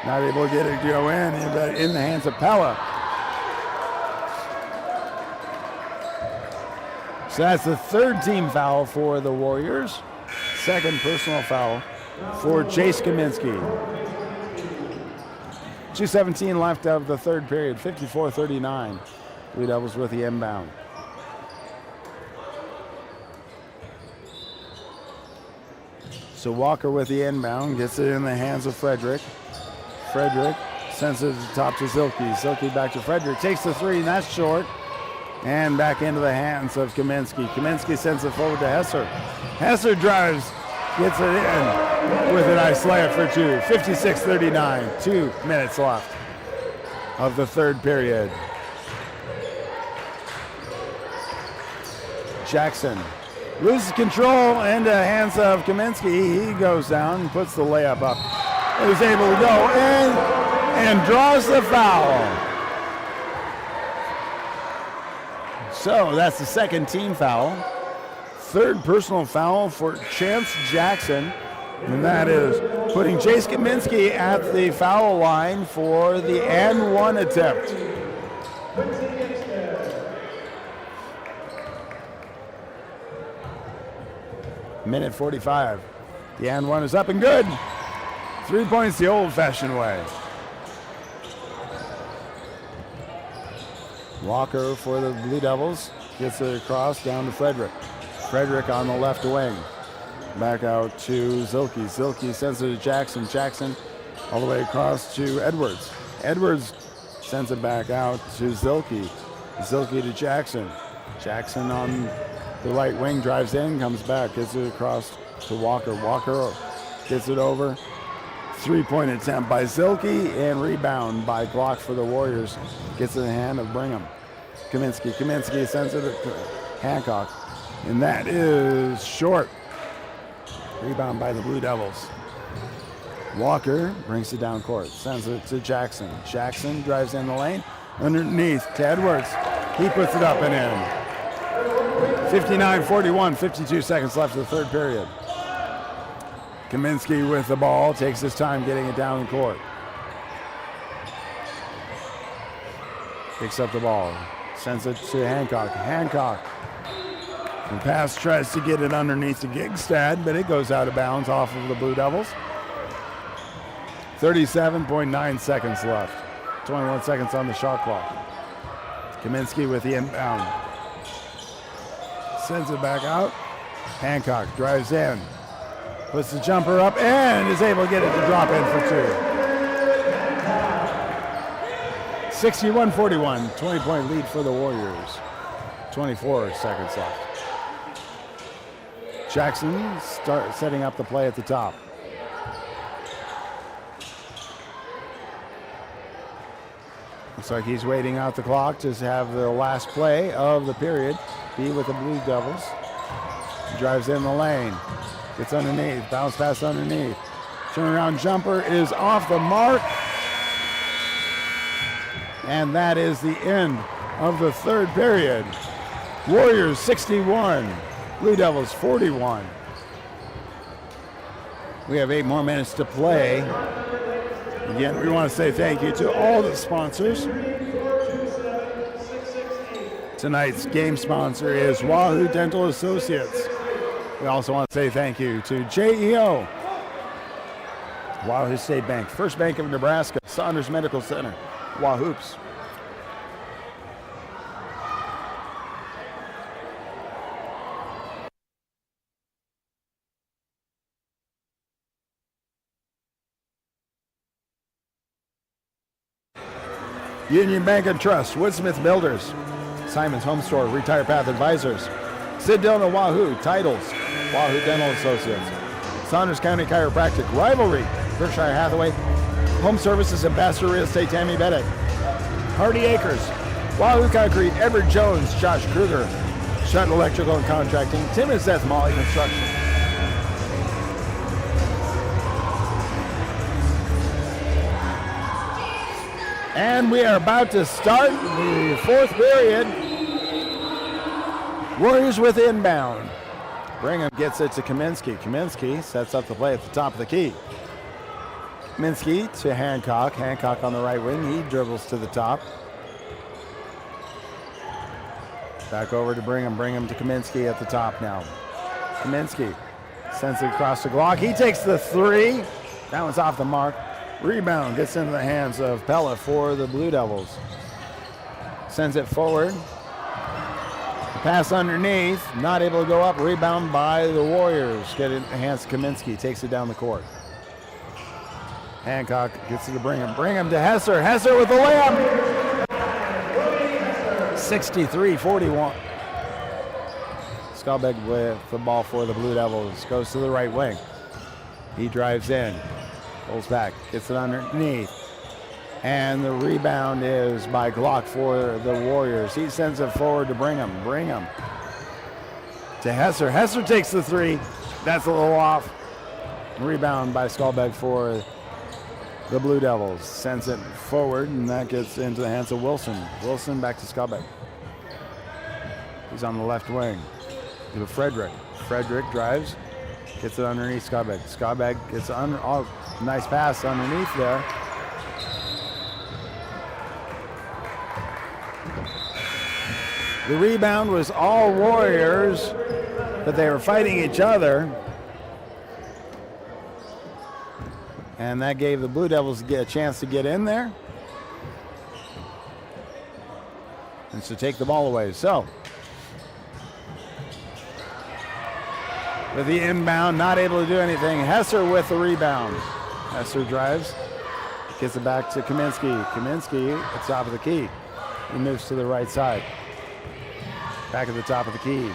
Speaker 1: Not able to get it to go in the hands of Pella. So that's the third team foul for the Warriors. Second personal foul for Chase Kaminsky. 2:17 left of the third period, 54-39. Blue Devils with the inbound. So Walker with the inbound, gets it in the hands of Frederick. Frederick sends it to the top to Zilke. Zilke back to Frederick, takes the three, and that's short. And back into the hands of Kaminsky. Kaminsky sends it forward to Hesser. Hesser drives, gets it in with a nice layup for two. 56-39, 2 minutes left of the third period. Jackson loses control into the hands of Kaminsky. He goes down and puts the layup up. He's able to go in and draws the foul. So that's the second team foul. Third personal foul for Chance Jackson. And that is putting Chase Kaminsky at the foul line for the and one attempt. Minute 45. The and one is up and good. 3 points the old-fashioned way. Walker for the Blue Devils gets it across down to Frederick. Frederick on the left wing. Back out to Zilke. Zilke sends it to Jackson. Jackson all the way across to Edwards. Edwards sends it back out to Zilke. Zilke to Jackson. Jackson on the right wing drives in, comes back, gets it across to Walker. Walker gets it over. 3-point attempt by Zilke and rebound by Glock for the Warriors. Gets in the hand of Brigham. Kaminsky. Kaminsky sends it to Hancock. And that is short. Rebound by the Blue Devils. Walker brings it down court. Sends it to Jackson. Jackson drives in the lane. Underneath to Edwards. He puts it up and in. 59-41, 52 seconds left of the third period. Kaminsky with the ball, takes his time getting it down the court. Picks up the ball, sends it to Hancock. Hancock, the pass tries to get it underneath to Gigstad, but it goes out of bounds off of the Blue Devils. 37.9 seconds left. 21 seconds on the shot clock. Kaminsky with the inbound. Sends it back out. Hancock drives in. Puts the jumper up and is able to get it to drop in for two. 61-41, 20-point lead for the Warriors. 24 seconds left. Jackson setting up the play at the top. Looks like he's waiting out the clock to have the last play of the period be with the Blue Devils. He drives in the lane. Gets underneath. Bounce pass underneath. Turnaround jumper is off the mark. And that is the end of the third period. Warriors 61. Blue Devils 41. We have 8 more minutes to play. Again, we want to say thank you to all the sponsors. Tonight's game sponsor is Wahoo Dental Associates. We also want to say thank you to JEO, Wahoo State Bank, First Bank of Nebraska, Saunders Medical Center, Wahoops. Union Bank and Trust, Woodsmith Builders, Simon's Home Store, Retire Path Advisors, Sid Dillon and Wahoo, Titles, Wahoo Dental Associates, Saunders County Chiropractic, Rivalry, Berkshire Hathaway, Home Services, Ambassador Real Estate, Tammy Beddick, Hardy Acres, Wahoo Concrete, Edward Jones, Josh Kruger, Shutt Electrical and Contracting, Tim and Seth Molly Construction. And we are about to start the fourth period. Warriors with inbound. Brigham gets it to Kaminsky. Kaminsky sets up the play at the top of the key. Kaminsky to Hancock. Hancock on the right wing. He dribbles to the top. Back over to Brigham. Brigham to Kaminsky at the top now. Kaminsky sends it across the block. He takes the three. That one's off the mark. Rebound gets into the hands of Pella for the Blue Devils. Sends it forward. Pass underneath. Not able to go up. Rebound by the Warriors. Get it in the hands of Kaminsky. Takes it down the court. Hancock gets it to Brigham. Brigham to Hesser. Hesser with the layup. 63-41. Skalbeg with the ball for the Blue Devils. Goes to the right wing. He drives in. Pulls back, gets it underneath. And the rebound is by Glock for the Warriors. He sends it forward to Brigham. Brigham to Hesser. Hesser takes the three. That's a little off. Rebound by Skalbeg for the Blue Devils. Sends it forward, and that gets into the hands of Wilson. Wilson back to Skalbeg. He's on the left wing. To Frederick. Frederick drives. Gets it underneath Skalbeg. Skalbeg gets under. Oh, nice pass underneath there. The rebound was all Warriors, but they were fighting each other. And that gave the Blue Devils a chance to get in there and to take the ball away. So, with the inbound, not able to do anything. Hesser with the rebound. Hesser drives, gets it back to Kaminsky. Kaminsky at the top of the key. He moves to the right side. Back at the top of the key.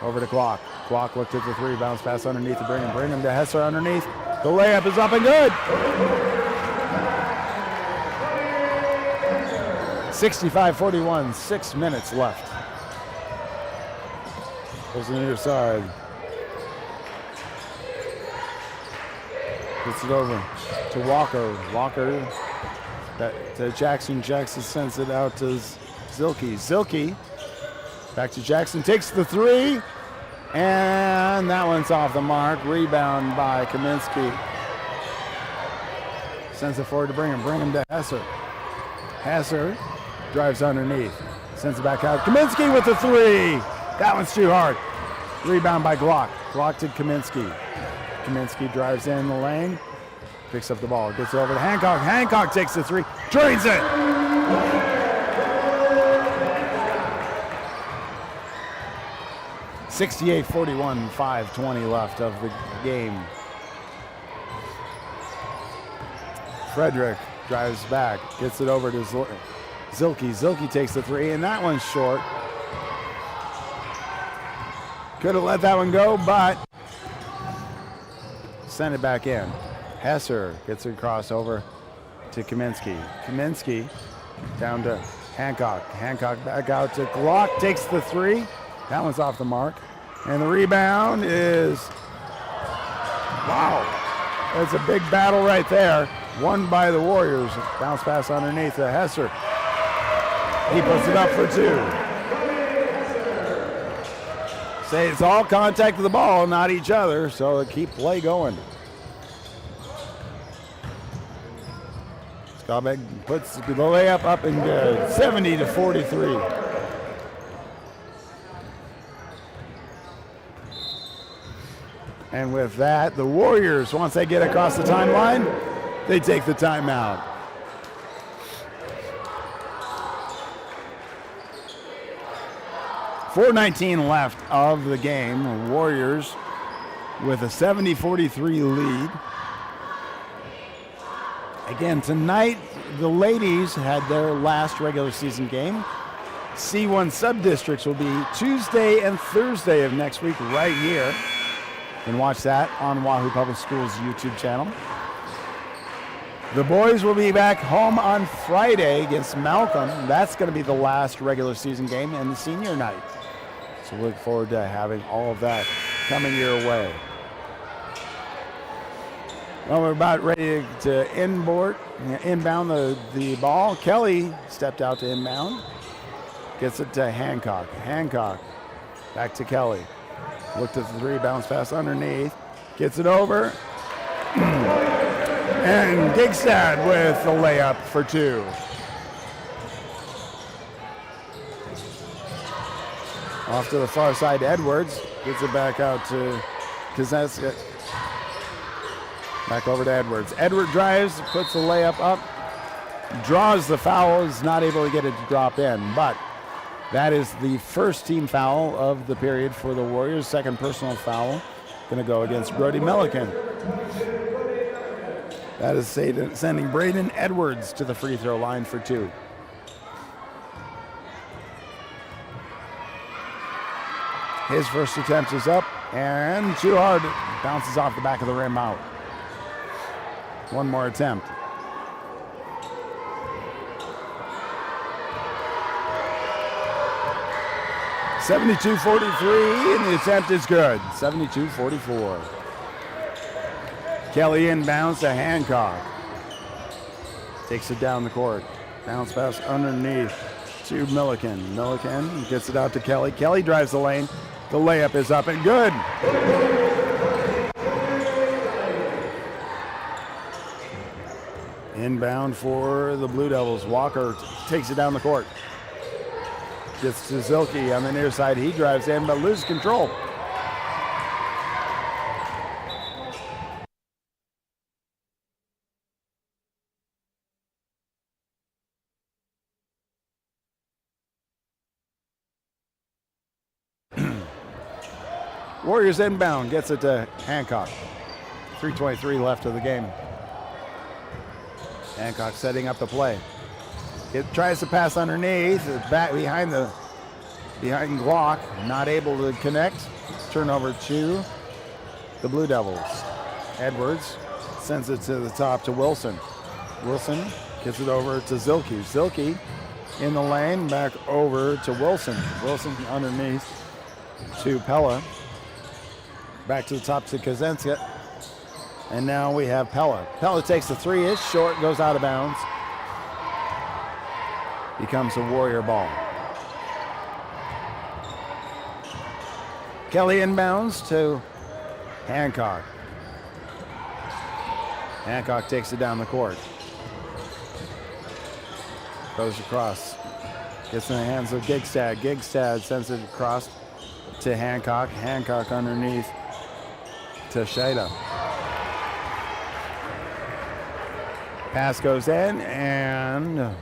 Speaker 1: Over to Clock. Clock looked at the three, bounce pass underneath to Brigham. Brigham to Hesser underneath. The layup is up and good. 65-41, 6 minutes left. Goes to the near side. Gets it over to Walker. Walker to Jackson. Jackson sends it out to Zilke. Zilke back to Jackson. Takes the three. And that one's off the mark. Rebound by Kaminsky. Sends it forward to Brigham. Brigham to Hesser. Hesser drives underneath. Sends it back out. Kaminsky with the three. That one's too hard. Rebound by Glock. Glock to Kaminsky. Kaminsky drives in the lane. Picks up the ball. Gets it over to Hancock. Hancock takes the three. Drains it. 68-41, 5:20 left of the game. Frederick drives back, gets it over to Zilke. Zilke takes the three, and that one's short. Could have let that one go, but sent it back in. Hesser gets it across over to Kaminsky. Kaminsky down to Hancock. Hancock back out to Glock, takes the three. That one's off the mark. And the rebound is, wow, that's a big battle right there. Won by the Warriors. Bounce pass underneath to Hesser. He puts it up for two. Say it's all contact of the ball, not each other, so keep play going. Skobek puts the layup up and good, 70-43. And with that, the Warriors, once they get across the timeline, they take the timeout. .4:19 left of the game. The Warriors with a 70-43 lead. Again, tonight, the ladies had their last regular season game. C1 sub-districts will be Tuesday and Thursday of next week right here. You can watch that on Wahoo Public Schools YouTube channel. The boys will be back home on Friday against Malcolm. That's going to be the last regular season game and the senior night. So look forward to having all of that coming your way. Well, we're about ready to inbound the ball. Kelly stepped out to inbound. Gets it to Hancock. Hancock back to Kelly. Looked at the three, bounce pass underneath. Gets it over. And Gigstad with the layup for two. Off to the far side, Edwards gets it back out to Kazeska. Back over to Edwards. Edward drives, puts the layup up, draws the foul, is not able to get it to drop in, but that is the first team foul of the period for the Warriors. Second personal foul going to go against Brody Milliken. That is sending Braden Edwards to the free throw line for two. His first attempt is up and too hard. Bounces off the back of the rim out. One more attempt. .72-43, and the attempt is good. 72-44. Kelly inbounds to Hancock. Takes it down the court. Bounce pass underneath to Milliken. Milliken gets it out to Kelly. Kelly drives the lane. The layup is up and good. Inbound for the Blue Devils. Walker takes it down the court. Gets to Zilke on the near side. He drives in but loses control. Warriors inbound, gets it to Hancock. 3:23 left of the game. Hancock setting up the play. It tries to pass underneath, back behind Glock, not able to connect. Turnover to the Blue Devils. Edwards sends it to the top to Wilson. Wilson gets it over to Zilke. Zilke in the lane, back over to Wilson. Wilson underneath to Pella. Back to the top to Kazenska. And now we have Pella. Pella takes the three, it's short, goes out of bounds. Becomes a Warrior ball. Kelly inbounds to Hancock. Hancock takes it down the court. Goes across. Gets in the hands of Gigstad. Gigstad sends it across to Hancock. Hancock underneath to Shada. Pass goes in, and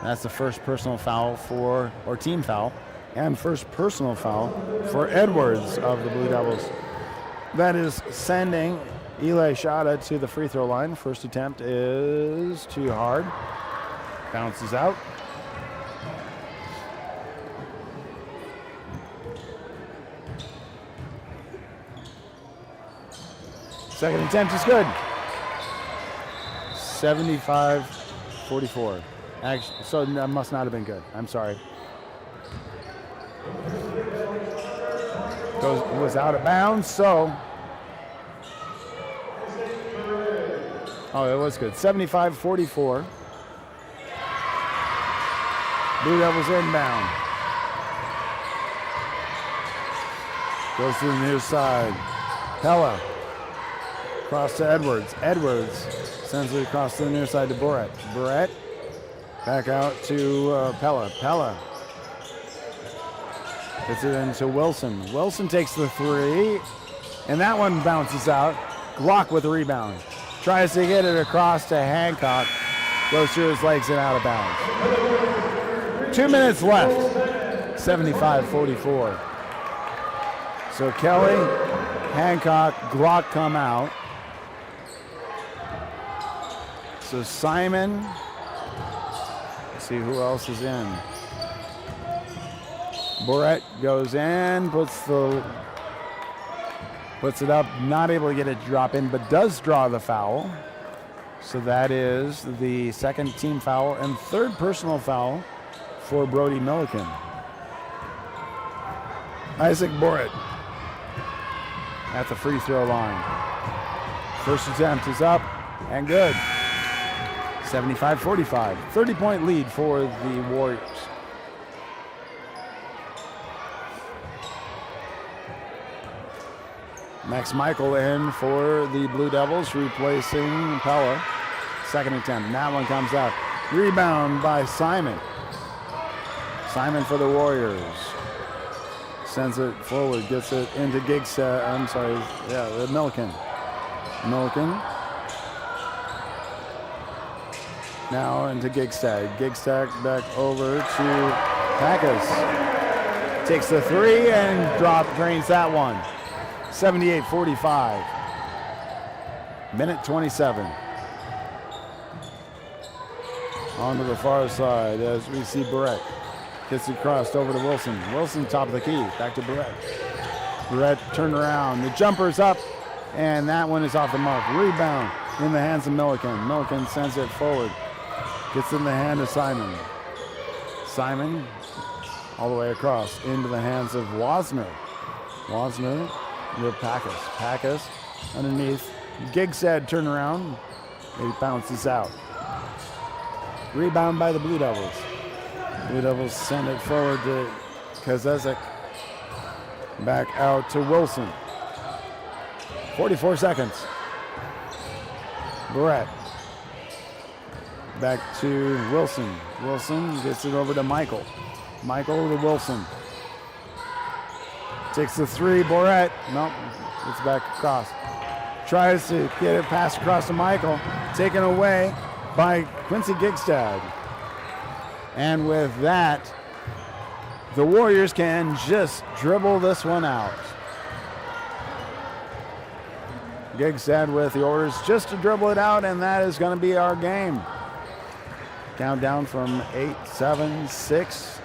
Speaker 1: that's the first personal foul or team foul And first personal foul for Edwards of the Blue Devils. That is sending Eli Shada to the free throw line. First attempt is too hard. Bounces out. Second attempt is good. 75-44. Actually, so that must not have been good. I'm sorry. Was out of bounds, so. Oh, it was good. 75-44. Blue Devils inbound. Goes to the near side. Pella. Cross to Edwards. Edwards sends it across to the near side to Barrett. Barrett back out to Pella. Pella gets it into Wilson. Wilson takes the three, and that one bounces out. Glock with the rebound. Tries to get it across to Hancock. Goes through his legs and out of bounds. 2 minutes left. 75-44. So Kelly, Hancock, Glock come out. So Simon, let's see who else is in. Barrett goes in, puts it up, not able to get it drop in, but does draw the foul. So that is the second team foul and third personal foul for Brody Milliken. Isaac Barrett at the free throw line. First attempt is up and good. 75-45, 30-point lead for the Warriors. Max Michael in for the Blue Devils, replacing Pella. Second attempt, and that one comes out. Rebound by Simon. Simon for the Warriors. Sends it forward, gets it into Milliken. Milliken. Now into Gigstad. Gigstad back over to Packus. Takes the three and drains that one. 78-45. Minute 27. On to the far side as we see Barrett. Gets it crossed over to Wilson. Wilson top of the key. Back to Barrett. Barrett turned around. The jumper's up. And that one is off the mark. Rebound in the hands of Milliken. Milliken sends it forward. Gets in the hand of Simon. Simon all the way across into the hands of Wasner. Wasner with Packus. Packus underneath. Gigstad turn around. He bounces out. Rebound by the Blue Devils. Blue Devils send it forward to Kazezek. Back out to Wilson. 44 seconds. Barrett. Back to Wilson. Wilson gets it over to Michael. Michael to Wilson. Takes the three. Barrett. Nope. It's back across. Tries to get it passed across to Michael. Taken away by Quincy Gigstad. And with that, the Warriors can just dribble this one out. Gigstad with the orders just to dribble it out, and that is going to be our game. Countdown from 8, 7, 6.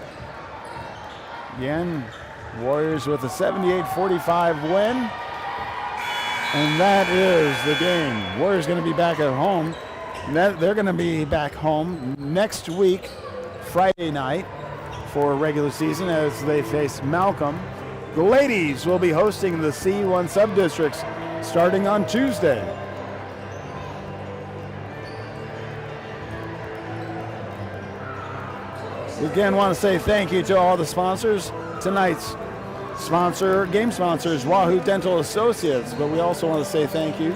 Speaker 1: Again, Warriors with a 78-45 win. And that is the game. Warriors going to be back at home. They're going to be back home next week, Friday night, for regular season as they face Malcolm. The ladies will be hosting the C1 sub-districts starting on Tuesday. We again want to say thank you to all the sponsors. Tonight's game sponsors, Wahoo Dental Associates, but we also want to say thank you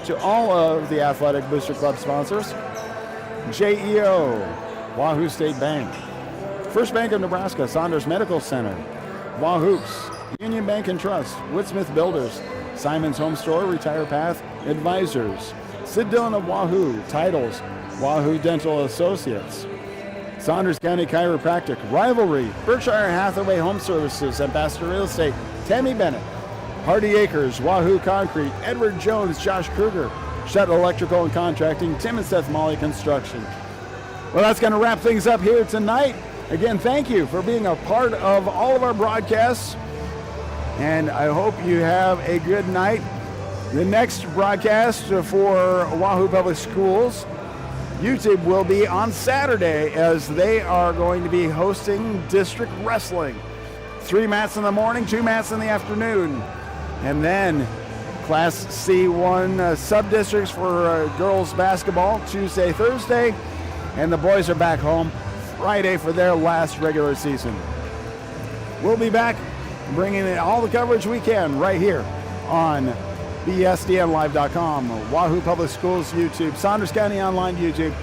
Speaker 1: to all of the Athletic Booster Club sponsors. JEO, Wahoo State Bank, First Bank of Nebraska, Saunders Medical Center, Wahoops, Union Bank and Trust, Woodsmith Builders, Simon's Home Store, Retire Path Advisors, Sid Dillon of Wahoo, Titles, Wahoo Dental Associates, Saunders County Chiropractic, Rivalry, Berkshire Hathaway Home Services, Ambassador Real Estate, Tammy Bennett, Hardy Acres, Wahoo Concrete, Edward Jones, Josh Kruger, Shed Electrical and Contracting, Tim and Seth Molly Construction. Well, that's going to wrap things up here tonight. Again, thank you for being a part of all of our broadcasts, and I hope you have a good night. The next broadcast for Wahoo Public Schools YouTube will be on Saturday, as they are going to be hosting district wrestling. 3 mats in the morning, 2 mats in the afternoon. And then Class C1 sub-districts for girls basketball Tuesday, Thursday. And the boys are back home Friday for their last regular season. We'll be back bringing in all the coverage we can right here on BSDNlive.com, Wahoo Public Schools YouTube, Saunders County Online YouTube,